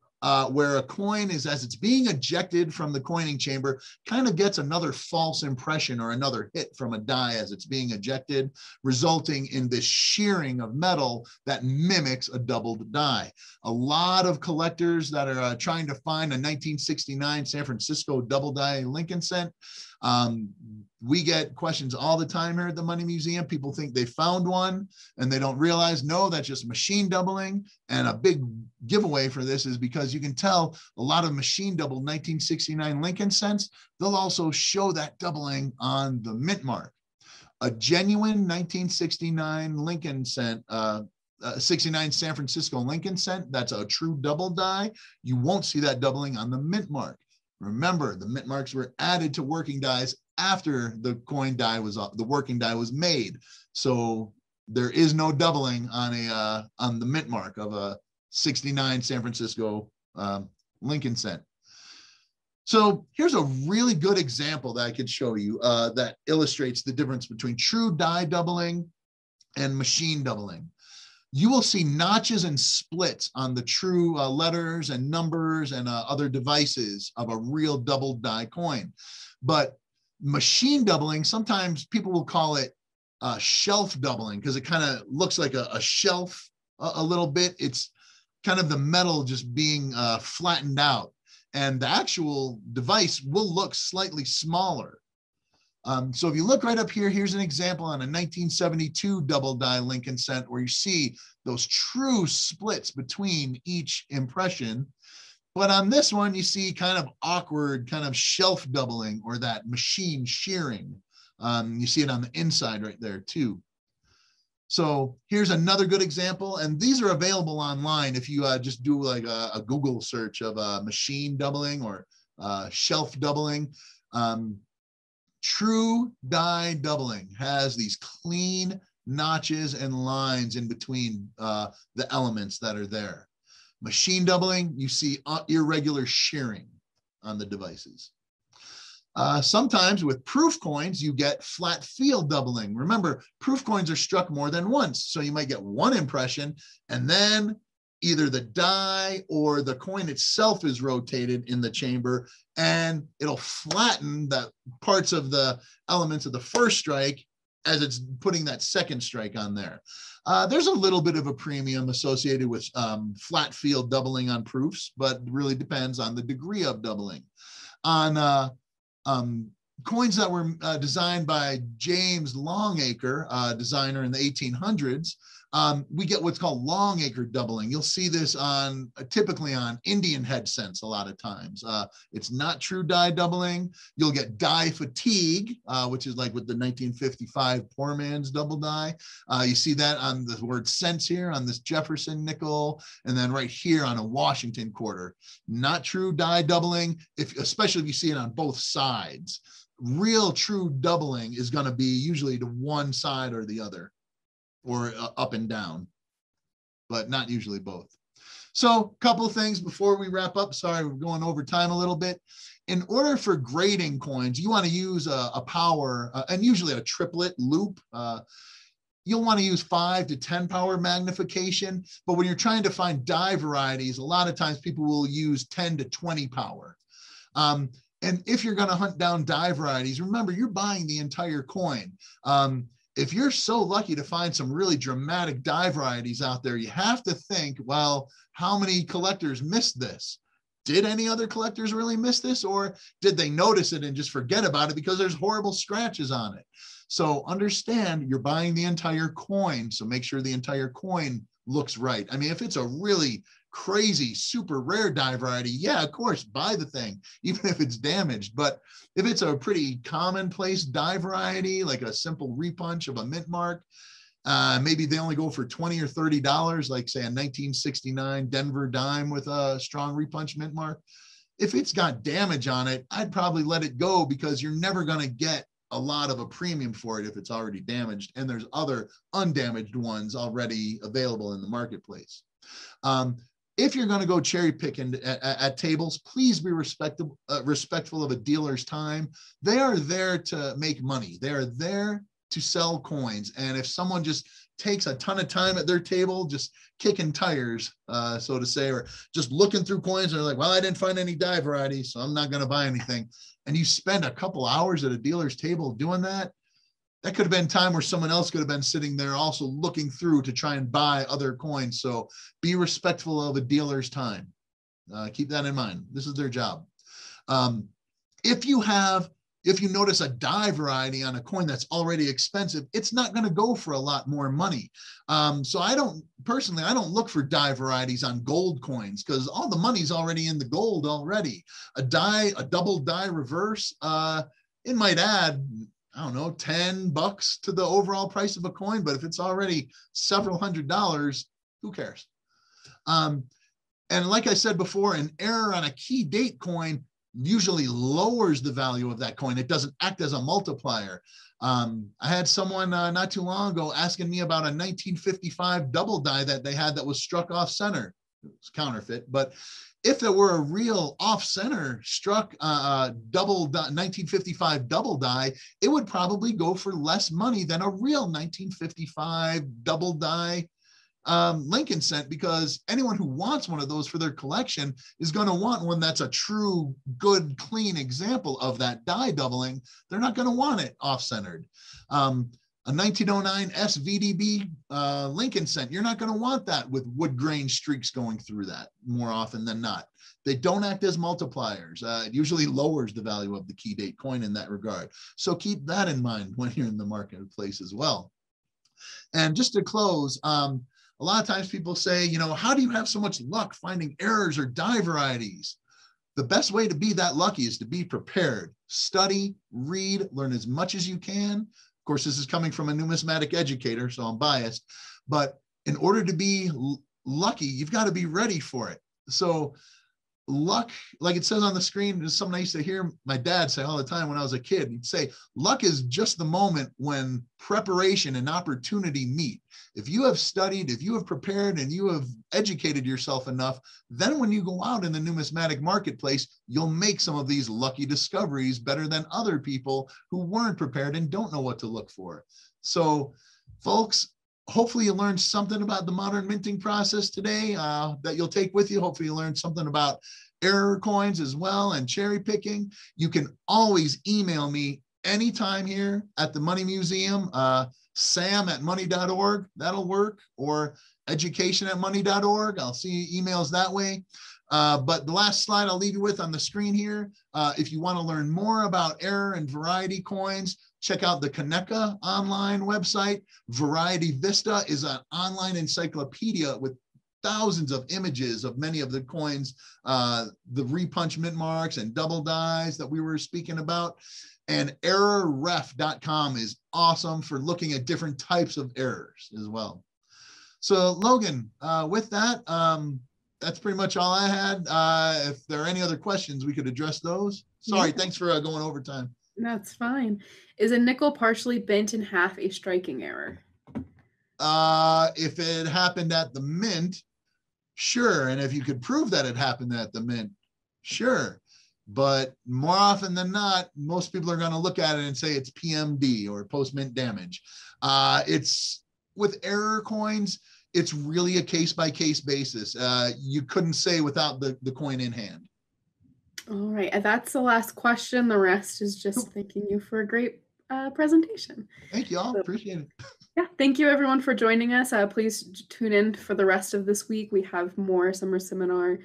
where a coin is, as it's being ejected from the coining chamber, kind of gets another false impression or another hit from a die as it's being ejected, resulting in this shearing of metal that mimics a doubled die. A lot of collectors that are trying to find a 1969 San Francisco double die Lincoln cent, we get questions all the time here at the Money Museum. People think they found one and they don't realize, no, that's just machine doubling. And a big giveaway for this is because you can tell a lot of machine doubled 1969 Lincoln cents, they'll also show that doubling on the mint mark. A genuine 1969 Lincoln cent, 69 San Francisco Lincoln cent, that's a true double die. You won't see that doubling on the mint mark. Remember, the mint marks were added to working dies after the coin die was the working die was made. So there is no doubling on the mint mark of a 69 San Francisco Lincoln cent. So here's a really good example that I could show you that illustrates the difference between true die doubling and machine doubling. You will see notches and splits on the true letters and numbers and other devices of a real double die coin. But machine doubling, sometimes people will call it shelf doubling because it kind of looks like a shelf a little bit. It's kind of the metal just being flattened out, and the actual device will look slightly smaller. So if you look right up here, here's an example on a 1972 double die Lincoln cent where you see those true splits between each impression. But on this one, you see kind of awkward kind of shelf doubling or that machine shearing. You see it on the inside right there too. So here's another good example, and these are available online if you just do like a Google search of machine doubling or shelf doubling. True die doubling has these clean notches and lines in between the elements that are there. Machine doubling, you see irregular shearing on the devices. Sometimes with proof coins, you get flat field doubling. Remember, proof coins are struck more than once. So you might get one impression, and then either the die or the coin itself is rotated in the chamber, and it'll flatten the parts of the elements of the first strike as it's putting that second strike on there. There's a little bit of a premium associated with flat field doubling on proofs, but really depends on the degree of doubling. On coins that were designed by James Longacre, designer in the 1800s, we get what's called Longacre doubling. You'll see this on typically on Indian head cents a lot of times. It's not true die doubling. You'll get die fatigue, which is like with the 1955 poor man's double die. You see that on the word cents here on this Jefferson nickel, and then right here on a Washington quarter. Not true die doubling, especially if you see it on both sides. Real true doubling is going to be usually to one side or the other, or up and down, but not usually both. So a couple of things before we wrap up. Sorry, we're going over time a little bit. In order for grading coins, you want to use a power, and usually a triplet loop. You'll want to use 5 to 10 power magnification, but when you're trying to find die varieties, a lot of times people will use 10 to 20 power. And if you're going to hunt down die varieties, remember, you're buying the entire coin. If you're so lucky to find some really dramatic die varieties out there, you have to think, well, how many collectors missed this? Did any other collectors really miss this? Or did they notice it and just forget about it because there's horrible scratches on it? So understand you're buying the entire coin. So make sure the entire coin looks right. I mean, if it's a really crazy, super rare die variety, yeah, of course, buy the thing, even if it's damaged. But if it's a pretty commonplace die variety, like a simple repunch of a mint mark, maybe they only go for $20 or $30, like say a 1969 Denver dime with a strong repunch mint mark. If it's got damage on it, I'd probably let it go, because you're never going to get a lot of a premium for it if it's already damaged, and there's other undamaged ones already available in the marketplace. If you're going to go cherry picking at tables, please be respectful of a dealer's time. They are there to make money. They are there to sell coins. And if someone just takes a ton of time at their table, just kicking tires, so to say, or just looking through coins, and they're like, well, I didn't find any die variety, so I'm not going to buy anything. And you spend a couple hours at a dealer's table doing that, that could have been time where someone else could have been sitting there also looking through to try and buy other coins. So be respectful of a dealer's time. Keep that in mind. This is their job. If you notice a die variety on a coin that's already expensive, it's not going to go for a lot more money. So I don't look for die varieties on gold coins, because all the money's already in the gold already. A double die reverse, it might add, I don't know, $10 to the overall price of a coin, but if it's already several $100s, who cares? And like I said before, an error on a key date coin usually lowers the value of that coin. It doesn't act as a multiplier. I had someone not too long ago asking me about a 1955 double die that they had that was struck off center. It was counterfeit, but if it were a real off-center struck double 1955 double die, it would probably go for less money than a real 1955 double die Lincoln cent, because anyone who wants one of those for their collection is going to want one that's a true, good, clean example of that die doubling. They're not going to want it off-centered. A 1909 SVDB Lincoln cent, you're not going to want that with wood grain streaks going through that more often than not. They don't act as multipliers. It usually lowers the value of the key date coin in that regard. So keep that in mind when you're in the marketplace as well. And just to close, a lot of times people say, you know, how do you have so much luck finding errors or die varieties? The best way to be that lucky is to be prepared. Study, read, learn as much as you can. Of course, this is coming from a numismatic educator, so I'm biased. But in order to be lucky, you've got to be ready for it. So luck, like it says on the screen, is something I used to hear my dad say all the time when I was a kid. He'd say, luck is just the moment when preparation and opportunity meet. If you have studied, if you have prepared, and you have educated yourself enough, then when you go out in the numismatic marketplace, you'll make some of these lucky discoveries better than other people who weren't prepared and don't know what to look for. So, folks, hopefully you learned something about the modern minting process today that you'll take with you. Hopefully you learned something about error coins as well and cherry picking. You can always email me anytime here at the Money Museum, sam@money.org, that'll work, or education@money.org. I'll see emails that way. But the last slide I'll leave you with on the screen here, if you want to learn more about error and variety coins, check out the Kaneka online website. Variety Vista is an online encyclopedia with thousands of images of many of the coins, the repunch mint marks and double dies that we were speaking about. And errorref.com is awesome for looking at different types of errors as well. So Logan, with that, that's pretty much all I had. If there are any other questions, we could address those. Sorry, yeah. Thanks for going over time.
That's fine. Is a nickel partially bent in half a striking error?
If it happened at the mint, sure. And if you could prove that it happened at the mint, sure. But more often than not, most people are going to look at it and say it's PMD or post-mint damage. It's with error coins, it's really a case-by-case basis. You couldn't say without the coin in hand.
All right, and that's the last question. The rest is just thanking you for a great presentation.
Thank you all. Appreciate it.
Yeah, thank you everyone for joining us. Please tune in for the rest of this week. We have more summer seminar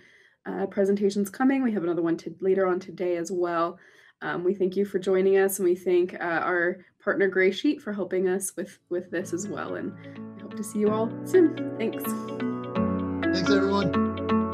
presentations coming. We have another one later on today as well. We thank you for joining us, and we thank our partner Graysheet for helping us with this as well. And I hope to see you all soon. Thanks.
Thanks, everyone.